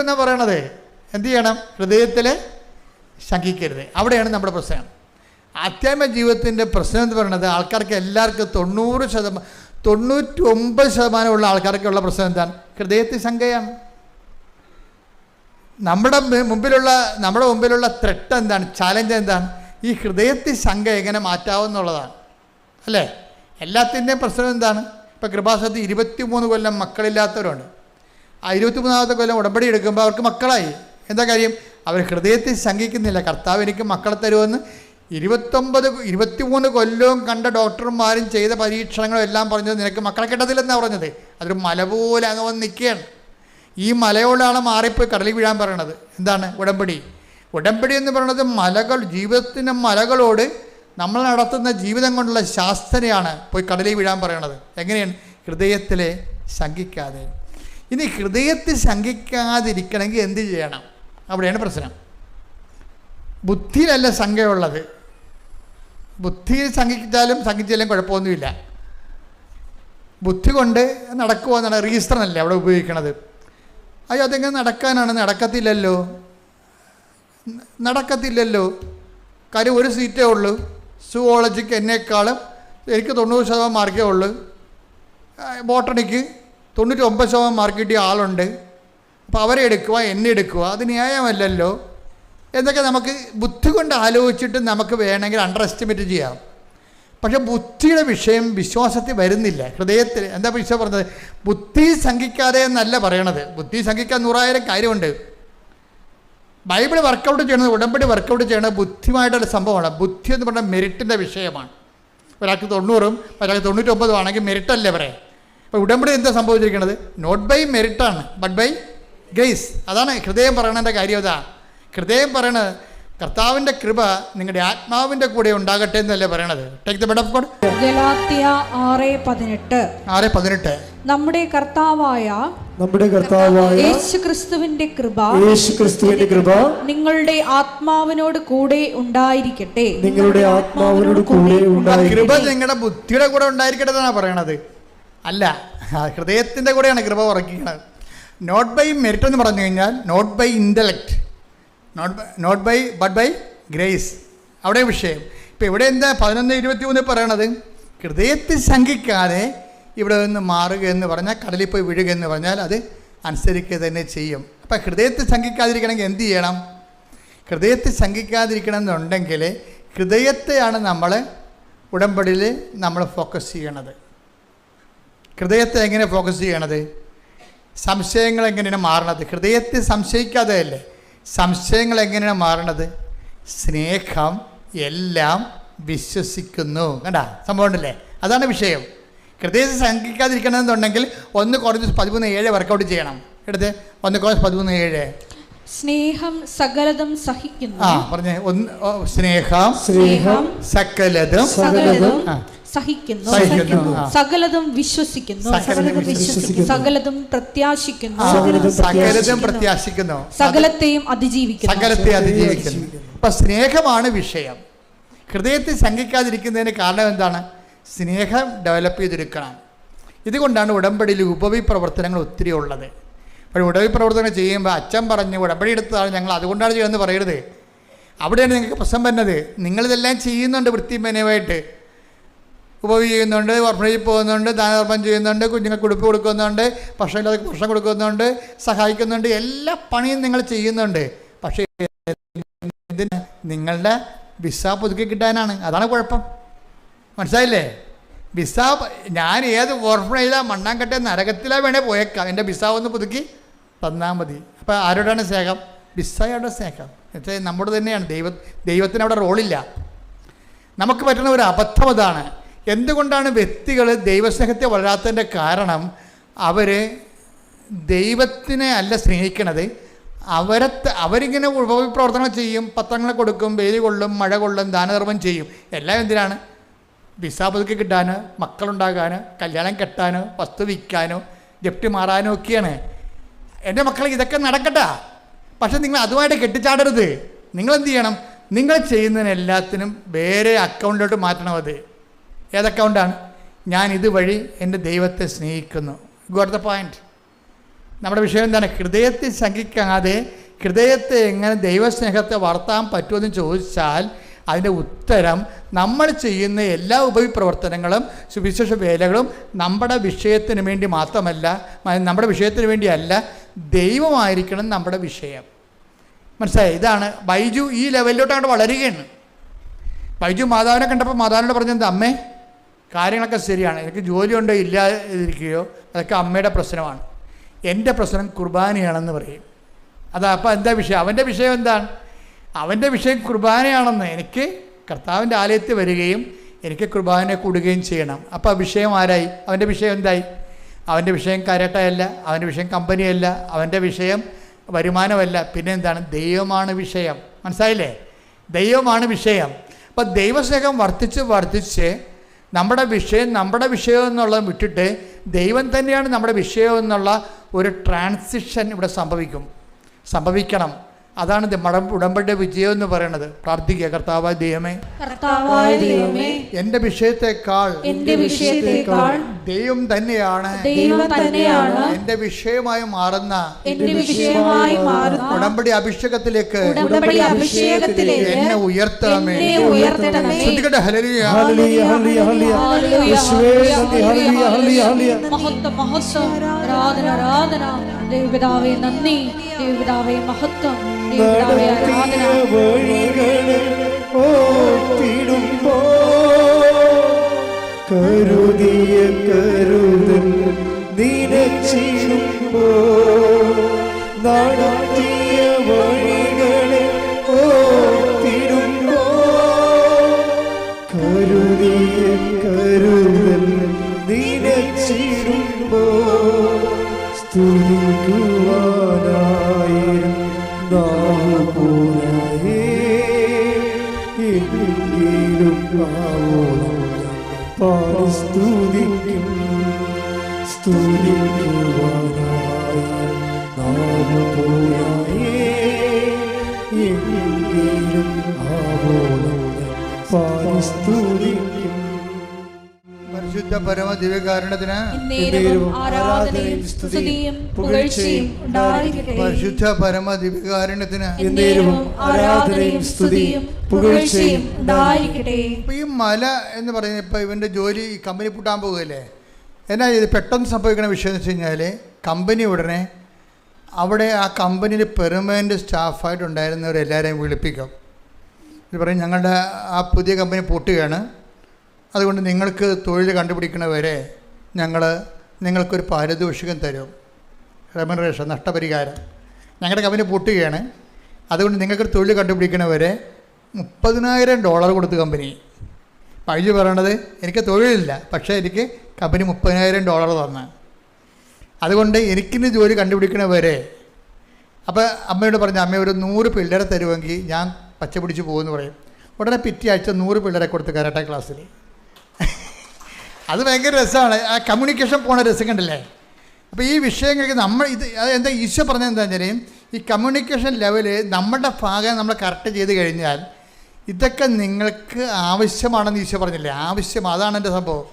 എന്നാ പറയണത്. എന്ത് ചെയ്യണം? ഹൃദയത്തില് ശങ്കിക്കരുത്. അവിടെയാണ് നമ്മുടെ പ്രശ്നം. ആധ്യാത്മിക ജീവിതത്തിൻ്റെ പ്രശ്നം എന്ന് പറയുന്നത് ആൾക്കാർക്ക് എല്ലാവർക്കും 99% ഉള്ള ആൾക്കാർക്കുള്ള പ്രശ്നം എന്താണ്? ഹൃദയത്തിൽ ശങ്കയാണ്. നമ്മുടെ മുമ്പിലുള്ള ത്രെട്ട് എന്താണ്? ചാലഞ്ച് എന്താണ്? ഈ ഹൃദയത്തിൽ ശങ്ക എങ്ങനെ മാറ്റാവുന്നുള്ളതാണ് അല്ലേ? എല്ലാത്തിൻ്റെയും പ്രശ്നം എന്താണ്? ഇപ്പോൾ കൃപാസനത്തിൽ 23 കൊല്ലം മക്കളില്ലാത്തവരുണ്ട്. ആ 23ാമത്തെ കൊല്ലം ഉടമ്പടി എടുക്കുമ്പോൾ അവർക്ക് മക്കളായി. എന്താ കാര്യം? അവർ ഹൃദയത്തിൽ ശങ്കിക്കുന്നില്ല. കർത്താവ് എനിക്ക് മക്കളെ തരുമെന്ന് 23 കൊല്ലവും കണ്ട ഡോക്ടർമാരും ചെയ്ത പരീക്ഷണങ്ങളും എല്ലാം പറഞ്ഞത് നിനക്ക് മക്കളെ കിട്ടത്തില്ലെന്നാണ് പറഞ്ഞത്. അതൊരു മല പോലെ അങ്ങ് വന്ന് നിൽക്കുകയാണ്. ഈ മലയോടാണ് മാറിപ്പോയി കടലിൽ വീഴാൻ പറയണത്. എന്താണ്? ഉടമ്പടി എന്ന് പറയുന്നത് മലകൾ, ജീവിതത്തിൻ്റെ മലകളോട് നമ്മൾ നടത്തുന്ന ജീവിതം കൊണ്ടുള്ള ശാസ്ത്രയാണ് പോയി കടലിൽ വീഴാൻ പറയണത്. എങ്ങനെയാണ്? ഹൃദയത്തിലെ ശങ്കിക്കാതെ. ഇനി ഹൃദയത്തിൽ ശങ്കിക്കാതിരിക്കണമെങ്കിൽ എന്ത് ചെയ്യണം? അവിടെയാണ് പ്രശ്നം. ബുദ്ധിയിലല്ല ശങ്കയുള്ളത്. ബുദ്ധിയിൽ ശങ്കിച്ചാലും കുഴപ്പമൊന്നുമില്ല. ബുദ്ധി കൊണ്ട് നടക്കുക എന്നാണ്. റീസണല്ലേ അവിടെ ഉപയോഗിക്കണത്. അയ്യോ അതെങ്ങനെ നടക്കാനാണ്? നടക്കത്തില്ലല്ലോ. കാര്യം ഒരു സീറ്റേ ഉള്ളൂ. സുവോളജിക്ക് എന്നെക്കാളും എനിക്ക് 90% മാർക്കേ ഉള്ളൂ. ബോട്ടണിക്ക് 99% മാർക്ക് കിട്ടിയ ആളുണ്ട്. അപ്പോൾ അവരെ എടുക്കുക, എന്നെ എടുക്കുക, അത് ന്യായമല്ലല്ലോ എന്നൊക്കെ നമുക്ക് ബുദ്ധി കൊണ്ട് ആലോചിച്ചിട്ട് നമുക്ക് വേണമെങ്കിൽ അണ്ടർ എസ്റ്റിമേറ്റ് ചെയ്യാം. പക്ഷേ ബുദ്ധിയുടെ വിഷയം വിശ്വാസത്തിൽ വരുന്നില്ല. ഹൃദയത്തിൽ എന്താ ഈശോ പറഞ്ഞത്? ബുദ്ധി ശങ്കിക്കാതെ എന്നല്ല പറയണത്. ബുദ്ധി ശങ്കിക്കാൻ 100,000 കാര്യമുണ്ട്. ബൈബിൾ വർക്കൗട്ട് ചെയ്യണത്, ഉടമ്പടി വർക്കൗട്ട് ചെയ്യണത് ബുദ്ധിയുമായിട്ടുള്ള സംഭവമാണ്. ബുദ്ധി എന്ന് പറഞ്ഞാൽ മെറിറ്റിൻ്റെ വിഷയമാണ്. ഒരാൾക്ക് 90 ഒരാൾക്ക് 99 ആണെങ്കിൽ മെറിറ്റല്ലേ പറയാം. അപ്പോൾ ഉടമ്പടി എന്താ സംഭവിച്ചിരിക്കുന്നത്? നോട്ട് ബൈ മെറിറ്റാണ്, ബട്ട് ബൈ ഗ്രേസ്. അതാണ് ഹൃദയം പറയണതിൻ്റെ കാര്യം. അതാ ഹൃദയം പറയണത് കർത്താവിൻ്റെ കൃപ നിങ്ങളുടെ ആത്മാവിൻ്റെ കൂടെ ഉണ്ടാകട്ടെ എന്നല്ലേ പറയണത്. Take the bed of God. Galatia 6:18. നമ്മുടെ കർത്താവായ നമ്മുടെ കർത്താവായ യേശുക്രിസ്തുവിന്റെ കൃപ നിങ്ങളുടെ ആത്മാവിനോട് കൂടെ ഉണ്ടായിരിക്കട്ടെ. നിങ്ങളുടെ ആത്മാവിനോട് കൂടെ ഉണ്ടായിരിക്കട്ടെ. കൃപ നിങ്ങളുടെ ബുദ്ധിയുടെ കൂടെ ഉണ്ടായിരിക്കട്ടെ എന്നാണ് പറയണത്. അല്ല, ഹൃദയത്തിൻ്റെ കൂടെയാണ് കൃപ ഉറക്കുന്നത്. നോട്ട് ബൈ മെറിറ്റ് എന്ന് പറഞ്ഞു കഴിഞ്ഞാൽ not by intellect, not by but by grace. അവിടെ വിഷയം. ഇപ്പം ഇവിടെ എന്താ 11:23 പറയണത്? ഹൃദയത്തിൽ ശങ്കിക്കാതെ ഇവിടെ നിന്ന് മാറുക എന്ന് പറഞ്ഞാൽ, കടലിൽ പോയി വീഴുക എന്ന് പറഞ്ഞാൽ അത് അനുസരിക്കുക തന്നെ ചെയ്യും. അപ്പം ഹൃദയത്തിൽ ശങ്കിക്കാതിരിക്കണമെങ്കിൽ എന്ത് ചെയ്യണം? ഹൃദയത്തിൽ ശങ്കിക്കാതിരിക്കണം എന്നുണ്ടെങ്കിൽ ഹൃദയത്തെയാണ് നമ്മൾ ഉടമ്പടിയിൽ നമ്മൾ ഫോക്കസ് ചെയ്യണത്. ഹൃദയത്തെ എങ്ങനെ ഫോക്കസ് ചെയ്യണത്? സംശയങ്ങൾ എങ്ങനെയാണ് മാറണത്? ഹൃദയത്തിൽ സംശയിക്കാതെ അല്ലേ സംശയങ്ങൾ എങ്ങനെയാണ് മാറണത്? സ്നേഹം എല്ലാം വിശ്വസിക്കുന്നു. കണ്ടാ സംഭവം ഉണ്ടല്ലേ? അതാണ് വിഷയം. ഹൃദയത്തിൽ ശങ്കിക്കാതിരിക്കണമെന്നുണ്ടെങ്കിൽ 1 Corinthians 13:7 വർക്കൗട്ട് ചെയ്യണം. എടുത്ത് 1 Corinthians 13:7. സ്നേഹം സകലതും സഹിക്കുന്നു. പറഞ്ഞേ. സ്നേഹം സകലതും സഹിക്കുന്നു, സകലതും വിശ്വസിക്കുന്നു, സകലതും പ്രത്യാശിക്കുന്നു, സകലത്തെയും അതിജീവിക്കുന്നു. അപ്പൊ സ്നേഹമാണ് വിഷയം. ഹൃദയത്തിൽ ശങ്കിക്കാതിരിക്കുന്നതിന് കാരണം എന്താണ്? സ്നേഹം ഡെവലപ്പ് ചെയ്തെടുക്കണം. ഇതുകൊണ്ടാണ് ഉടമ്പടിയിൽ ഉപവി പ്രവർത്തനങ്ങൾ ഒത്തിരി ഉള്ളത്. അപ്പോൾ ഉടമ്പടി പ്രവർത്തനം ചെയ്യുമ്പോൾ അച്ഛൻ പറഞ്ഞു ഉടമ്പടി എടുത്തതാണ് ഞങ്ങൾ അതുകൊണ്ടാണ് ചെയ്യുന്നത് പറയരുത്. അവിടെയാണ് നിങ്ങൾക്ക് പ്രശ്നം വരുന്നത്. നിങ്ങളിതെല്ലാം ചെയ്യുന്നുണ്ട് വൃത്തിമേനയുമായിട്ട്. ഉപവി ചെയ്യുന്നുണ്ട്, ഓർഫനേജിൽ പോകുന്നുണ്ട്, ദാനധർമ്മം ചെയ്യുന്നുണ്ട്, കുഞ്ഞുങ്ങൾക്ക് ഉടുപ്പ് കൊടുക്കുന്നുണ്ട്, ഭക്ഷണമില്ലാതെ ഭക്ഷണം കൊടുക്കുന്നുണ്ട്, സഹായിക്കുന്നുണ്ട്, എല്ലാ പണിയും നിങ്ങൾ ചെയ്യുന്നുണ്ട്. പക്ഷേ നിങ്ങളുടെ വിസ പുതുക്കി കിട്ടാനാണ്. അതാണ് കുഴപ്പം. മനസ്സിലായില്ലേ? വിസ ഞാൻ ഏത് ഓർഫനേജിലാണ് മണ്ണാങ്കട്ടെ നരകത്തിലാണ് വേണേൽ പോയേക്കാം, എൻ്റെ വിസ ഒന്ന് പുതുക്കി തന്നാൽ മതി. അപ്പോൾ ആരോടാണ് സ്നേഹം? വിസയുടെ സ്നേഹം. എന്നുവെച്ചാൽ നമ്മുടെ തന്നെയാണ്. ദൈവത്തിന് അവിടെ റോളില്ല. നമുക്ക് പറ്റുന്ന ഒരു അബദ്ധം അതാണ്. എന്തുകൊണ്ടാണ് വ്യക്തികൾ ദൈവസ്നേഹത്തെ വളരാത്തതിൻ്റെ കാരണം? അവർ ദൈവത്തിനെ അല്ല സ്നേഹിക്കണത്. അവരിങ്ങനെ പ്രവർത്തനം ചെയ്യും, പത്രങ്ങൾ കൊടുക്കും, വെയിൽ കൊള്ളും, മഴ കൊള്ളും, ദാനധർമ്മം ചെയ്യും. എല്ലാം എന്തിനാണ്? വിസ പുതുക്കി കിട്ടാൻ, മക്കളുണ്ടാകാൻ, കല്യാണം കെട്ടാനോ, വസ്തു വിൽക്കാനോ, ജപ്തി മാറാനോ ഒക്കെയാണ്. എൻ്റെ മക്കൾ ഇതൊക്കെ നടക്കട്ടെ. പക്ഷെ നിങ്ങൾ അതുമായിട്ട് കെട്ടിച്ചാടരുത്. നിങ്ങളെന്ത് ചെയ്യണം? നിങ്ങൾ ചെയ്യുന്നതിന് എല്ലാത്തിനും വേറെ അക്കൗണ്ടിലോട്ട് മാറ്റണം. അത് ഏത് അക്കൗണ്ടാണ്? ഞാൻ ഇതുവഴി എൻ്റെ ദൈവത്തെ സ്നേഹിക്കുന്നു. Got the point. നമ്മുടെ വിഷയം എന്താണ്? ഹൃദയത്തിൽ ശങ്കിക്കാതെ ഹൃദയത്തെ എങ്ങനെ ദൈവസ്നേഹത്തെ വളർത്താൻ പറ്റുമെന്ന് ചോദിച്ചാൽ അതിൻ്റെ ഉത്തരം നമ്മൾ ചെയ്യുന്ന എല്ലാ ഉപവിപ്രവർത്തനങ്ങളും സുവിശേഷ വേലകളും നമ്മുടെ വിഷയത്തിന് വേണ്ടി മാത്രമല്ല, നമ്മുടെ വിഷയത്തിന് വേണ്ടിയല്ല, ദൈവമായിരിക്കണം നമ്മുടെ വിഷയം. മനസ്സിലായി? ഇതാണ് ബൈജു ഈ ലെവലിലോട്ട് അങ്ങോട്ട് വളരുകയാണ്. ബൈജു മാതാവിനെ കണ്ടപ്പോൾ മാതാവിനോട് പറഞ്ഞത്, അമ്മേ കാര്യങ്ങളൊക്കെ ശരിയാണ്, എനിക്ക് ജോലിയുണ്ടോ ഇല്ലാതിരിക്കുകയോ അതൊക്കെ അമ്മയുടെ പ്രശ്നമാണ്, എൻ്റെ പ്രശ്നം കുർബാനയാണെന്ന് പറയും. അതാ. അപ്പോൾ എന്താ വിഷയം? അവൻ്റെ വിഷയം എന്താണ്? അവൻ്റെ വിഷയം കുർബാനയാണെന്ന്. എനിക്ക് കർത്താവിൻ്റെ ആലയത്തിൽ വരികയും എനിക്ക് കുർബാന കൂടുകയും ചെയ്യണം. അപ്പോൾ ആ വിഷയം ആരായി? അവൻ്റെ വിഷയം എന്തായി? അവൻ്റെ വിഷയം കരാട്ടയല്ല, അവൻ്റെ വിഷയം കമ്പനിയല്ല, അവൻ്റെ വിഷയം വരുമാനമല്ല. പിന്നെ എന്താണ്? ദൈവമാണ് വിഷയം. മനസ്സിലായില്ലേ? ദൈവമാണ് വിഷയം. അപ്പോൾ ദൈവസ്നേഹം വർദ്ധിച്ച് നമ്മുടെ വിഷയം എന്നുള്ളത് വിട്ടിട്ട് ദൈവം തന്നെയാണ് നമ്മുടെ വിഷയം എന്നുള്ള ഒരു ട്രാൻസിഷൻ ഇവിടെ സംഭവിക്കണം. അതാണ് ഉടമ്പടിയുടെ വിജയം എന്ന് പറയുന്നത്. പ്രാർത്ഥിക്കുക. കർത്താവായ ദൈവമേ, എന്റെ വിഷയത്തെക്കാൾ ദൈവം തന്നെയാണ് എന്റെ വിഷയമായി മാറുന്ന ഉടമ്പടി അഭിഷേകത്തിലേക്ക് എന്നെ ഉയർത്തണമേ. ശ്രദ്ധിക്കട്ടെ. ഹല്ലേലൂയ. ദൈവപിതാവേ നന്ദി, ദൈവപിതാവേ മഹത്വം, നടത്തിയ വഴികളെ ഓർത്തിടുമ്പോ കരുതിയ കരുതൽ നിനച്ചിടുമ്പോ നടത്തിയ വഴികളെ ഓർത്തിടുമ്പോ കരുതിയ കരുതൽ നിനച്ചിടുമ്പോ സ്തുതിക്കുവാനായി സ്തുതിക്കും സ്തുതിക്കുവാനായി നാമു പോരായേ എങ്കിലും ആവോളം പാരിസ്തുതിക്കും. പരിശുദ്ധ പരമ ദിവ്യകാരുണ്യത്തിന് ആരാധനയും സ്തുതിയും പുകഴ്ചയും ഉണ്ടായിരിക്കട്ടെ. പരിശുദ്ധ പരമ ദിവ്യകാരുണ്യത്തിന് ആരാധനയും സ്തുതിയും പുകഴ്ചയും ഉണ്ടായിരിക്കട്ടെ. ഈ മല എന്ന് പറയുന്നത് ഇപ്പം ഇവൻ്റെ ജോലി കമ്പനി പൂട്ടാൻ പോകുകയല്ലേ. എന്നാ ഇത് പെട്ടെന്ന് സംഭവിക്കുന്ന വിഷയം എന്ന് വെച്ച് കഴിഞ്ഞാൽ കമ്പനി ഉടനെ അവിടെ ആ കമ്പനിയിൽ പെർമനൻ്റ് സ്റ്റാഫായിട്ടുണ്ടായിരുന്നവരെല്ലാവരെയും വിളിപ്പിക്കും. ഇത് പറയും ഞങ്ങളുടെ ആ പുതിയ കമ്പനി പൂട്ടുകയാണ്, അതുകൊണ്ട് നിങ്ങൾക്ക് തൊഴിൽ കണ്ടുപിടിക്കണവരെ നിങ്ങൾക്കൊരു പാരിതോഷികം തരും, റെമ്യൂണറേഷൻ, നഷ്ടപരിഹാരം. ഞങ്ങളുടെ കമ്പനി പൂട്ടുകയാണ്, അതുകൊണ്ട് നിങ്ങൾക്കൊരു തൊഴിൽ കണ്ടുപിടിക്കണവരെ $30,000 കൊടുത്തു കമ്പനി. പൈജു പറയണത് എനിക്ക് തൊഴിലില്ല, പക്ഷേ എനിക്ക് കമ്പനി $30,000 തന്ന്, അതുകൊണ്ട് എനിക്കിന്ന് ജോലി കണ്ടുപിടിക്കണവരെ. അപ്പോൾ അമ്മയോട് പറഞ്ഞു, അമ്മ ഒരു 100 പിള്ളേരെ തരുമെങ്കിൽ ഞാൻ പച്ച പിടിച്ച് പോകുമെന്ന് പറയും. ഉടനെ പിറ്റേ ആഴ്ച 100 പിള്ളേരെ കൊടുത്ത് കരാട്ടെ ക്ലാസ്സിൽ. അത് ഭയങ്കര രസമാണ്, ആ കമ്മ്യൂണിക്കേഷൻ പോണ രസം കണ്ടില്ലേ. അപ്പോൾ ഈ വിഷയങ്ങൾക്ക് നമ്മൾ എന്താ ഈശോ പറഞ്ഞത് എന്താ വെച്ചാൽ, ഈ കമ്മ്യൂണിക്കേഷൻ ലെവല് നമ്മുടെ ഭാഗം നമ്മൾ കറക്റ്റ് ചെയ്ത് കഴിഞ്ഞാൽ ഇതൊക്കെ നിങ്ങൾക്ക് ആവശ്യമാണെന്ന് ഈശോ പറഞ്ഞില്ലേ. ആവശ്യം, അതാണ് എൻ്റെ സംഭവം.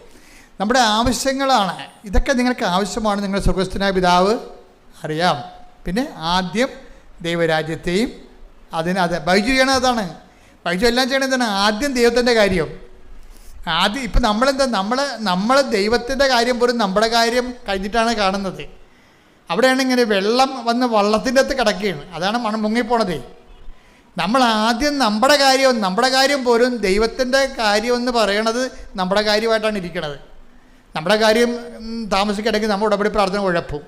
നമ്മുടെ ആവശ്യങ്ങളാണ് ഇതൊക്കെ, നിങ്ങൾക്ക് ആവശ്യമാണ്. നിങ്ങൾ സ്വർഗ്ഗസ്ഥനായ പിതാവ് അറിയാം. പിന്നെ ആദ്യം ദൈവരാജ്യത്തെയും അത് ബൈജു ചെയ്യണത് അതാണ്. ബൈജു എല്ലാം ചെയ്യണത് എന്താണ്? ആദ്യം ദൈവത്തിൻ്റെ കാര്യം. ആദ്യം ഇപ്പം നമ്മളെന്താ നമ്മൾ ദൈവത്തിൻ്റെ കാര്യം പോലും നമ്മുടെ കാര്യം കഴിഞ്ഞിട്ടാണ് കാണുന്നത്. അവിടെയാണ് ഇങ്ങനെ വെള്ളം വന്ന് വള്ളത്തിൻ്റെ അകത്ത് കിടക്കുകയാണ്, അതാണ് മുങ്ങിപ്പോണത്. നമ്മൾ ആദ്യം നമ്മുടെ കാര്യം പോലും ദൈവത്തിൻ്റെ കാര്യം എന്ന് പറയണത് നമ്മുടെ കാര്യമായിട്ടാണ് ഇരിക്കുന്നത്. നമ്മുടെ കാര്യം താമസിക്കണമെങ്കിൽ നമ്മുടെ ഉടമ്പടി പ്രാർത്ഥന ഉഴപ്പും.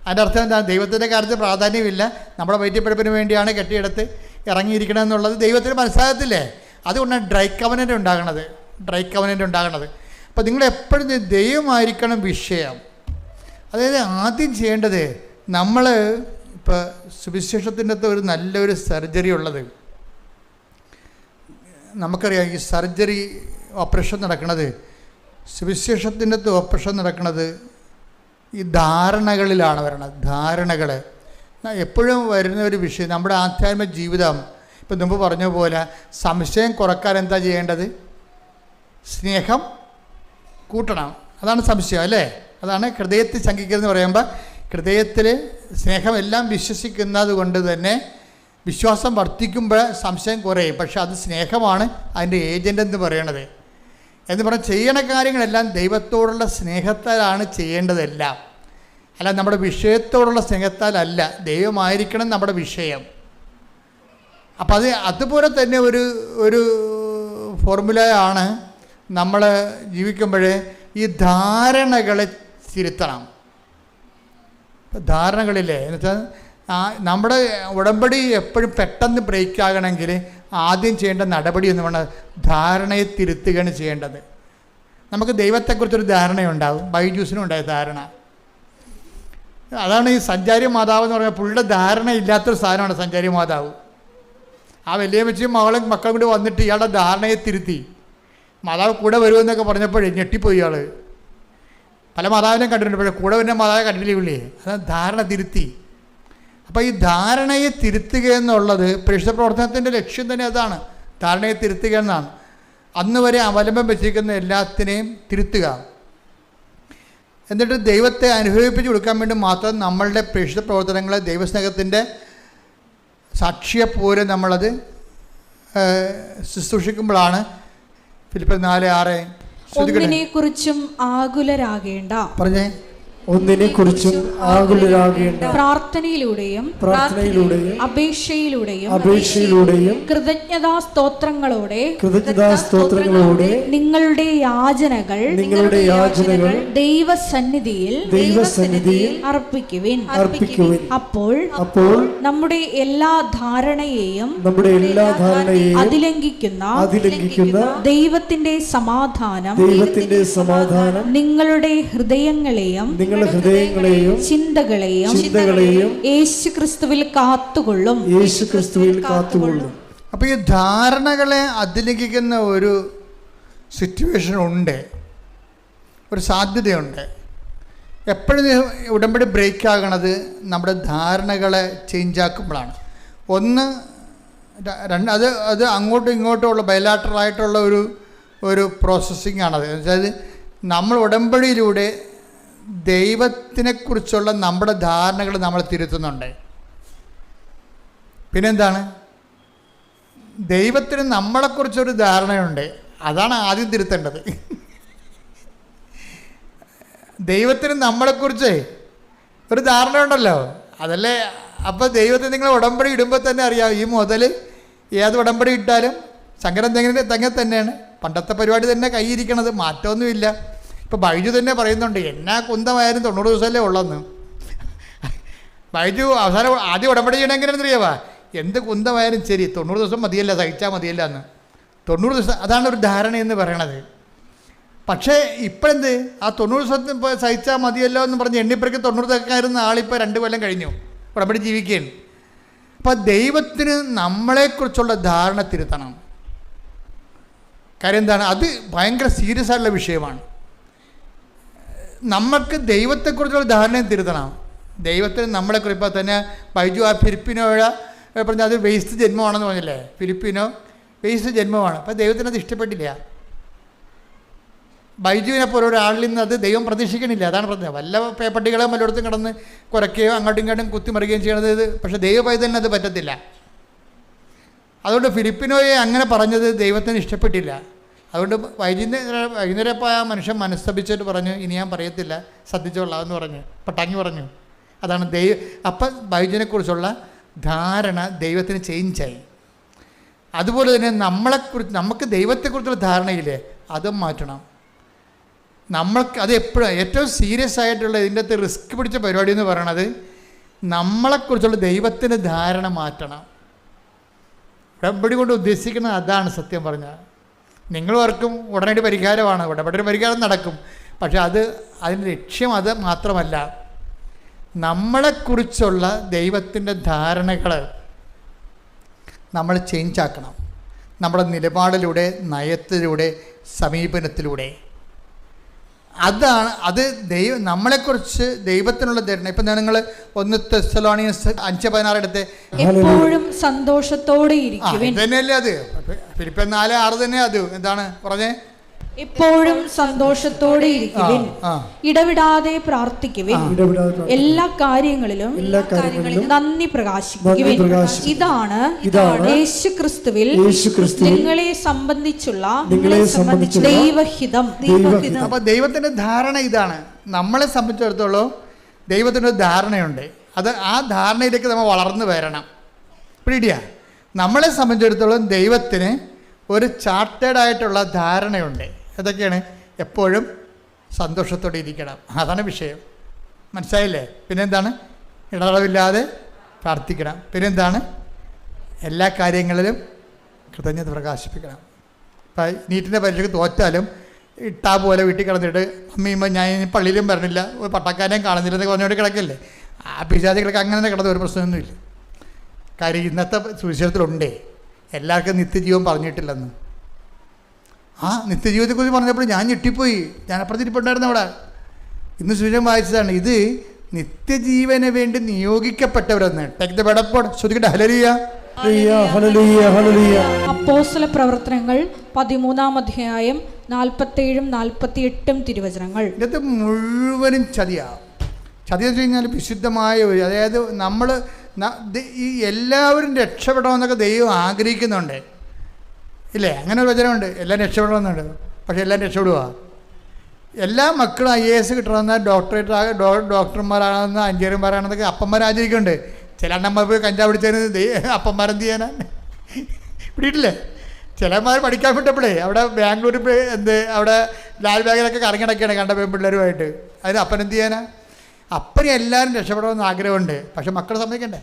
അതിൻ്റെ അർത്ഥം എന്താ? ദൈവത്തിൻ്റെ കാര്യത്തിൽ പ്രാധാന്യമില്ല, നമ്മുടെ വയറ്റിപ്പഴപ്പിന് വേണ്ടിയാണ് കെട്ടിയെടുത്ത് ഇറങ്ങിയിരിക്കണമെന്നുള്ളത് ദൈവത്തിന് മനസ്സിലാകത്തില്ലേ. അതുകൊണ്ടാണ് ഡ്രൈ കവനൻ്റ് ഉണ്ടാകണത്. അപ്പോൾ നിങ്ങളെപ്പോഴും ദൈവമായിരിക്കണം വിഷയം. അതായത് ആദ്യം ചെയ്യേണ്ടത്, നമ്മൾ ഇപ്പോൾ സുവിശേഷത്തിൻ്റെ അകത്ത് ഒരു നല്ലൊരു സർജറി ഉള്ളത് നമുക്കറിയാം. ഈ സർജറി ഓപ്പറേഷൻ നടക്കുന്നത്, സുവിശേഷത്തിൻ്റെ അകത്ത് ഓപ്പറേഷൻ നടക്കുന്നത് ഈ ധാരണകളിലാണ് വരണത്. ധാരണകൾ എപ്പോഴും വരുന്ന ഒരു വിഷയം. നമ്മുടെ ആധ്യാത്മിക ജീവിതം ഇപ്പം മുമ്പ് പറഞ്ഞ പോലെ സംശയം കുറക്കാൻ എന്താ ചെയ്യേണ്ടത്? സ്നേഹം കൂട്ടണം. അതാണ് സംശയം അല്ലേ. അതാണ് ഹൃദയത്തിൽ ശങ്കിക്കരുതെന്ന് പറയുമ്പോൾ, ഹൃദയത്തിൽ സ്നേഹം എല്ലാം വിശ്വസിക്കുന്നത് കൊണ്ട് തന്നെ വിശ്വാസം വർദ്ധിക്കുമ്പോൾ സംശയം കുറയും. പക്ഷെ അത് സ്നേഹമാണ് അതിൻ്റെ ഏജൻ്റ് എന്ന് പറയണത്. എന്ന് പറഞ്ഞാൽ ചെയ്യണ കാര്യങ്ങളെല്ലാം ദൈവത്തോടുള്ള സ്നേഹത്താലാണ് ചെയ്യേണ്ടതെല്ലാം, അല്ല നമ്മുടെ വിഷയത്തോടുള്ള സ്നേഹത്താലല്ല. ദൈവമായിരിക്കണം നമ്മുടെ വിഷയം. അപ്പം അതുപോലെ തന്നെ ഒരു ഫോർമുലയാണ് നമ്മൾ ജീവിക്കുമ്പോൾ ഈ ധാരണകളെ തിരുത്തണം. ധാരണകളില്ലേ എന്ന് വെച്ചാൽ നമ്മുടെ ഉടമ്പടി എപ്പോഴും പെട്ടെന്ന് ബ്രേക്ക് ആകണമെങ്കിൽ ആദ്യം ചെയ്യേണ്ട നടപടി എന്ന് പറഞ്ഞാൽ ധാരണയെ തിരുത്തുകയാണ് ചെയ്യേണ്ടത്. നമുക്ക് ദൈവത്തെക്കുറിച്ചൊരു ധാരണയുണ്ടാവും. ബൈജൂസിനും ഉണ്ടായ ധാരണ അതാണ്. ഈ സഞ്ചാരി മാതാവ് എന്ന് പറഞ്ഞാൽ പുള്ളിയുടെ ധാരണ ഇല്ലാത്തൊരു സാധനമാണ് സഞ്ചാരി മാതാവ്. ആ വലിയ വെച്ചും മക്കളും കൂടി വന്നിട്ട് ഇയാളുടെ ധാരണയെ തിരുത്തി. മാതാവ് കൂടെ വരുമെന്നൊക്കെ പറഞ്ഞപ്പോഴേ ഞെട്ടിപ്പോയി ഇയാൾ. പല മാതാവിനെയും കണ്ടിട്ടുണ്ട്, പക്ഷേ കൂടെ വരുന്ന മാതാവിനെ കണ്ടില്ലേ പുള്ളിയെ. അത് ധാരണ തിരുത്തി. അപ്പോൾ ഈ ധാരണയെ തിരുത്തുക എന്നുള്ളത് പരിശുദ്ധ പ്രവർത്തനത്തിൻ്റെ ലക്ഷ്യം തന്നെ അതാണ്. ധാരണയെ തിരുത്തുക എന്നാണ്. അന്ന് വരെ അവലംബം വെച്ചിരിക്കുന്ന എല്ലാത്തിനെയും തിരുത്തുക, എന്നിട്ട് ദൈവത്തെ അനുഭവിപ്പിച്ച് കൊടുക്കാൻ വേണ്ടി മാത്രം നമ്മളുടെ പരിശുദ്ധ പ്രവർത്തനങ്ങളെ ദൈവസ്നേഹത്തിൻ്റെ സാക്ഷിയെപ്പോലെ നമ്മളത് ശുശ്രൂഷിക്കുമ്പോഴാണ് ഫിലിപ്പിയർ 4:6 ഒന്നിനെക്കുറിച്ചും ആകുലരാകേണ്ട. പറഞ്ഞേ. ഒന്നിനെക്കുറിച്ചും ആകുലരാകേണ്ട. പ്രാർത്ഥനയിലൂടെയും അപേക്ഷയിലൂടെയും കൃതജ്ഞതാസ്തോത്രങ്ങളോടെ നിങ്ങളുടെ യാചനകൾ ദൈവസന്നിധിയിൽ അർപ്പിക്കുവിൻ. അപ്പോൾ നമ്മുടെ എല്ലാ ധാരണയെയും അതിലംഘിക്കുന്ന ദൈവത്തിന്റെ സമാധാനം നിങ്ങളുടെ ഹൃദയങ്ങളെയും ചിന്തകളെയും യേശുക്രിസ്തുവിൽ കാത്തുകൊള്ളും. അപ്പോൾ ഈ ധാരണകളെ അതിലംഘിക്കുന്ന ഒരു സിറ്റുവേഷൻ ഉണ്ട്, ഒരു സാധ്യതയുണ്ട്. എപ്പോഴും ഉടമ്പടി ബ്രേക്ക് ആകണത് നമ്മുടെ ധാരണകളെ ചേഞ്ച് ആക്കുമ്പോഴാണ്. ഒന്ന് അത് അങ്ങോട്ടും ഇങ്ങോട്ടും ഉള്ള ബയലാറ്ററലായിട്ടുള്ള ഒരു പ്രോസസ്സിങ് ആണത്. അതായത് നമ്മൾ ഉടമ്പടിയിലൂടെ ദൈവത്തിനെക്കുറിച്ചുള്ള നമ്മുടെ ധാരണകൾ നമ്മൾ തിരുത്തുന്നുണ്ട്. പിന്നെന്താണ്, ദൈവത്തിന് നമ്മളെക്കുറിച്ചൊരു ധാരണയുണ്ട്, അതാണ് ആദ്യം തിരുത്തേണ്ടത്. ദൈവത്തിന് നമ്മളെക്കുറിച്ച് ഒരു ധാരണ ഉണ്ടല്ലോ, അതല്ലേ. അപ്പോൾ ദൈവത്തിന് നിങ്ങൾ ഉടമ്പടി ഇടുമ്പോൾ തന്നെ അറിയാം, ഈ മുതൽ ഏത് ഉടമ്പടി ഇട്ടാലും ശങ്കരൻ തെങ്ങനെ തന്നെയാണ്. പണ്ടത്തെ പരിപാടി തന്നെ കൈയിരിക്കണത്, മാറ്റമൊന്നുമില്ല. ഇപ്പോൾ ബൈജു തന്നെ പറയുന്നുണ്ട്, എന്നാ കുന്തമായാലും 90 ദിവസമല്ലേ ഉള്ളെന്ന്. ബൈജു അവസാനം ആദ്യം ഉടമ്പടി ചെയ്യണം എങ്ങനെയാണെന്ന് അറിയാവാ, എന്ത് കുന്തമായാലും ശരി 90 ദിവസം മതിയല്ല, സഹിച്ചാൽ മതിയല്ല എന്ന്. 90 ദിവസം, അതാണ് ഒരു ധാരണ എന്ന് പറയണത്. പക്ഷേ ഇപ്പോഴെന്ത്, ആ 90 ദിവസത്തിന് ഇപ്പോൾ സഹിച്ചാൽ മതിയല്ലോ എന്ന് പറഞ്ഞ് എണ്ണിപ്പറയ്ക്ക് 90 ദിവസമായിരുന്ന ആളിപ്പോൾ 2 കൊല്ലം കഴിഞ്ഞു ഉടമ്പടി ജീവിക്കുകയാണ്. അപ്പോൾ ദൈവത്തിന് നമ്മളെക്കുറിച്ചുള്ള ധാരണ തിരുത്തണം. കാര്യം എന്താണ്, അത് ഭയങ്കര സീരിയസ് ആയിട്ടുള്ള വിഷയമാണ്. നമുക്ക് ദൈവത്തെക്കുറിച്ചുള്ള ധാരണയും തിരുത്തണം. ദൈവത്തിന് നമ്മളെക്കുറിച്ച് ഇപ്പോൾ തന്നെ ബൈജു ആ ഫിലിപ്പിനോയുടെ പറഞ്ഞാൽ അത് വേസ്റ്റ് ജന്മമാണെന്ന് പറഞ്ഞില്ലേ, ഫിലിപ്പിനോ വേസ്റ്റ് ജന്മമാണ്. അപ്പോൾ ദൈവത്തിന് അത് ഇഷ്ടപ്പെട്ടില്ല. ബൈജുവിനെ പോലെ ഒരാളിൽ നിന്ന് അത് ദൈവം പ്രതീക്ഷിക്കണില്ല. അതാണ് പറഞ്ഞത്. വല്ല പേപ്പട്ടികളെ വല്ലയിടത്തും കിടന്ന് കുറയ്ക്കുകയോ അങ്ങോട്ടും ഇങ്ങോട്ടും കുത്തിമറിയുകയും ചെയ്യണത് ഇത്, പക്ഷേ ദൈവപൈതലിന് അത് പറ്റത്തില്ല. അതുകൊണ്ട് ഫിലിപ്പിനോയെ അങ്ങനെ പറഞ്ഞത് ദൈവത്തിന് ഇഷ്ടപ്പെട്ടില്ല. അതുകൊണ്ട് വൈകുന്നേരം ഇപ്പോൾ ആ മനുഷ്യൻ മനസ്തപിച്ചിട്ട് പറഞ്ഞു, ഇനി ഞാൻ പറയത്തില്ല, ശ്രദ്ധിച്ചോളാം എന്ന് പറഞ്ഞു, പട്ടാങ്ങി പറഞ്ഞു. അതാണ് അപ്പം ബൈജുവിനെക്കുറിച്ചുള്ള ധാരണ ദൈവത്തിന് ചേഞ്ചായി. അതുപോലെ തന്നെ നമുക്ക് ദൈവത്തെക്കുറിച്ചുള്ള ധാരണയില്ലേ, അതും മാറ്റണം. നമ്മൾക്ക് അത് എപ്പോഴും ഏറ്റവും സീരിയസ് ആയിട്ടുള്ള ഇതിൻ്റെ അകത്ത് റിസ്ക് പിടിച്ച പരിപാടി എന്ന് പറയണത് നമ്മളെക്കുറിച്ചുള്ള ദൈവത്തിൻ്റെ ധാരണ മാറ്റണം. ഉടമ്പടി കൊണ്ട് ഉദ്ദേശിക്കുന്നത് അതാണ്. സത്യം പറഞ്ഞാൽ നിങ്ങൾ ഓർക്കും ഉടനടി പരിഹാരമാണ്, ഉടമ്പടി പരിഹാരം നടക്കും. പക്ഷെ അതിൻ്റെ ലക്ഷ്യം അത് മാത്രമല്ല. നമ്മളെക്കുറിച്ചുള്ള ദൈവത്തിൻ്റെ ധാരണകൾ നമ്മൾ ചേഞ്ച് ആക്കണം. നമ്മുടെ നിലപാടിലൂടെ, നയത്തിലൂടെ, സമീപനത്തിലൂടെ. അത് നമ്മളെക്കുറിച്ച് ദൈവത്തിനുള്ള ധാരണ. ഇപ്പം നിങ്ങൾ 1 തെസ്സലോനിക്കൻസ് 5:16 എടുത്ത് എപ്പോഴും സന്തോഷത്തോടെ ഇരിക്കുവിൻ. തന്നെയല്ലേ അത്. ഫിലിപ്പിയർ 4:6 തന്നെ അത് എന്താണ് പറഞ്ഞേ, എപ്പോഴും സന്തോഷത്തോടെ ഇരിക്കുവിൻ, ഇടവിടാതെ പ്രാർത്ഥിക്കുവിൻ, എല്ലാ കാര്യങ്ങളിലും നന്ദി പ്രകാശിക്കുവിൻ. ഇതാണ് യേശുക്രിസ്തുവിൽ നിങ്ങളെ സംബന്ധിച്ചുള്ള ദൈവഹിതം. അപ്പൊ ദൈവത്തിന്റെ ധാരണ ഇതാണ്. നമ്മളെ സംബന്ധിച്ചിടത്തോളം ദൈവത്തിൻ്റെ ഒരു ധാരണയുണ്ട്. ആ ധാരണയിലേക്ക് നമ്മൾ വളർന്നു വരണം. പിടിയാ, നമ്മളെ സംബന്ധിച്ചിടത്തോളം ദൈവത്തിന് ഒരു ചാർട്ടേഡ് ആയിട്ടുള്ള ധാരണയുണ്ട്. അതൊക്കെയാണ് എപ്പോഴും സന്തോഷത്തോടെ ഇരിക്കണം. അതാണ് വിഷയം. മനസ്സിലായില്ലേ? പിന്നെന്താണ്, ഇടതടവില്ലാതെ പ്രാർത്ഥിക്കണം. പിന്നെന്താണ്, എല്ലാ കാര്യങ്ങളിലും കൃതജ്ഞത പ്രകാശിപ്പിക്കണം. ഇപ്പം നീറ്റിൻ്റെ പരീക്ഷയ്ക്ക് തോറ്റാലും ഇട്ടാ പോലെ വീട്ടിൽ കിടന്നിട്ട് അമ്മയുമ്പോൾ ഞാൻ പള്ളിയിലും വരണില്ല, ഒരു പട്ടക്കാരെയും കാണുന്നില്ലെന്നൊക്കെ പറഞ്ഞുകൊണ്ട് കിടക്കില്ലേ. ആ പിശാചികളൊക്കെ അങ്ങനെ കിടന്ന ഒരു പ്രശ്നമൊന്നുമില്ല. കാര്യം ഇന്നത്തെ സുവിശേഷത്തിലുണ്ടേ എല്ലാവർക്കും നിത്യജീവൻ പറഞ്ഞിട്ടില്ലെന്ന്. ആ നിത്യജീവിതത്തെക്കുറിച്ച് പറഞ്ഞപ്പോൾ ഞാൻ ഞെട്ടിപ്പോയി. ഞാൻ അപ്പുറത്തിരിപ്പുണ്ടായിരുന്നു അവിടെ. ഇന്ന് സുവിശേഷം വായിച്ചതാണ്. ഇത് നിത്യജീവന് വേണ്ടി നിയോഗിക്കപ്പെട്ടവരെന്ന്. ടേക്ക് ദ ബെഡപ്പോട് ശ്രദ്ധിക്കട്ടെ. ഹല്ലേലൂയ. അപ്പോസ്തല പ്രവർത്തനങ്ങൾ 13-ാം അധ്യായം 47-48 തിരുവചനങ്ങൾ. ഇതിനകത്ത് മുഴുവനും ചതിയാവും. ചതിയെന്ന് വെച്ച് കഴിഞ്ഞാൽ വിശുദ്ധമായ ഒരു, അതായത് നമ്മൾ ഈ എല്ലാവരും രക്ഷപ്പെടണമെന്നൊക്കെ ദൈവം ആഗ്രഹിക്കുന്നുണ്ട്, ഇല്ലേ? അങ്ങനെ ഒരു വചനമുണ്ട്, എല്ലാം രക്ഷപ്പെടണമെന്നുണ്ട്. പക്ഷെ എല്ലാം രക്ഷപ്പെടുക. എല്ലാ മക്കളും IAS കിട്ടണമെന്ന്, ഡോക്ടർമാരാണെന്ന്, എഞ്ചിനീയർമാരാണെന്നൊക്കെ അപ്പന്മാർ ആചരിക്കുന്നുണ്ട്. ചില അണ്ണന്മാർ പോയി കഞ്ചാവ് പിടിച്ചതിന് അപ്പന്മാരെന്ത് ചെയ്യാനാണ്? പിടിയിട്ടില്ലേ? ചിലന്മാർ പഠിക്കാൻ വിട്ടപ്പോഴേ അവിടെ ബാംഗ്ലൂരിൽ അവിടെ ലാൽ ബാഗിലൊക്കെ കറങ്ങിടക്കുകയാണ് കണ്ട പെൺപിള്ളേരുമായിട്ട്. അതിന് അപ്പനെന്ത് ചെയ്യാനാ? അപ്പനെ എല്ലാവരും രക്ഷപ്പെടണമെന്ന് ആഗ്രഹമുണ്ട്, പക്ഷെ മക്കൾ സമ്മതിക്കണ്ടേ?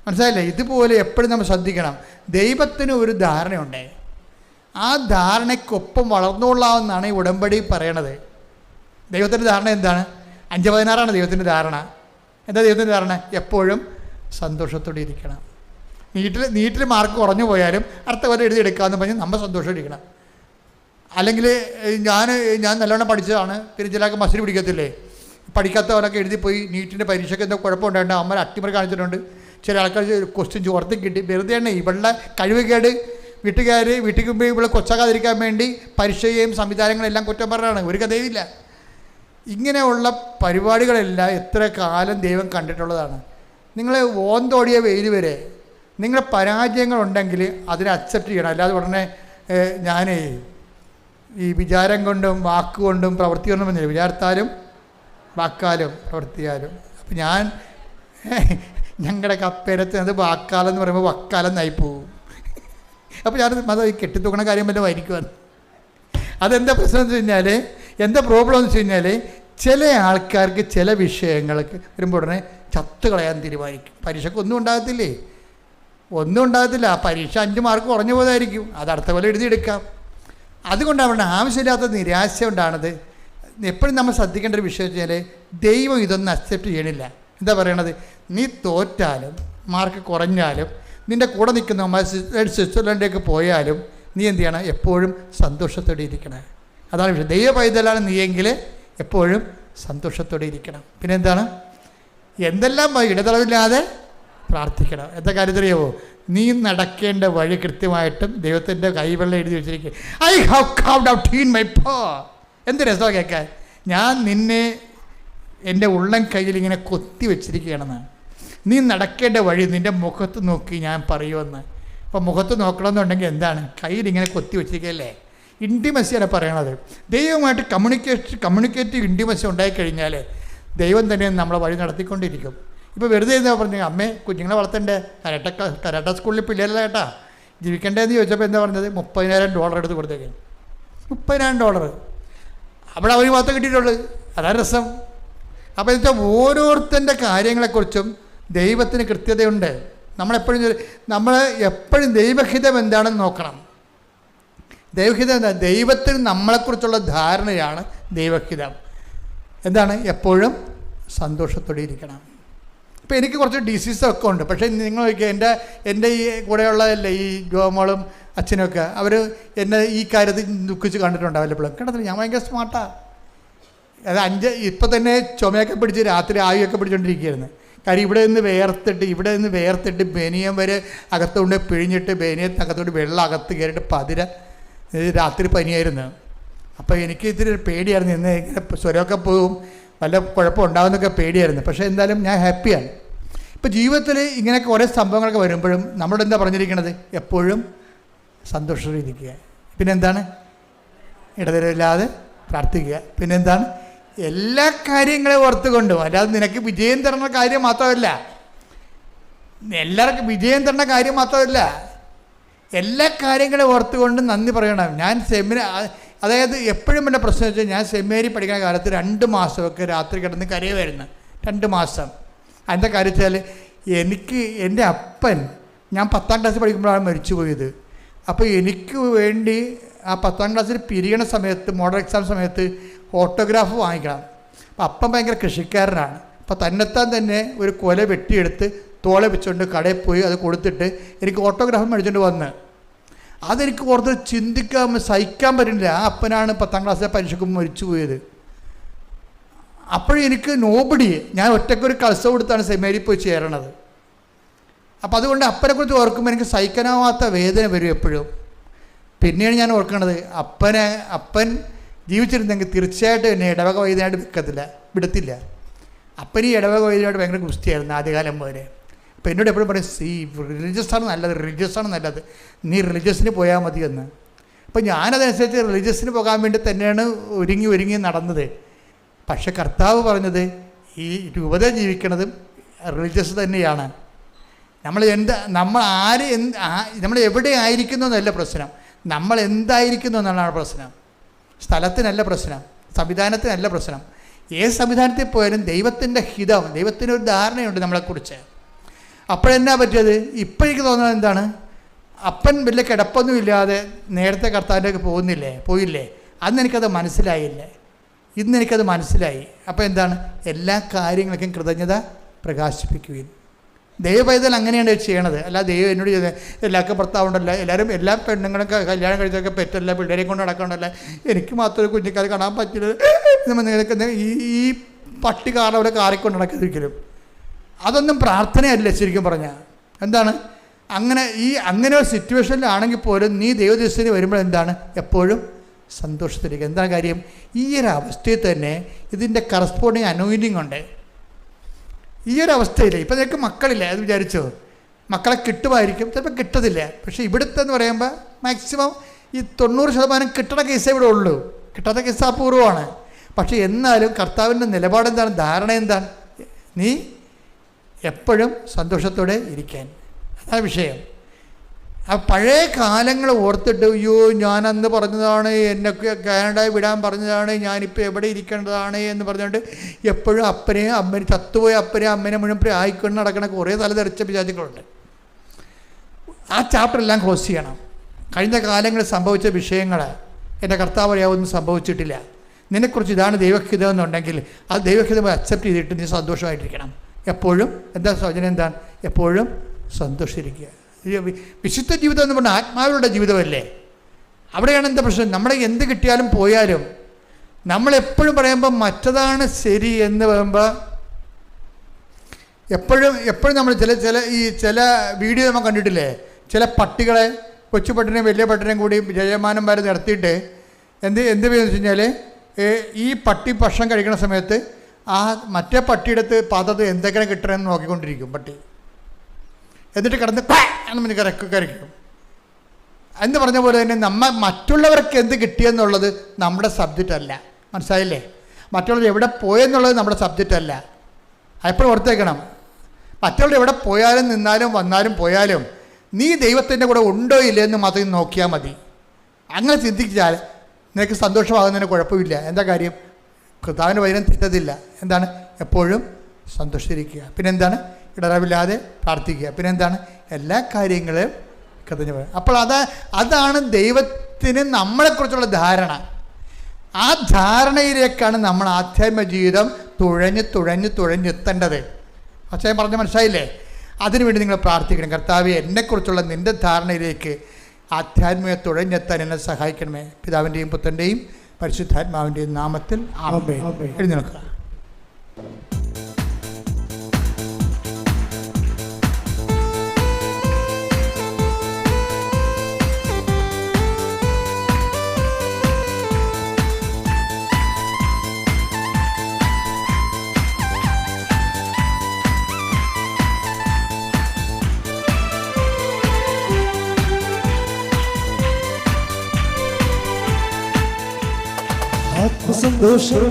മനസ്സിലായില്ലേ? ഇതുപോലെ എപ്പോഴും നമ്മൾ ശ്രദ്ധിക്കണം. ദൈവത്തിന് ഒരു ധാരണയുണ്ട്. ആ ധാരണയ്ക്കൊപ്പം വളർന്നുകൊള്ളാമെന്നാണ് ഈ ഉടമ്പടി പറയണത്. ദൈവത്തിൻ്റെ ധാരണ എന്താണ്? 5:16 ദൈവത്തിൻ്റെ ധാരണ. എന്താ ദൈവത്തിൻ്റെ ധാരണ? എപ്പോഴും സന്തോഷത്തോടെ ഇരിക്കണം. നീറ്റിൽ മാർക്ക് കുറഞ്ഞു പോയാലും അടുത്ത കൊല്ലം എഴുതിയെടുക്കാമെന്ന് പറഞ്ഞ് നമ്മൾ സന്തോഷമായിട്ടിരിക്കണം. അല്ലെങ്കിൽ ഞാൻ നല്ലവണ്ണം പഠിച്ചതാണ്, പിന്നെ ചിലർക്ക് മസിൽ പിടിക്കത്തില്ലേ, പഠിക്കാത്തവരൊക്കെ എഴുതിപ്പോയി നീറ്റിൻ്റെ പരീക്ഷയ്ക്ക് എന്തോ കുഴപ്പമുണ്ടായിട്ട് അമ്മ അട്ടിമറി കാണിച്ചിട്ടുണ്ട്. ചില ആൾക്കാർ ക്വസ്റ്റ്യൻ ചോർത്തി കിട്ടി. വെറുതെ തന്നെ ഇവളുടെ കഴിവുകേട് വീട്ടിൽ മുമ്പ് ഇവിടെ കൊച്ചാകാതിരിക്കാൻ വേണ്ടി പരീക്ഷയും സംവിധാനങ്ങളെല്ലാം കുറ്റം പറഞ്ഞാണ്. ഒരു കഥയുമില്ല. ഇങ്ങനെയുള്ള പരിപാടികളെല്ലാം എത്ര കാലം ദൈവം കണ്ടിട്ടുള്ളതാണ്. നിങ്ങൾ ഓന്തോടിയ വെയിൽ വരെ നിങ്ങളുടെ പരാജയങ്ങളുണ്ടെങ്കിൽ അതിനെ അക്സെപ്റ്റ് ചെയ്യണം. അല്ലാതെ ഉടനെ ഞാൻ ഈ വിചാരം കൊണ്ടും വാക്കുകൊണ്ടും പ്രവൃത്തി കൊണ്ടും വന്നില്ല. വിചാരത്താലും വാക്കാലും പ്രവൃത്തിയാലും. അപ്പം ഞങ്ങളുടെ കപ്പേരത്തിനത് വാക്കാലം എന്ന് പറയുമ്പോൾ വക്കാലം നായി പോവും. അപ്പോൾ അത് കെട്ടിത്തൂക്കണ കാര്യം വല്ലതും ആയിരിക്കുമെന്ന്. അതെന്താ പ്രശ്നം എന്ന് വെച്ച് കഴിഞ്ഞാൽ, എന്താ പ്രോബ്ലം എന്ന് വെച്ച് കഴിഞ്ഞാൽ, ചില ആൾക്കാർക്ക് ചില വിഷയങ്ങൾക്ക് വരുമ്പോൾ ഉടനെ ചത്ത് കളയാൻ തീരുമാനിക്കും. പരീക്ഷയ്ക്ക് ഒന്നും ഉണ്ടാകത്തില്ലേ? ഒന്നും ഉണ്ടാകത്തില്ല. ആ പരീക്ഷ 5 മാർക്ക് കുറഞ്ഞു പോയതായിരിക്കും. അത് അടുത്ത പോലെ എഴുതിയെടുക്കാം. അതുകൊണ്ടാണ് അവരുടെ ആവശ്യമില്ലാത്ത നിരാശ ഉണ്ടാണത്. എപ്പോഴും നമ്മൾ ശ്രദ്ധിക്കേണ്ട ഒരു വിഷയം വെച്ചാൽ, ദൈവം ഇതൊന്നും അക്സെപ്റ്റ് ചെയ്യണില്ല. എന്താ പറയണത്? നീ തോറ്റാലും മാർക്ക് കുറഞ്ഞാലും നിൻ്റെ കൂടെ നിൽക്കുന്ന സ്വിറ്റ്സർലൻഡിലേക്ക് പോയാലും നീ എന്ത് ചെയ്യണം? എപ്പോഴും സന്തോഷത്തോടെ ഇരിക്കണം. അതാണ് വിഷയം. ദൈവ പൈതലാണ് നീയെങ്കിൽ എപ്പോഴും സന്തോഷത്തോടെ ഇരിക്കണം. പിന്നെ എന്താണ്? എന്തെല്ലാം ഇടതടവില്ലാതെ പ്രാർത്ഥിക്കണം. എന്താ കാര്യത്തിലറിയാവോ? നീ നടക്കേണ്ട വഴി കൃത്യമായിട്ടും ദൈവത്തിൻ്റെ കൈവെള്ളം എഴുതി വെച്ചിരിക്കുക. I have carved out in my power. എന്ത് രസമാണ് കേൾക്കാൻ. ഞാൻ നിന്നെ എൻ്റെ ഉള്ളം കയ്യിൽ ഇങ്ങനെ കൊത്തി വെച്ചിരിക്കുകയാണെന്നാണ്. നീ നടക്കേണ്ട വഴി നിൻ്റെ മുഖത്ത് നോക്കി ഞാൻ പറയുമെന്ന്. അപ്പോൾ മുഖത്ത് നോക്കണമെന്നുണ്ടെങ്കിൽ എന്താണ്? കയ്യിലിങ്ങനെ കൊത്തി വെച്ചിരിക്കുകയല്ലേ. ഇൻറ്റിമസിയാണ് പറയണത്. ദൈവമായിട്ട് കമ്മ്യൂണിക്കേറ്റീവ് ഇൻറ്റിമസി ഉണ്ടായിക്കഴിഞ്ഞാൽ ദൈവം തന്നെ നമ്മളെ വഴി നടത്തിക്കൊണ്ടിരിക്കും. ഇപ്പോൾ വെറുതെ എന്താ പറഞ്ഞത്? അമ്മേ കുഞ്ഞുങ്ങളെ വളർത്തണ്ടേ, കരാട്ട സ്കൂളിൽ പിള്ളേരല്ല കേട്ടാ ജീവിക്കണ്ടേന്ന് ചോദിച്ചപ്പോൾ എന്താ പറഞ്ഞത്? $30,000 എടുത്ത് കൊടുത്തേക്കാണ്. $30,000 അവിടെ അവർ മാത്രം കിട്ടിയിട്ടുള്ളൂ. അതാണ് രസം. അപ്പോൾ എന്താ വെച്ചാൽ ഓരോരുത്തൻ്റെ കാര്യങ്ങളെക്കുറിച്ചും ദൈവത്തിന് കൃത്യതയുണ്ട്. നമ്മൾ എപ്പോഴും ദൈവഹിതം എന്താണെന്ന് നോക്കണം. ദൈവഹിതം എന്താ? ദൈവത്തിന് നമ്മളെക്കുറിച്ചുള്ള ധാരണയാണ് ദൈവഹിതം. എന്താണ്? എപ്പോഴും സന്തോഷത്തോടെ ഇരിക്കണം. ഇപ്പോൾ എനിക്ക് കുറച്ച് ഡിസീസൊക്കെ ഉണ്ട്. പക്ഷേ നിങ്ങൾ നോക്കിയാൽ എൻ്റെ ഈ കൂടെയുള്ളതല്ലേ ഈ ജോമോളും അച്ഛനൊക്കെ, അവർ എന്നെ ഈ കാര്യത്തിൽ ദുഃഖിച്ച് കണ്ടിട്ടുണ്ടാവില്ല. എപ്പോഴും കണ്ടത്തില്ല. ഞാൻ ഭയങ്കര സ്മാർട്ടാണ്. അത് ഇപ്പം തന്നെ ചുമയൊക്കെ പിടിച്ച് രാത്രി ആവിയൊക്കെ പിടിച്ചുകൊണ്ടിരിക്കുകയായിരുന്നു. കാര്യം ഇവിടെ നിന്ന് വേർത്തിട്ട് ബനിയം വരെ അകത്തുകൊണ്ട് പിഴിഞ്ഞിട്ട് ബനിയത്തകത്തോട്ട് വെള്ളം അകത്ത് കയറിയിട്ട് രാത്രി പനിയായിരുന്നു. അപ്പോൾ എനിക്ക് ഇത്തിരി പേടിയായിരുന്നു. ഇന്ന് ഇങ്ങനെ സ്വരമൊക്കെ പോവും, വല്ല കുഴപ്പമുണ്ടാകുന്നൊക്കെ പേടിയായിരുന്നു. പക്ഷേ എന്തായാലും ഞാൻ ഹാപ്പിയാണ്. ഇപ്പോൾ ജീവിതത്തിൽ ഇങ്ങനെയൊക്കെ കുറേ സംഭവങ്ങളൊക്കെ വരുമ്പോഴും നമ്മളോട് എന്താ പറഞ്ഞിരിക്കണത്? എപ്പോഴും സന്തോഷത്തിലിരിക്കുക. പിന്നെന്താണ്? ഇടതരമില്ലാതെ പ്രാർത്ഥിക്കുക. പിന്നെന്താണ്? എല്ലാ കാര്യങ്ങളെയും ഓർത്തുകൊണ്ടും. അല്ലാതെ നിനക്ക് വിജയം തരുന്ന കാര്യം മാത്രമല്ല, എല്ലാവർക്കും വിജയം തരുന്ന കാര്യം മാത്രമല്ല, എല്ലാ കാര്യങ്ങളെയും ഓർത്തുകൊണ്ടും നന്ദി പറയണം. ഞാൻ അതായത് എപ്പോഴും എൻ്റെ പ്രശ്നം വെച്ചാൽ, ഞാൻ സെമിനാരി പഠിക്കുന്ന കാലത്ത് 2 മാസമൊക്കെ രാത്രി കിടന്ന് കരയുമായിരുന്നു. 2 മാസം. അതിൻ്റെ കാര്യം വെച്ചാൽ എൻ്റെ അപ്പൻ, ഞാൻ 10ാം ക്ലാസ്സിൽ പഠിക്കുമ്പോഴാണ് മരിച്ചു പോയത്. അപ്പോൾ എനിക്ക് വേണ്ടി ആ 10ാം ക്ലാസ്സിൽ പിരിയണ സമയത്ത്, മോഡൽ എക്സാം സമയത്ത് ഓട്ടോഗ്രാഫ് വാങ്ങിക്കണം. അപ്പം അപ്പൻ ഭയങ്കര കൃഷിക്കാരനാണ്. അപ്പോൾ തന്നെത്താൻ തന്നെ ഒരു കൊല വെട്ടിയെടുത്ത് തോളെ വെച്ചുകൊണ്ട് കടയിൽ പോയി അത് കൊടുത്തിട്ട് എനിക്ക് ഓട്ടോഗ്രാഫ് മേടിച്ചുകൊണ്ട് വന്ന്, അതെനിക്ക് ഓർത്ത് സഹിക്കാൻ പറ്റുന്നില്ല. ആ അപ്പനാണ് 10ാം ക്ലാസ്സിലെ പരീക്ഷയ്ക്ക് മരിച്ചു പോയത്. അപ്പോഴും എനിക്ക് ഞാൻ ഒറ്റയ്ക്കൊരു കൾസ കൊടുത്താണ് സെമിനാരി പോയി ചേരണത്. അപ്പം അതുകൊണ്ട് അപ്പനെക്കുറിച്ച് ഓർക്കുമ്പോൾ എനിക്ക് സഹിക്കാനാവാത്ത വേദന വരും എപ്പോഴും. പിന്നെയാണ് ഞാൻ ഓർക്കണത്, അപ്പൻ ജീവിച്ചിരുന്നെങ്കിൽ തീർച്ചയായിട്ടും എന്നെ ഇടവക വൈദ്യനായിട്ട് വിടത്തില്ല. അപ്പൻ ഈ ഇടവക വൈദ്യനായിട്ട് ഭയങ്കര ഗുസ്തിയായിരുന്നു ആദ്യകാലം പോലെ. അപ്പോൾ എന്നോട് എപ്പോഴും പറയും, റിലീജിയസാണ് നല്ലത്, നീ റിലീജിയസിന് പോയാൽ മതി എന്ന്. അപ്പോൾ ഞാനതനുസരിച്ച് റിലീജിയസിന് പോകാൻ വേണ്ടി തന്നെയാണ് ഒരുങ്ങി നടന്നത്. പക്ഷെ കർത്താവ് പറഞ്ഞത് ഈ രൂപത ജീവിക്കണതും റിലീജിയസ് തന്നെയാണ്. നമ്മൾ എവിടെ ആയിരിക്കുന്നു എന്നല്ല പ്രശ്നം, നമ്മൾ എന്തായിരിക്കുന്നു എന്നാണ് പ്രശ്നം. സ്ഥലത്തിനല്ല പ്രശ്നം, സംവിധാനത്തിനല്ല പ്രശ്നം. ഏത് സംവിധാനത്തിൽ പോയാലും ദൈവത്തിൻ്റെ ഹിതം, ദൈവത്തിനൊരു ധാരണയുണ്ട് നമ്മളെക്കുറിച്ച്. അപ്പോഴെന്നാ പറ്റിയത്? ഇപ്പോഴേക്ക് തോന്നുന്നത് എന്താണ്? അപ്പൻ വലിയ കിടപ്പൊന്നുമില്ലാതെ നേരത്തെ കർത്താവിലേക്ക് പോയില്ലേ? അന്ന് എനിക്കത് മനസ്സിലായില്ലേ? ഇന്ന് എനിക്കത് മനസ്സിലായി. അപ്പോൾ എന്താണ്? എല്ലാ കാര്യങ്ങൾക്കും കൃതജ്ഞത പ്രകാശിപ്പിക്കുകയും. ദൈവപൈതൽ അങ്ങനെയാണ് ചെയ്യണത്. അല്ല ദൈവം എന്നോട് ചെയ്തത് എല്ലാവർക്കും ഭർത്താവുണ്ടല്ലോ, എല്ലാ പെണ്ണുങ്ങളും കല്യാണം കഴിച്ചൊക്കെ പെറ്റല്ല, പിള്ളേരെ കൊണ്ട് നടക്കണ്ടല്ല, എനിക്ക് മാത്രം കുഞ്ഞിക്കാർ കാണാൻ പറ്റില്ല. ഈ പട്ടി കാറവിടെ കാറിക്കൊണ്ട് നടക്കാതിരിക്കലും. അതൊന്നും പ്രാർത്ഥനയല്ല ശരിക്കും പറഞ്ഞാൽ. എന്താണ് അങ്ങനെ ഒരു സിറ്റുവേഷനിലാണെങ്കിൽ പോലും നീ ദൈവദിവസത്തിന് വരുമ്പോൾ എന്താണ് എപ്പോഴും സന്തോഷത്തിലേക്ക്. എന്താ കാര്യം? ഈ ഒരു അവസ്ഥയിൽ തന്നെ ഇതിൻ്റെ കറസ്പോണ്ടിങ് അനോയിൻറ്റിങ് ഉണ്ട്. ഈ ഒരു അവസ്ഥയിൽ ഇപ്പം നിനക്ക് മക്കളില്ല അത് വിചാരിച്ചോ, മക്കളെ കിട്ടുമായിരിക്കും, ചിലപ്പോൾ കിട്ടത്തില്ല. പക്ഷേ ഇവിടുത്തെ എന്ന് പറയുമ്പോൾ മാക്സിമം ഈ 90% കിട്ടുന്ന കേസേ ഇവിടെ ഉള്ളൂ. കിട്ടാത്ത കേസ് അപൂർവമാണ്. പക്ഷേ എന്നാലും കർത്താവിൻ്റെ നിലപാടെന്താണ്, ധാരണ എന്താണ്? നീ എപ്പോഴും സന്തോഷത്തോടെ ഇരിക്കാൻ. അതാണ് വിഷയം. ആ പഴയ കാലങ്ങൾ ഓർത്തിട്ട് അയ്യോ ഞാൻ അന്ന് പറഞ്ഞതാണ്, എന്നൊക്കെ കാനഡയിൽ വിടാൻ പറഞ്ഞതാണ്, ഞാനിപ്പോൾ എവിടെ ഇരിക്കേണ്ടതാണ് എന്ന് പറഞ്ഞുകൊണ്ട് എപ്പോഴും അപ്പനെയും അമ്മയും ചത്തുപോയ അപ്പനെയും അമ്മേനെ മുഴുവൻ ആയിക്കൊണ്ട് നടക്കണ കുറേ തലതെറിച്ച പിശാചുക്കളുണ്ട്. ആ ചാപ്റ്ററെല്ലാം ക്ലോസ് ചെയ്യണം. കഴിഞ്ഞ കാലങ്ങളിൽ സംഭവിച്ച വിഷയങ്ങൾ എൻ്റെ കർത്താവ് അറിയാവൊന്നും സംഭവിച്ചിട്ടില്ല. നിന്നെക്കുറിച്ച് ഇതാണ് ദൈവഹിതം എന്നുണ്ടെങ്കിൽ ആ ദൈവഹിതം അക്സെപ്റ്റ് ചെയ്തിട്ട് നീ സന്തോഷമായിട്ടിരിക്കണം. എപ്പോഴും എന്താ സൗജന്യം എന്താണ്? എപ്പോഴും സന്തോഷിച്ചിരിക്കുക. വിശുദ്ധ ജീവിതം എന്ന് പറഞ്ഞാൽ ആത്മാവിലുള്ള ജീവിതമല്ലേ. അവിടെയാണ് എന്താ പ്രശ്നം? നമ്മളെ എന്ത് കിട്ടിയാലും പോയാലും നമ്മളെപ്പോഴും പറയുമ്പോൾ മറ്റതാണ് ശരി എന്ന് പറയുമ്പോൾ എപ്പോഴും നമ്മൾ ചില വീഡിയോ നമ്മൾ കണ്ടിട്ടില്ലേ, ചില പട്ടികളെ കൊച്ചു പട്ടിനെയും വലിയ പട്ടിനെയും കൂടി ജയമാനം വരെ നടത്തിയിട്ട് എന്ത് ചെയ്യുമെന്ന് വെച്ച് കഴിഞ്ഞാൽ ഈ പട്ടി ഭക്ഷണം കഴിക്കുന്ന സമയത്ത് ആ മറ്റേ പട്ടിയുടെ പാത്രത്തിൽ എന്തൊക്കെയാണ് കിട്ടണമെന്ന് നോക്കിക്കൊണ്ടിരിക്കും പട്ടി. എന്നിട്ട് കിടന്ന് എന്ന് കരയ്ക്കും. എന്ന് പറഞ്ഞ പോലെ തന്നെ മറ്റുള്ളവർക്ക് എന്ത് കിട്ടിയെന്നുള്ളത് നമ്മുടെ സബ്ജക്റ്റ് അല്ല. മനസ്സിലായില്ലേ? മറ്റുള്ളവർ എവിടെ പോയെന്നുള്ളത് നമ്മുടെ സബ്ജക്റ്റ് അല്ല. എപ്പോഴും ഓർത്തേക്കണം. മറ്റുള്ളവർ എവിടെ പോയാലും നിന്നാലും വന്നാലും പോയാലും നീ ദൈവത്തിൻ്റെ കൂടെ ഉണ്ടോ ഇല്ലേ എന്ന് മാത്രം നോക്കിയാൽ മതി. അങ്ങനെ ചിന്തിച്ചാൽ നിനക്ക് സന്തോഷമാകുന്നതിന് കുഴപ്പമില്ല. എന്താ കാര്യം? കർത്താവിൻ്റെ വചനം തെറ്റത്തില്ല. എന്താണ്? എപ്പോഴും സന്തോഷിച്ചിരിക്കുക. പിന്നെന്താണ്? ഇടറവില്ലാതെ പ്രാർത്ഥിക്കുക. പിന്നെന്താണ്? എല്ലാ കാര്യങ്ങളും കൃതജ്ഞ. അപ്പോൾ അതാണ് ദൈവത്തിന് നമ്മളെക്കുറിച്ചുള്ള ധാരണ. ആ ധാരണയിലേക്കാണ് നമ്മൾ ആധ്യാത്മിക ജീവിതം തുഴഞ്ഞെത്തേണ്ടത്. പക്ഷേ പറഞ്ഞ മനസ്സിലായില്ലേ? അതിനുവേണ്ടി നിങ്ങൾ പ്രാർത്ഥിക്കണം. കർത്താവേ, എന്നെക്കുറിച്ചുള്ള നിൻ്റെ ധാരണയിലേക്ക് ആധ്യാത്മിക തുഴഞ്ഞെത്താൻ എന്നെ സഹായിക്കണമേ. പിതാവിൻ്റെയും പുത്രൻ്റെയും പരിശുദ്ധാത്മാവിൻ്റെയും നാമത്തിൽ ആമേൻ. എഴുന്നേൽക്കുക. ആത്മസന്തോഷം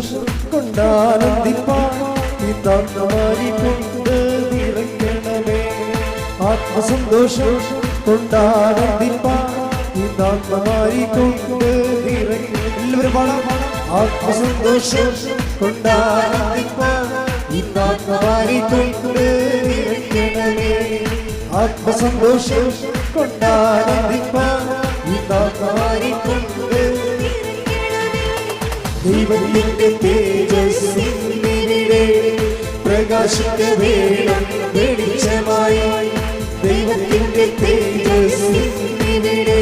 കൊണ്ടാനന്ദിപ്പാൻ കൊണ്ട് നിറയ്ക്കണമേ. ആത്മസന്തോഷം കൊണ്ടാനന്ദിപ്പാൻ കൊണ്ട് നിറയ്ക്കണമേ. എല്ലാവരും പാടാം. ആത്മസന്തോഷം കൊണ്ടാനന്ദിപ്പാൻ കൊണ്ട് നിറയ്ക്കണമേ. ആത്മസന്തോഷം കൊണ്ടാനന്ദിപ്പാൻ കൊണ്ട് ദൈവത്തിന്റെ തേജസ്സിനിടെ പ്രകാശിക്ക വേണം വെളിച്ചമായി. ദൈവത്തിന്റെ തേജസ്സിനിടെ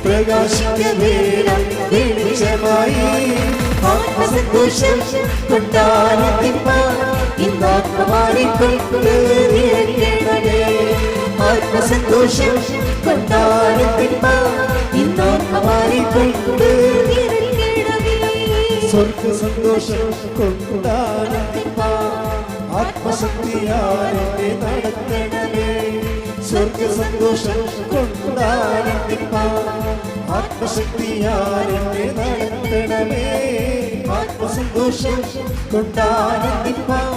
പ്രകാശിക്ക വേണം വെളിച്ചമായി. ആത്മസന്തോഷം കൊണ്ടാനന്ദിപ്പാൻ ഇന്നാത്മാരിക്കൊണ്ട് നിറയ്ക്കണമേ. ആത്മസന്തോഷം കൊണ്ടാനന്ദിപ്പാൻ ഇന്നാത്മാരിക്കൊണ്ട് സ്വർഗ സന്തോഷം കൊണ്ടാനന്ദിപ്പാൻ ആത്മശക്തിയാലെ നടത്തണമേ. സ്വർഗ സന്തോഷം കൊണ്ടാനന്ദിപ്പാൻ ആത്മശക്തിയാലെ നടത്തണമേ. ആത്മസന്തോഷം കൊണ്ടാനന്ദിപ്പാൻ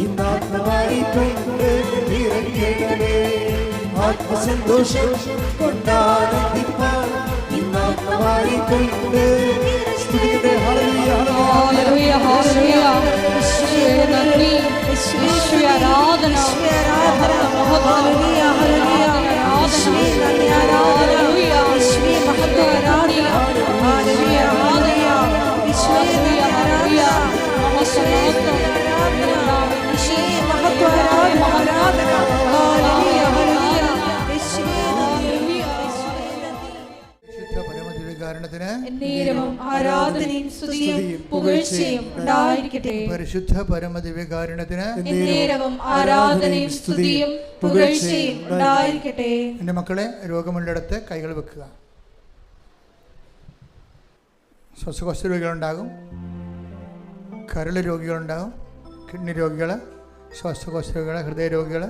ഇന്നാത്മാരിക്കൊണ്ട് നിറയ്ക്കണമേ. ആത്മസന്തോഷം കൊണ്ടാനന്ദിപ്പാൻ ഇന്നാത്മാരിക്കൊണ്ട് ഹല്ലേലൂയ ഹല്ലേലൂയ യേശുവേ നന്ദി യേശുവേ ആരാധന ഹല്ലേലൂയ ഹല്ലേലൂയ യേശുവേ നന്ദി ഹല്ലേലൂയ യേശുവേ മഹത്വ ആരാധന ഹല്ലേലൂയ ഹല്ലേലൂയ യേശുവേ ഹല്ലേലൂയ നമസ്കാരം യേശുവേ മഹത്വ ആരാധന ഹല്ലേലൂയ ഹല്ലേലൂയ യേശുവേ ഹല്ലേലൂയ പരമദിവ്യകാരുണ്യത്തിന് എന്നേരവും ആരാധനയും സ്തുതിയും പുകഴ്ചയും ഉണ്ടായിരിക്കട്ടെ. പരിശുദ്ധ പരമദിവ്യകാരുണ്യത്തിന് എന്നേരവും ആരാധനയും സ്തുതിയും പുകഴ്ചയും ഉണ്ടായിരിക്കട്ടെ. എൻ്റെ മക്കളെ, രോഗമുള്ളിടത്ത് കൈകൾ വെക്കുക. ശ്വാസകോശ രോഗികളുണ്ടാകും, കരൾ രോഗികളുണ്ടാകും, കിഡ്നി രോഗികൾ, ശ്വാസകോശ രോഗികൾ, ഹൃദയ രോഗികൾ.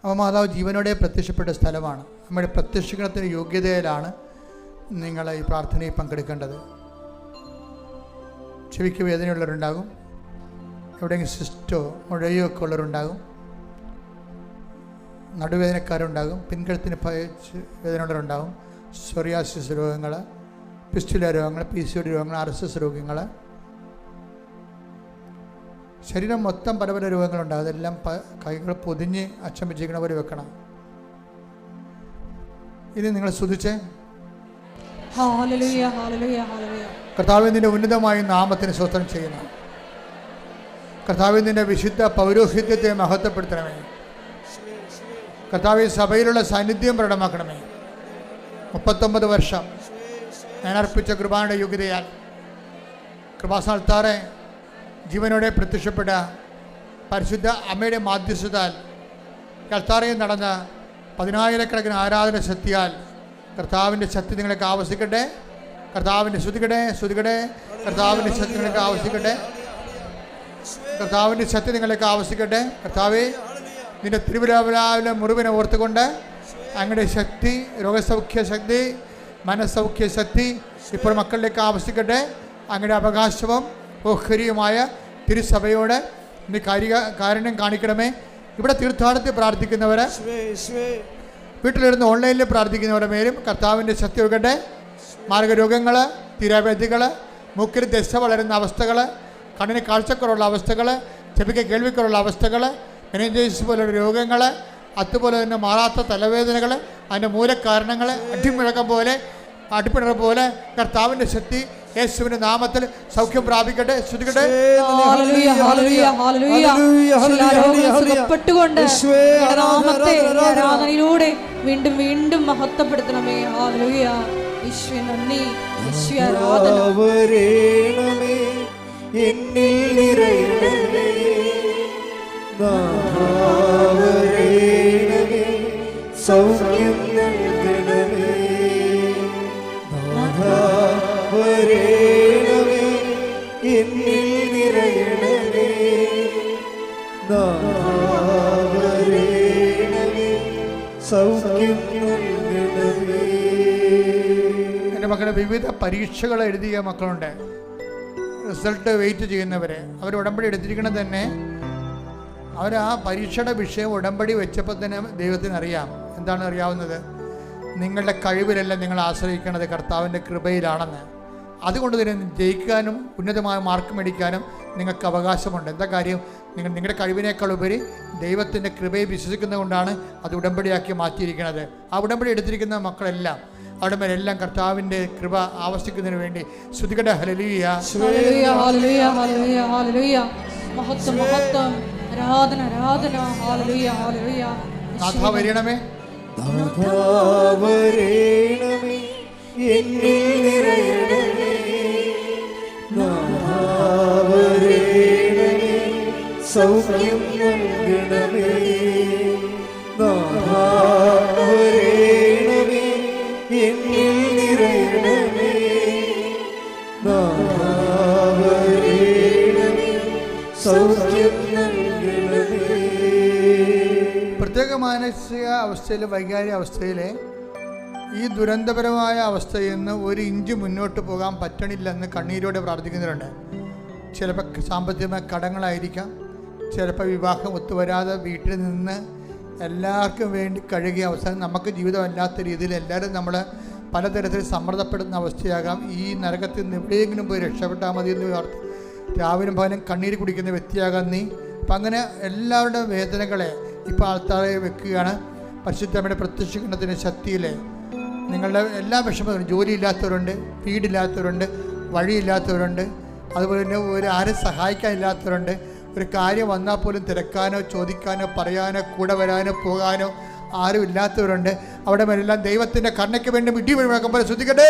അപ്പോൾ മാതാവ് ജീവനോടെ പ്രത്യക്ഷപ്പെട്ട സ്ഥലമാണ്. നമ്മുടെ പ്രത്യക്ഷീകരണത്തിൻ്റെ യോഗ്യതയിലാണ് നിങ്ങൾ ഈ പ്രാർത്ഥനയിൽ പങ്കെടുക്കേണ്ടത്. ചെവിക്ക് വേദനയുള്ളവരുണ്ടാകും, എവിടെയെങ്കിലും സിസ്റ്റോ മുഴയോ ഒക്കെ ഉള്ളവരുണ്ടാകും, നടുവേദനക്കാരുണ്ടാകും, പിൻകഴുത്തിന് വേദനയുള്ളവരുണ്ടാകും, സോറിയാസിസ് രോഗങ്ങൾ, പിസ്റ്റുല രോഗങ്ങൾ, PCOD രോഗങ്ങൾ, RSS രോഗങ്ങൾ, ശരീരം മൊത്തം പല പല രോഗങ്ങളുണ്ടാകും. അതെല്ലാം കൈകൾ പൊതിഞ്ഞ് അച്ഛൻ വെച്ചിരിക്കണ പോലെ വെക്കണം. ഇനി നിങ്ങൾ സ്തുതിച്ചേ. ഹല്ലേലൂയ, ഹല്ലേലൂയ, ഹല്ലേലൂയ. കർത്താവിൻ്റെ ഉന്നതമായ നാമത്തിന് സ്തോത്രം ചെയ്യുന്നു. കർത്താവിൻ്റെ വിശുദ്ധ പൗരോഹിത്യത്തെ മഹത്വപ്പെടുത്തണമേ. കർത്താവ് സഭയിലുള്ള സാന്നിധ്യം പ്രകടമാക്കണമേ. 39 വർഷം ഞാൻ അർപ്പിച്ച കൃപായുടെ യോഗ്യതയാൽ കൃപാസ്ഥാനത്താറെ ജീവനോടെ പ്രത്യക്ഷപ്പെട്ട പരിശുദ്ധ അമ്മയുടെ മാധ്യസ്ഥതാൽ കർത്താറയിൽ നടന്ന 10,000-കണക്കിന് ആരാധന ശക്തിയാൽ കർത്താവിൻ്റെ ശക്തി നിങ്ങൾക്ക് ആവശ്യിക്കട്ടെ. കർത്താവിൻ്റെ സ്തുതിക്കട്ടെ, സ്തുതിക്കട്ടെ. കർത്താവിൻ്റെ ശക്തി നിങ്ങൾക്ക് ആവശ്യിക്കട്ടെ. കർത്താവിൻ്റെ ശക്തി നിങ്ങൾക്ക് ആവശ്യിക്കട്ടെ. കർത്താവേ, നിന്റെ തിരുവിലാവിലെ മുറിവിനെ ഓർത്തുകൊണ്ട് അങ്ങയുടെ ശക്തി, രോഗസൗഖ്യ ശക്തി, മനസ്സൗഖ്യ ശക്തി ഇപ്പോൾ മക്കളിലേക്ക് ആവശ്യിക്കട്ടെ. അങ്ങയുടെ അവകാശവും ഓഹരിയുമായ തിരുസഭയോട് നീ കാരുണ്യം കാണിക്കണമേ. ഇവിടെ തീർത്ഥാടനത്തിൽ പ്രാർത്ഥിക്കുന്നവർ, വീട്ടിലിരുന്ന് ഓൺലൈനിൽ പ്രാർത്ഥിക്കുന്നവരുടെ മേലും കർത്താവിൻ്റെ ശക്തി വെക്കട്ടെ. മാർഗരോഗങ്ങൾ, തീരാവ്യാധികൾ, മൂക്കിൽ ദശ വളരുന്ന അവസ്ഥകൾ, കണ്ണിന് കാഴ്ചക്കുറവുള്ള അവസ്ഥകൾ, ചെവിക്ക് കേൾവിക്കുറവുള്ള അവസ്ഥകൾ, മെനിഞ്ചൈറ്റിസ് പോലുള്ള രോഗങ്ങൾ, അതുപോലെ തന്നെ മാറാത്ത തലവേദനകൾ, അതിൻ്റെ മൂലകാരണങ്ങൾ, അടിപ്പിണർ പോലെ കർത്താവിൻ്റെ ശക്തി യേശുവിന്റെ നാമത്തിൽ സൗഖ്യം പ്രാപിക്കട്ടെ. സ്തുതിക്കട്ടെ. ഹല്ലേലൂയ, ഹല്ലേലൂയ, ഹല്ലേലൂയ. സുഖപ്പെട്ടുകൊണ്ട് നാമത്തെ ആരാധനയിലൂടെ വീണ്ടും വീണ്ടും മഹത്വപ്പെടുത്തണമേ. ഹല്ലേലൂയ. യേശുവേ നന്ദി, യേശുവേ ആരാധന. എന്നിൽ നിറയണമേ, നാവരേണമേ, സൗഖ്യം നൽകണമേ, നാവരേണമേ, എന്നിൽ നിറയണമേ, നാവരേണമേ, സൗഖ്യം നൽകണമേ. എൻ്റെ മക്കളെ, വിവിധ പരീക്ഷകൾ എഴുതിയ മക്കളുണ്ട്. റിസൾട്ട് വെയിറ്റ് ചെയ്യുന്നവർ, അവർ ഉടമ്പടി എടുത്തിരിക്കുന്നത് തന്നെ അവർ ആ പരീക്ഷയുടെ വിഷയം ഉടമ്പടി വെച്ചപ്പോൾ തന്നെ ദൈവത്തിന് അറിയാം. എന്താണ് അറിയാവുന്നത്? നിങ്ങളുടെ കഴിവിലല്ല നിങ്ങൾ ആശ്രയിക്കുന്നത്, കർത്താവിൻ്റെ കൃപയിലാണെന്ന്. അതുകൊണ്ട് തന്നെ ജയിക്കാനും ഉന്നതമായ മാർക്ക് മേടിക്കാനും നിങ്ങൾക്ക് അവകാശമുണ്ട്. എന്താ കാര്യം? നിങ്ങളുടെ കഴിവിനേക്കാൾ ഉപരി ദൈവത്തിൻ്റെ കൃപയെ വിശ്വസിക്കുന്നതുകൊണ്ടാണ് അത് ഉടമ്പടിയാക്കി മാറ്റിയിരിക്കുന്നത്. ആ ഉടമ്പടി എടുത്തിരിക്കുന്ന മക്കളെല്ലാം അവിടെ മേലെല്ലാം കർത്താവിൻ്റെ കൃപ ആവശ്യിക്കുന്നതിന് വേണ്ടി സ്തുതിക്കട്ടെ. ഹല്ലേലൂയ, ഹല്ലേലൂയ, ഹല്ലേലൂയ, ഹല്ലേലൂയ, ഹല്ലേലൂയ. മഹത്വം, മഹത്വം, ആരാധന, ആരാധന. ഹല്ലേലൂയ, ഹല്ലേലൂയ. നാഥ വരണമേ, നാഥാ വരണമേ, എന്നിൽ നിറയണമേ, നാഥാ വരണമേ, സൗഖ്യം നൽകണമേ, നാഥാ വരണമേ, എന്നിൽ നിറയണമേ, നാഥാ വരണമേ, സൗഖ്യം നൽകണമേ. പ്രത്യേക മാനസിക അവസ്ഥയിൽ, വൈകാരിക അവസ്ഥയിൽ ഈ ദുരന്തപരമായ അവസ്ഥയിൽ നിന്ന് 1 ഇഞ്ച് മുന്നോട്ട് പോകാൻ പറ്റണില്ലെന്ന് കണ്ണീരോടെ പ്രാർത്ഥിക്കുന്നവരുണ്ട്. ചിലപ്പോൾ സാമ്പത്തികമായ കടങ്ങളായിരിക്കാം, ചിലപ്പോൾ വിവാഹം ഒത്തുവരാതെ വീട്ടിൽ നിന്ന് എല്ലാവർക്കും വേണ്ടി കഴുകിയ അവസാനം നമുക്ക് ജീവിതമല്ലാത്ത രീതിയിൽ എല്ലാവരും നമ്മൾ പലതരത്തിൽ സമ്മർദ്ദപ്പെടുന്ന അവസ്ഥയാകാം. ഈ നരകത്തിൽ നിന്ന് എവിടെയെങ്കിലും പോയി രക്ഷപ്പെട്ടാൽ മതി എന്ന് ഓർത്ത് രാവിലും പകലും കണ്ണീര് കുടിക്കുന്ന വ്യക്തിയാകാൻ നീ. അപ്പം അങ്ങനെ എല്ലാവരുടെ വേദനകളെ ഇപ്പോൾ ആൾത്താറെ വെക്കുകയാണ്. പരിശുദ്ധമ്മയുടെ പ്രത്യക്ഷീകരണത്തിൻ്റെ ശക്തിയിൽ നിങ്ങളുടെ എല്ലാ വിഷമങ്ങളും, ജോലിയില്ലാത്തവരുണ്ട്, വീടില്ലാത്തവരുണ്ട്, വഴിയില്ലാത്തവരുണ്ട്, അതുപോലെ തന്നെ ആരും സഹായിക്കാനില്ലാത്തവരുണ്ട്. ഒരു കാര്യം വന്നാൽ പോലും തിരക്കാനോ ചോദിക്കാനോ പറയാനോ കൂടെ വരാനോ പോകാനോ ആരും ഇല്ലാത്തവരുണ്ട്. അവിടെ മേലെല്ലാം ദൈവത്തിൻ്റെ കരുണയ്ക്ക് വേണ്ടി ഇടി മുഴക്കം പോലെ ശ്രദ്ധിക്കട്ടെ.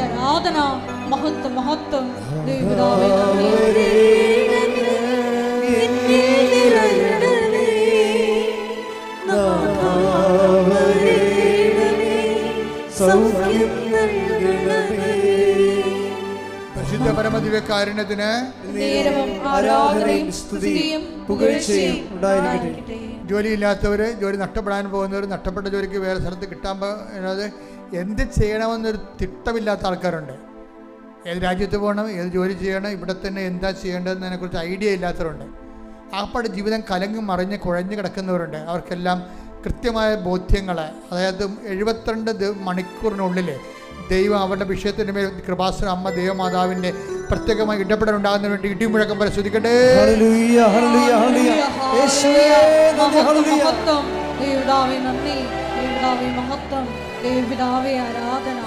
ആരാധന മഹത്വം മഹത്വം പരിശുദ്ധ പരമദിവ്യകാരുണ്യത്തിന് ആരാധനയും സ്തുതിയും പുകഴ്ചയും ഉണ്ടായിരിക്കട്ടെ. ജോലിയില്ലാത്തവർ, ജോലി നഷ്ടപ്പെടാൻ പോകുന്നവർ, നഷ്ടപ്പെട്ട ജോലിക്ക് വേറെ സ്ഥലത്ത് കിട്ടാൻ പോകുന്നത് എന്ത് ചെയ്യണമെന്നൊരു തിട്ടമില്ലാത്ത ആൾക്കാരുണ്ട്. ഏത് രാജ്യത്ത് പോകണം, ഏത് ജോലി ചെയ്യണം, ഇവിടെ തന്നെ എന്താ ചെയ്യേണ്ടതെന്നതിനെക്കുറിച്ച് ഐഡിയ ഇല്ലാത്തവരുണ്ട്. ആപ്പാട് ജീവിതം കലങ്ങി മറിഞ്ഞ് കുഴഞ്ഞു കിടക്കുന്നവരുണ്ട്. അവർക്കെല്ലാം കൃത്യമായ ബോധ്യങ്ങൾ, അതായത് 72 മണിക്കൂറിനുള്ളിൽ ദൈവം അവരുടെ വിഷയത്തിൻ്റെ മേൽ കൃപാസന അമ്മ ദൈവമാതാവിൻ്റെ പ്രത്യേകമായി ഇടപെടലുണ്ടാകുന്നതിന് വേണ്ടി ഇടിമുഴക്കം പരിശോധിക്കട്ടെ. ആരാധന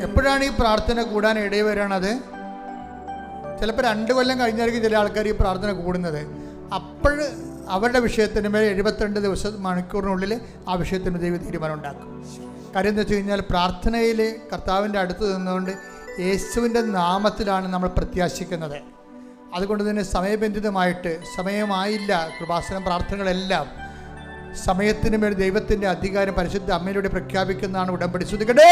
എപ്പോഴാണ് ഈ പ്രാർത്ഥന കൂടാൻ ഇടയിൽ വരണത്? ചിലപ്പോൾ 2 കൊല്ലം കഴിഞ്ഞായിരിക്കും ചില ആൾക്കാർ ഈ പ്രാർത്ഥന കൂടുന്നത്. അപ്പോൾ അവരുടെ വിഷയത്തിന് മേൽ 72 മണിക്കൂറിനുള്ളിൽ ആ വിഷയത്തിന് ദൈവ തീരുമാനം ഉണ്ടാക്കും. കാര്യം എന്താ വെച്ച് കഴിഞ്ഞാൽ പ്രാർത്ഥനയിൽ കർത്താവിൻ്റെ അടുത്ത് നിന്നുകൊണ്ട് യേശുവിൻ്റെ നാമത്തിലാണ് നമ്മൾ പ്രത്യാശിക്കുന്നത്. അതുകൊണ്ട് തന്നെ സമയബന്ധിതമായിട്ട്, സമയമായില്ല കൃപാസനം പ്രാർത്ഥനകളെല്ലാം സമയത്തിന് മേൽ ദൈവത്തിൻ്റെ അധികാരം പരിശുദ്ധ അമ്മയിലൂടെ പ്രഖ്യാപിക്കുന്നതാണ് ഉടമ്പടി. ശ്രദ്ധിക്കട്ടെ.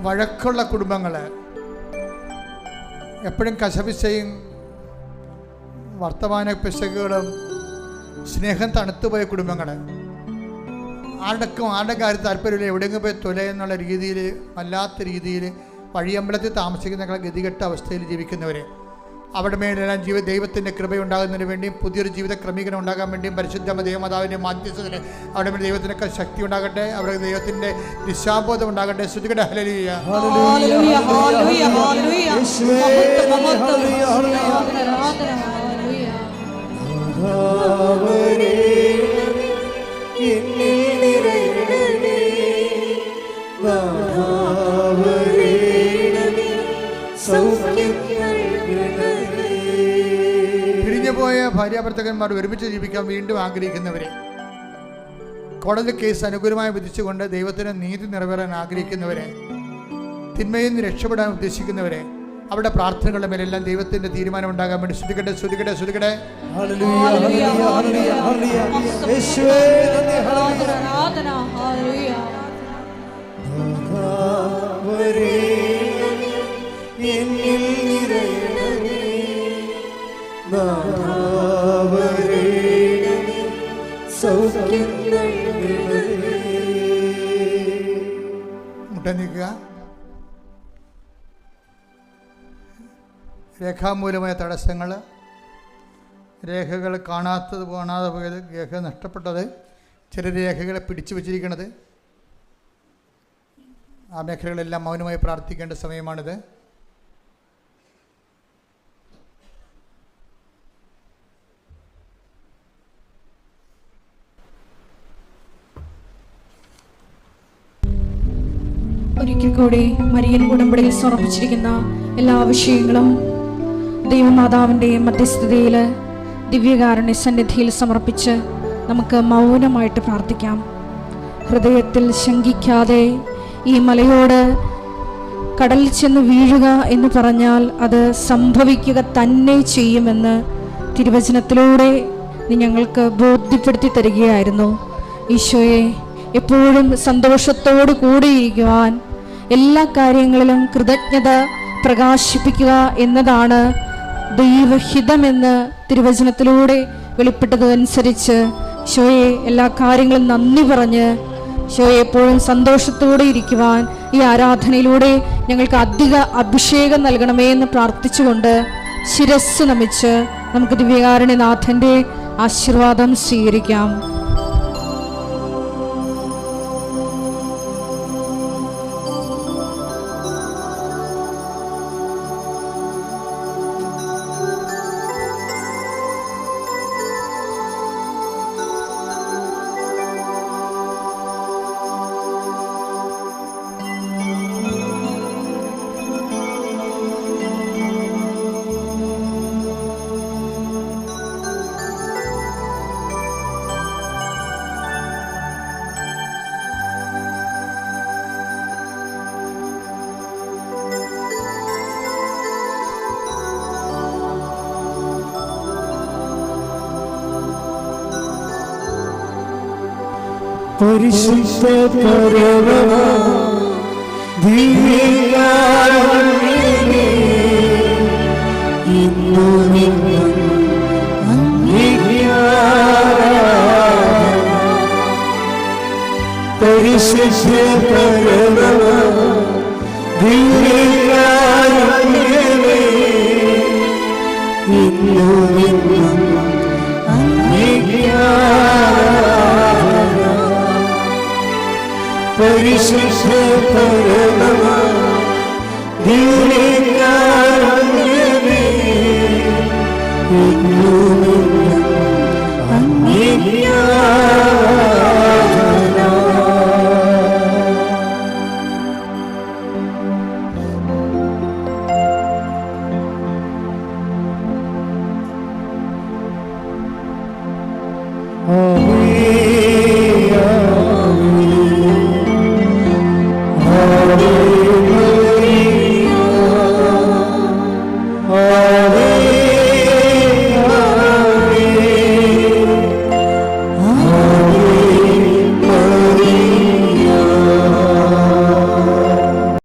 വഴക്കുള്ള കുടുംബങ്ങള്, എപ്പോഴും കശപിശയും വർത്തമാന പിശകുകളും, സ്നേഹം തണുത്തുപോയ കുടുംബങ്ങൾ, ആരുടെ കാര്യം താല്പര്യമില്ല, എവിടെയെങ്കിലും പോയി തൊലയെന്നുള്ള രീതിയിൽ, വല്ലാത്ത രീതിയിൽ വഴിയമ്പലത്തിൽ താമസിക്കുന്ന ഗതികെട്ട അവസ്ഥയിൽ ജീവിക്കുന്നവർ, അവിടെ മേലെല്ലാം ദൈവത്തിൻ്റെ കൃപയുണ്ടാകുന്നതിന് വേണ്ടിയും പുതിയൊരു ജീവിത ക്രമീകരണം ഉണ്ടാകാൻ വേണ്ടിയും പരിശുദ്ധ ദൈവമാതാവിൻ്റെ മാധ്യസ്ഥത്തിന് അവിടെ മേലെ ദൈവത്തിനൊക്കെ ശക്തി ഉണ്ടാകട്ടെ, അവിടെ ദൈവത്തിൻ്റെ ദിശാബോധം ഉണ്ടാകട്ടെ. ശ്രുതികട്ടെ. ഹല്ലേലൂയ. പിരിഞ്ഞുപോയ ഭാര്യാഭർത്തകന്മാർ ഒരുമിച്ച് ജീവിക്കാൻ വീണ്ടും ആഗ്രഹിക്കുന്നവരെ, കോടതി കേസ് അനുകൂലമായി വിധിച്ചുകൊണ്ട് ദൈവത്തിന് നീതി നിറവേറാൻ ആഗ്രഹിക്കുന്നവരെ, തിന്മയിൽ നിന്ന് രക്ഷപ്പെടാൻ ഉദ്ദേശിക്കുന്നവരെ, അവരുടെ പ്രാർത്ഥനകളുടെ മേലെല്ലാം ദൈവത്തിന്റെ തീരുമാനം ഉണ്ടാകാൻ വേണ്ടി ശ്രുതികട്ടെ ശ്രുതികട്ടെ ശ്രുതികട്ടെ. മുട്ടനിക്കുക. രേഖാമൂലമായ തടസ്സങ്ങൾ, രേഖകൾ കാണാതെ പോയത്, രേഖ നഷ്ടപ്പെട്ടത്, ചില രേഖകളെ പിടിച്ചു വച്ചിരിക്കുന്നത്, ആ മേഖലകളെല്ലാം മൗനമായി പ്രാർത്ഥിക്കേണ്ട സമയമാണിത്. ഒരിക്കൽ കൂടി മരിയൻ ഉടമ്പടിയിൽ സമർപ്പിച്ചിരിക്കുന്ന എല്ലാ വിഷയങ്ങളും ദൈവമാതാവിൻ്റെ മധ്യസ്ഥതയിൽ ദിവ്യകാരുണ്യ സന്നിധിയിൽ സമർപ്പിച്ച് നമുക്ക് മൗനമായിട്ട് പ്രാർത്ഥിക്കാം. ഹൃദയത്തിൽ ശങ്കിക്കാതെ ഈ മലയോട് കടലിൽ ചെന്ന് വീഴുക എന്ന് പറഞ്ഞാൽ അത് സംഭവിക്കുക തന്നെ ചെയ്യുമെന്ന് തിരുവചനത്തിലൂടെ നീ ഞങ്ങൾക്ക് ബോധ്യപ്പെടുത്തി തരികയായിരുന്നു. ഈശോയെ, എപ്പോഴും സന്തോഷത്തോടു കൂടിയിരിക്കുവാൻ, എല്ലാ കാര്യങ്ങളിലും കൃതജ്ഞത പ്രകാശിപ്പിക്കുക എന്നതാണ് ദൈവഹിതമെന്ന് തിരുവചനത്തിലൂടെ വെളിപ്പെട്ടതനുസരിച്ച് ഈശോയെ എല്ലാ കാര്യങ്ങളും നന്ദി പറഞ്ഞ് ഈശോയെ എപ്പോഴും സന്തോഷത്തോടെ ഇരിക്കുവാൻ ഈ ആരാധനയിലൂടെ ഞങ്ങൾക്ക് അധിക അഭിഷേകം നൽകണമേ എന്ന് പ്രാർത്ഥിച്ചുകൊണ്ട് ശിരസ്സ് നമിച്ച് നമുക്ക് ദിവ്യകാരുണ്യനാഥൻ്റെ ആശീർവാദം സ്വീകരിക്കാം. പരിശുദ്ധ പരമ ദിവ്യകാരുണ്യമേ, ഇന്നും എന്നും അങ്ങേയ്ക്കാരാധന. പരിശുദ്ധ പരമ ദിവ്യകാരുണ്യമേ, ഇന്നും എന്നും അങ്ങേയ്ക്കാരാധന. പരിശുദ്ധ പരമ ദിവ്യകാരുണ്യമേ, ഇന്നും